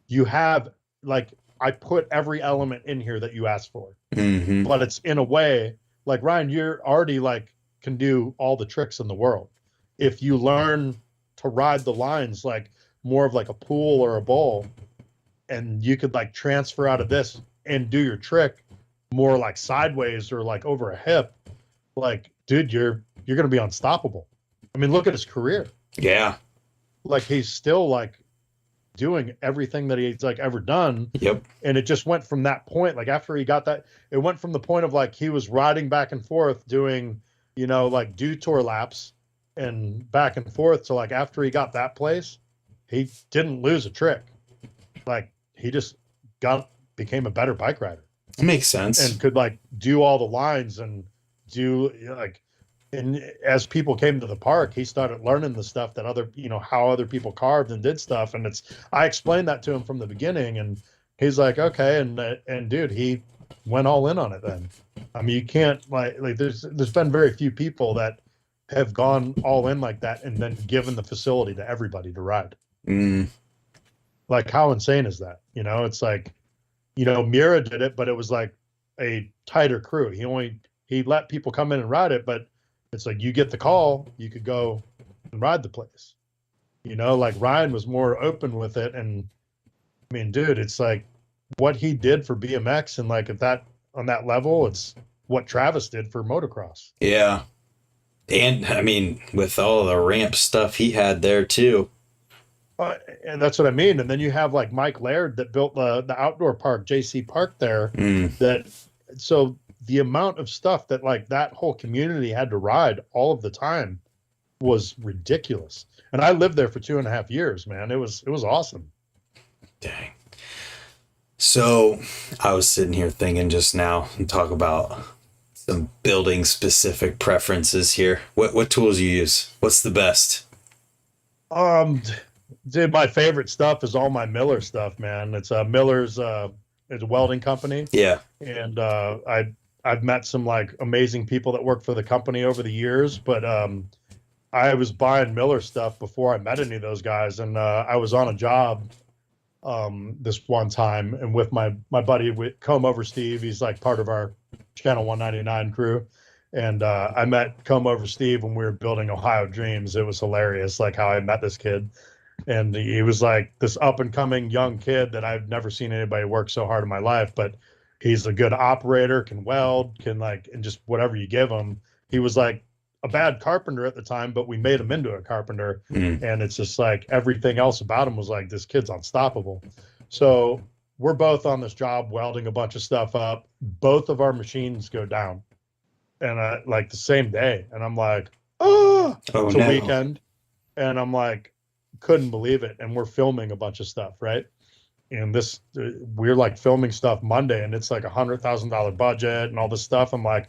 You have, like, I put every element in here that you asked for, but it's in a way like, Ryan, you're already like can do all the tricks in the world. If you learn to ride the lines like more of like a pool or a bowl, and you could like transfer out of this and do your trick more like sideways or like over a hip, like, dude, you're gonna be unstoppable. I mean, look at his career. Yeah. Like, he's still like doing everything that he's like ever done. Yep. And it just went from that point, like after he got that, it went from the point of like he was riding back and forth doing, like detour laps and back and forth, to like after he got that place, he didn't lose a trick. Like, he just became a better bike rider. It makes sense. And could like do all the lines and do like, and as people came to the park, he started learning the stuff that other, how other people carved and did stuff. And I explained that to him from the beginning, and he's like, okay. And dude, he went all in on it then. I mean, you can't like there's been very few people that have gone all in like that and then given the facility to everybody to ride. Like, how insane is that? It's like, Mira did it, but it was like a tighter crew. He let people come in and ride it, but it's like, you get the call, you could go and ride the place. Like Ryan was more open with it. And I mean, dude, it's like what he did for BMX, and like on that level, it's what Travis did for motocross. Yeah. And I mean, with all the ramp stuff he had there too. And that's what I mean. And then you have like Mike Laird that built the outdoor park, JC Park there. So the amount of stuff that like that whole community had to ride all of the time was ridiculous. And I lived there for 2.5 years, man. It was awesome. Dang. So I was sitting here thinking just now and talk about some building specific preferences here. What tools you use? What's the best? Dude, my favorite stuff is all my Miller stuff, man. It's Miller's it's a welding company. Yeah. And I've met some like amazing people that work for the company over the years, but I was buying Miller stuff before I met any of those guys. And I was on a job this one time, and with my buddy Comb Over Steve. He's like part of our Channel 199 crew. And I met Comb Over Steve when we were building Ohio Dreams. It was hilarious, like how I met this kid. And he was like this up and coming young kid that I've never seen anybody work so hard in my life, but he's a good operator, can weld, can like, and just whatever you give him. He was like a bad carpenter at the time, but we made him into a carpenter. And it's just like everything else about him was like, this kid's unstoppable. So we're both on this job welding a bunch of stuff up. Both of our machines go down, and like the same day. And I'm like, it's a weekend. And I'm like, couldn't believe it. And we're filming a bunch of stuff, right? And we're like filming stuff Monday, and it's like $100,000 budget and all this stuff. I'm like,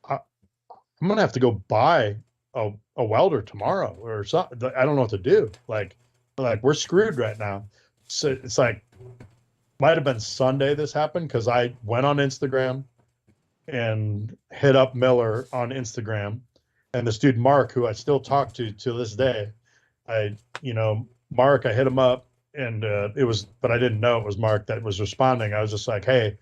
I'm gonna have to go buy a welder tomorrow or something. I don't know what to do. Like we're screwed right now. So it's like, might have been Sunday this happened, because I went on Instagram and hit up Miller on Instagram, and this dude Mark, who I still talk to this day. Mark, I hit him up, and but I didn't know it was Mark that was responding. I was just like, hey,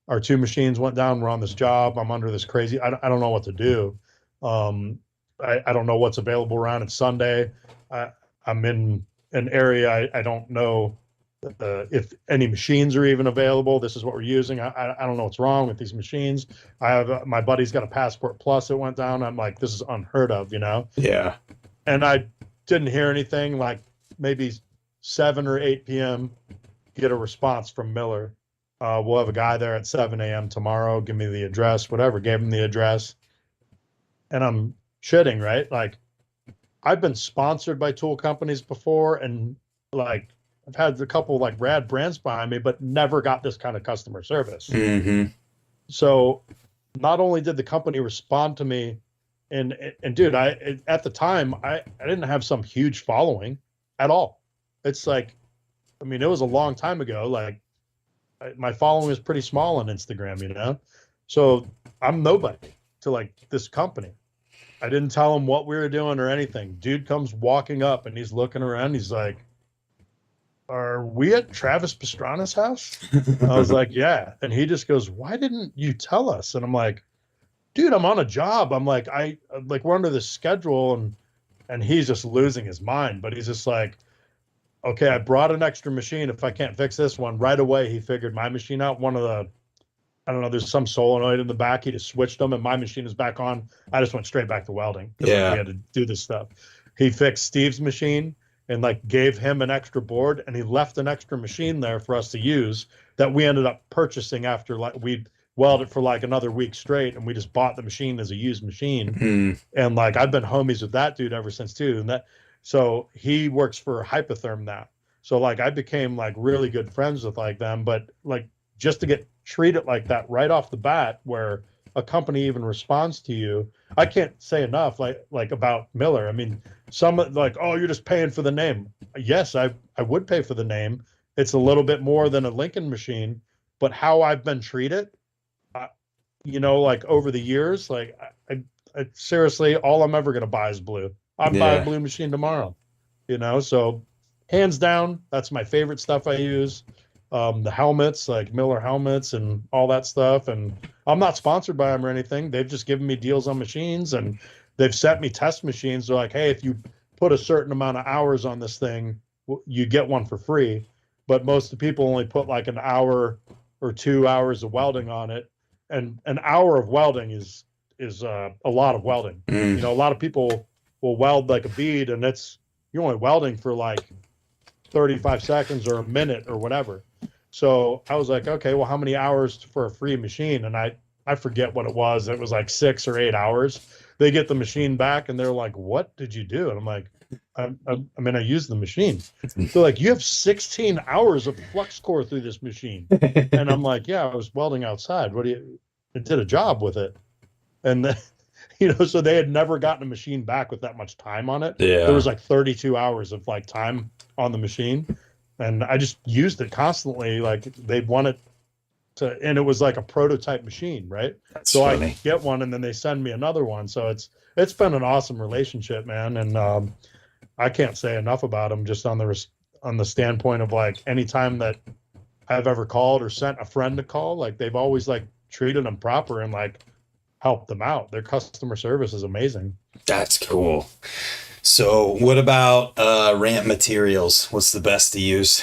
our 2 machines went down. We're on this job. I'm under this crazy, I don't know what to do. I don't know what's available around. It's Sunday. I'm in an area. I don't know if any machines are even available. This is what we're using. I don't know what's wrong with these machines. I have my buddy's got a Passport Plus that went down. I'm like, this is unheard of, Yeah. And I didn't hear anything. Like maybe 7 or 8 p.m. get a response from Miller. We'll have a guy there at 7 a.m. tomorrow. Give me the address, whatever. Gave him the address. And I'm shitting, right? Like, I've been sponsored by tool companies before, and like I've had a couple like rad brands behind me, but never got this kind of customer service. So not only did the company respond to me, and dude, at the time I didn't have some huge following at all. It's like, I mean, it was a long time ago. Like my following is pretty small on Instagram, you know? So I'm nobody to like this company. I didn't tell him what we were doing or anything. Dude comes walking up and he's looking around. He's like, "Are we at Travis Pastrana's house?" I was like, "Yeah." And he just goes, "Why didn't you tell us?" And I'm like, "Dude, I'm on a job." I'm like, like we're under this schedule, and he's just losing his mind. But he's just like, "Okay, I brought an extra machine. If I can't fix this one right away," he figured my machine out. One of the, I don't know, there's some solenoid in the back. He just switched them and my machine is back on. I just went straight back to welding because like, we Yeah. had to do this stuff. He fixed Steve's machine and like gave him an extra board, and he left an extra machine there for us to use that we ended up purchasing after like we welded for like another week straight, and we just bought the machine as a used machine. Mm, And like I've been homies with that dude ever since too. And that, so he works for Hypotherm now. So like I became like really good friends with like them, but like just to get treated like that right off the bat, where a company even responds to you, I can't say enough like about Miller. I mean, some like, "Oh, you're just paying for the name." Yes, I would pay for the name. It's a little bit more than a Lincoln machine, but how I've been treated, uh, you know, like over the years, like seriously, all I'm ever gonna buy is blue. I'm buy a yeah. blue machine tomorrow, you know. So hands down, that's my favorite stuff I use. The helmets, like Miller helmets and all that stuff. And I'm not sponsored by them or anything. They've just given me deals on machines, and they've sent me test machines. They're like, "Hey, if you put a certain amount of hours on this thing, you get one for free." But most of the people only put like an hour or 2 hours of welding on it, and an hour of welding is a lot of welding. You Mm, know, a lot of people will weld like a bead, and it's you're only welding for like 35 seconds or a minute or whatever. So I was like, okay, well, how many hours for a free machine? And I forget what it was. It was like 6 or 8 hours. They get the machine back and they're like, "What did you do?" And I'm like, I mean, I used the machine." They're like, "You have 16 hours of flux core through this machine." And I'm like, "Yeah, I was welding outside. What do you, I did a job with it." And then, you know, so they had never gotten a machine back with that much time on it. There yeah. was like 32 hours of like time on the machine, and I just used it constantly. Like they wanted to, and it was like a prototype machine, right? That's So I funny. get one, and then they send me another one. So it's been an awesome relationship, man. And I can't say enough about them, just on the standpoint of like anytime that I've ever called or sent a friend to call, like they've always like treated them proper and like helped them out. Their customer service is amazing. That's cool. So, what about ramp materials? What's the best to use?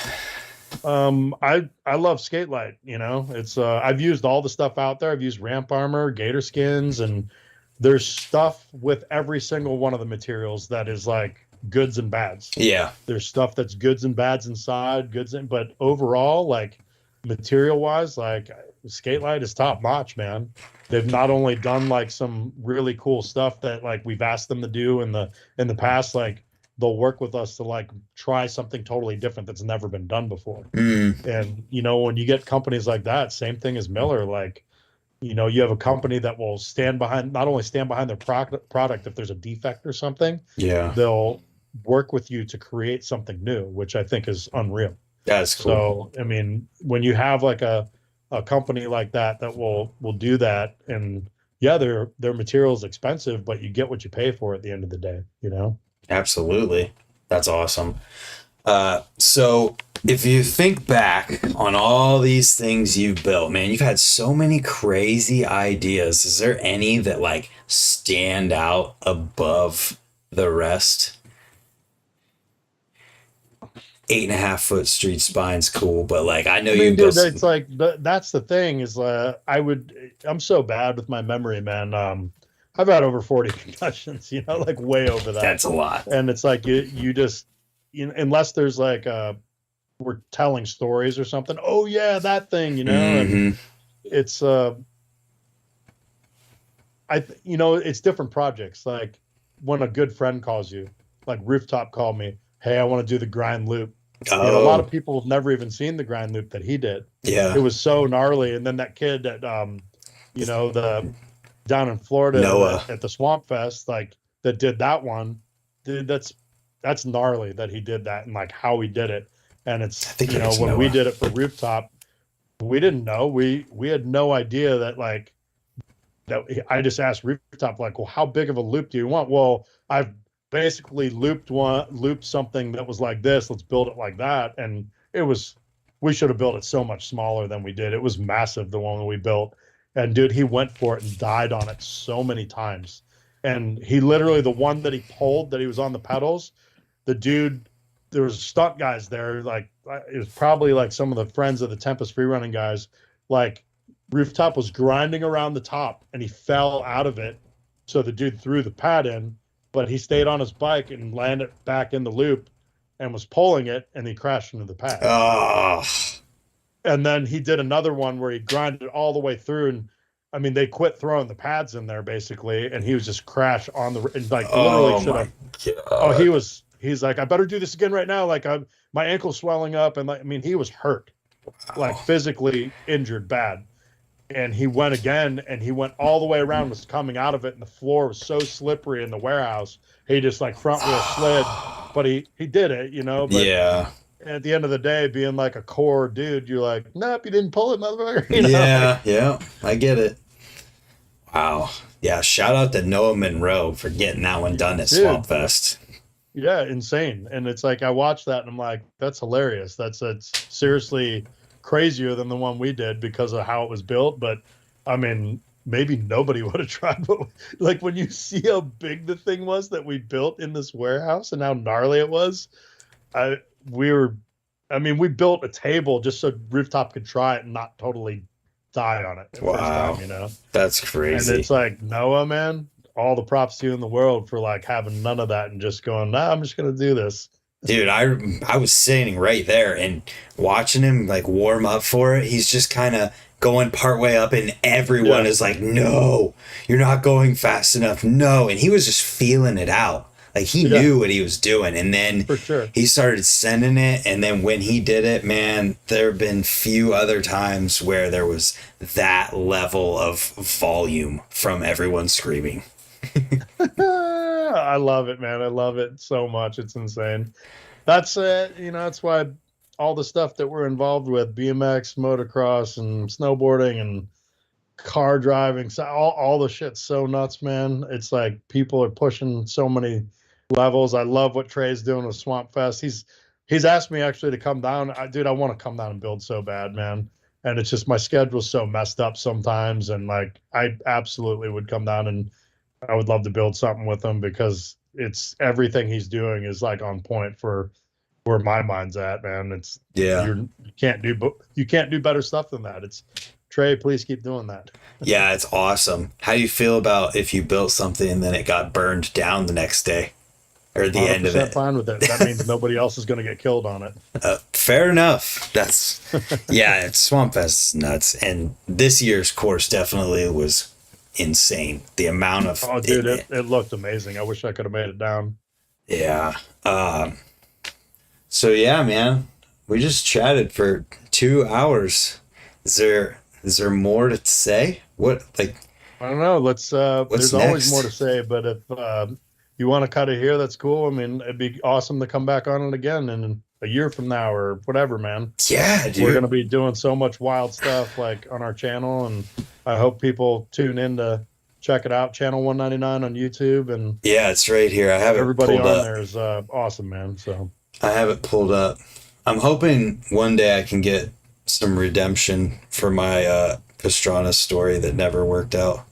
I love Skate Light. You know, it's I've used all the stuff out there. I've used Ramp Armor, Gator Skins, and there's stuff with every single one of the materials that is like goods and bads. Yeah, There's stuff that's goods and bads inside, but overall, like material wise, like Skate Light is top notch, man. They've not only done like some really cool stuff that like we've asked them to do in the past, like they'll work with us to like try something totally different that's never been done before. mm, And you know, when you get companies like that, same thing as Miller, like you know, you have a company that will stand behind, not only stand behind their product if there's a defect or something, yeah, they'll work with you to create something new, which I think is unreal. that's cool. So, I mean, when you have like a company like that that will do that, and yeah, their material is expensive, but you get what you pay for at the end of the day, you know? Absolutely. That's awesome. So, if you think back on all these things you've built, man, you've had so many crazy ideas. Is there any that like stand out above the rest? 8.5 foot street spine's cool, but like I know I you mean, built dude, it's some. like that's the thing is I'm so bad with my memory, man. I've had over 40 concussions, you know, like way over that. That's a lot. And it's like you just you know, unless there's like we're telling stories or something. Oh yeah, that thing, you know, and Hmm. it's you know, it's different projects. Like when a good friend calls you, like Rooftop called me, "Hey, I want to do the grind loop." And a lot Oh, of people have never even seen the grind loop that he did. It yeah. was so gnarly. And then that kid that you know, the down in Florida Noah. at the Swampfest, like that did that one. Dude, that's gnarly that he did that and like how he did it. And I it's, think you it know, was when we Noah. did it for rooftop, we didn't know. We had no idea that like that I just asked rooftop like, well, how big of a loop do you want? Well, I've basically looped something that was like this. Let's build it like that. And it was, we should have built it so much smaller than we did. It was massive, the one we built. And dude, he went for it and died on it so many times. And he literally, the one that he pulled, that he was on the pedals, the dude, there was stunt guys there. Like it was probably like some of the friends of the Tempest Freerunning guys. Like rooftop was grinding around the top and he fell out of it. So the dude threw the pad in, but he stayed on his bike and landed back in the loop and was pulling it and he crashed into the pad. Oh, And then he did another one where he grinded all the way through. And I mean, they quit throwing the pads in there basically. And he was just crash on the, and like literally oh should my have, oh, God. he's like, I better do this again right now. Like my ankle's swelling up. And like, I mean, he was hurt, like physically injured bad. And he went again and he went all the way around, was coming out of it. And the floor was so slippery in the warehouse. He just like front wheel slid, but he did it, you know, but Yeah. at the end of the day, being like a core dude, you're like, nope, you didn't pull it, motherfucker. You know, Yeah. Yeah. I get it. Wow. Yeah. Shout out to Noah Monroe for getting that one done at dude, Swampfest. yeah, insane. And it's like I watched that and I'm like, that's hilarious. That's seriously crazier than the one we did because of how it was built. But I mean, maybe nobody would have tried. But like when you see how big the thing was that we built in this warehouse and how gnarly it was, I we were, I mean, we built a table just so rooftop could try it and not totally die on it the first Wow. time, you know. That's And crazy. it's like, Noah, man, all the props to you in the world for like having none of that and just going, nah, I'm just gonna do this. Dude, I was sitting right there and watching him like warm up for it. He's just kind of going part way up and everyone Yeah, is like, "No, you're not going fast enough." No, and he was just feeling it out. Like he yeah, knew what he was doing, and then for sure. he started sending it, and then when he did it, man, there have been few other times where there was that level of volume from everyone screaming. I love it, man. I love it so much. It's insane. That's you know, that's why all the stuff that we're involved with, BMX, motocross, and snowboarding and car driving, so all the shit's so nuts, man. It's like people are pushing so many levels. I love what Trey's doing with Swamp Fest. He's asked me actually to come down. Dude, I want to come down and build so bad, man. And it's just my schedule's so messed up sometimes, and like I absolutely would come down and I would love to build something with him because it's everything he's doing is like on point for where my mind's at, man. It's Yeah. you can't do better stuff than that. It's Trey, please keep doing that. Yeah, it's awesome. How do you feel about if you built something and then it got burned down the next day or the end of 100% it? fine with it. That means nobody else is going to get killed on it. Fair enough. That's, yeah, it's Swampfest is nuts. And this year's course definitely was insane. The amount of, Oh, dude, it looked amazing. I wish I could have made it down. yeah. So yeah, man, we just chatted for 2 hours. Is there more to say? What, like, I don't know. There's always next? more to say, but if you want to cut it here, that's cool. I mean, it'd be awesome to come back on it again in a year from now or whatever, man. yeah, dude. We're going to be doing so much wild stuff like on our channel, and I hope people tune in to check it out. Channel 199 on YouTube, and Yeah, it's right here. I have it everybody pulled on up. there is awesome, man. So I have it pulled up. I'm hoping one day I can get some redemption for my Pastrana story that never worked out.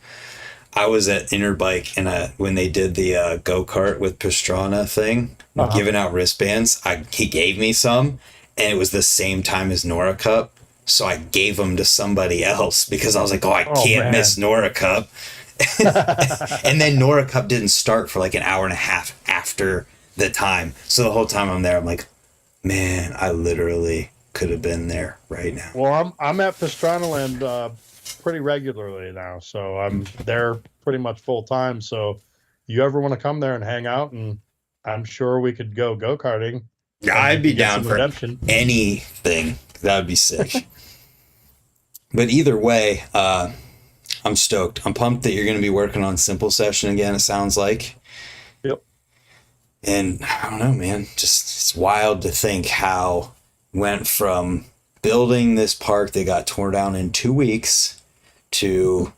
I was at Interbike and when they did the go-kart with Pastrana thing, giving out wristbands, he gave me some and it was the same time as Nora Cup. So I gave them to somebody else because I was like, oh, I can't man. miss Nora Cup. And then Nora Cup didn't start for like an hour and a half after the time. So the whole time I'm there, I'm like, man, I literally could have been there right now. Well, I'm at Pastrana Land pretty regularly now, so I'm there pretty much full time. So you ever want to come there and hang out, and I'm sure we could go karting. I'd be Get down some for redemption. anything. That would be sick. But either way, I'm stoked. I'm pumped that you're going to be working on Simple Session again, it sounds like. Yep. And I don't know, man, just it's wild to think how went from building this park that got torn down in 2 weeks to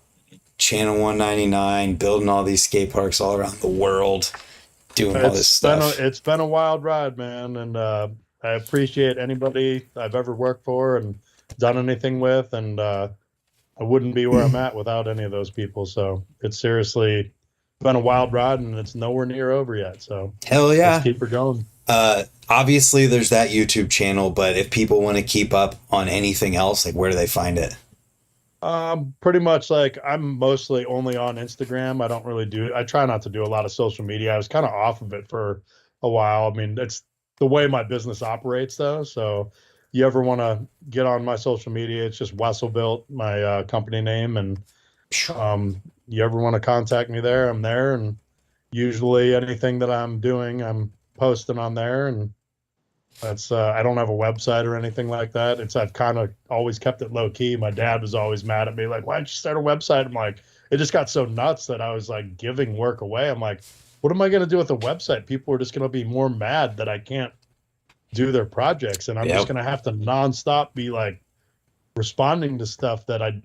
Channel 199, building all these skate parks all around the world, doing all this stuff. It's been a wild ride, man, and I appreciate anybody I've ever worked for and done anything with, and I wouldn't be where I'm at without any of those people. So it's seriously been a wild ride, and it's nowhere near over yet. So Hell yeah. let's keep her going. Obviously there's that YouTube channel, but if people want to keep up on anything else, like where do they find it? Pretty much like I'm mostly only on Instagram. I don't really I try not to do a lot of social media. I was kind of off of it for a while. I mean, it's the way my business operates though. So you ever want to get on my social media, it's just Wessel Built, my company name. And you ever want to contact me there, I'm there. And usually anything that I'm doing, I'm posting on there. And that's I don't have a website or anything like that. I've kind of always kept it low key. My dad was always mad at me, like, why'd you start a website? I'm like, it just got so nuts that I was like giving work away. I'm like, what am I going to do with a website? People are just going to be more mad that I can't do their projects, and I'm just going to have to nonstop be like responding to stuff that I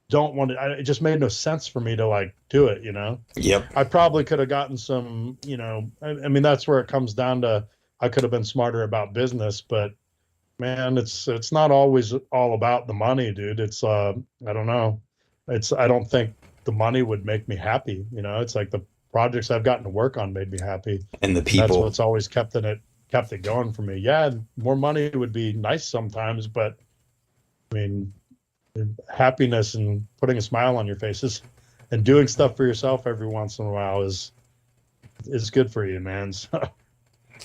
don't want to. It just made no sense for me to like do it, you know? Yep. I probably could have gotten some, you know, I mean, that's where it comes down to. I could have been smarter about business, but man, it's not always all about the money, dude. It's I don't know. I don't think the money would make me happy. You know, it's like the projects I've gotten to work on made me happy. And the people. That's what's always kept it going for me. Yeah, more money would be nice sometimes, but I mean, happiness and putting a smile on your faces and doing stuff for yourself every once in a while is good for you, man. So.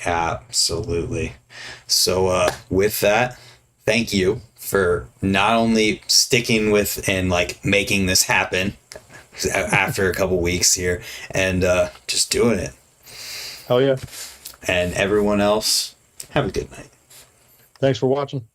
Absolutely. So with that, thank you for not only sticking with and like making this happen after a couple weeks here and just doing it. Hell yeah. And everyone else, have a good night. Thanks for watching.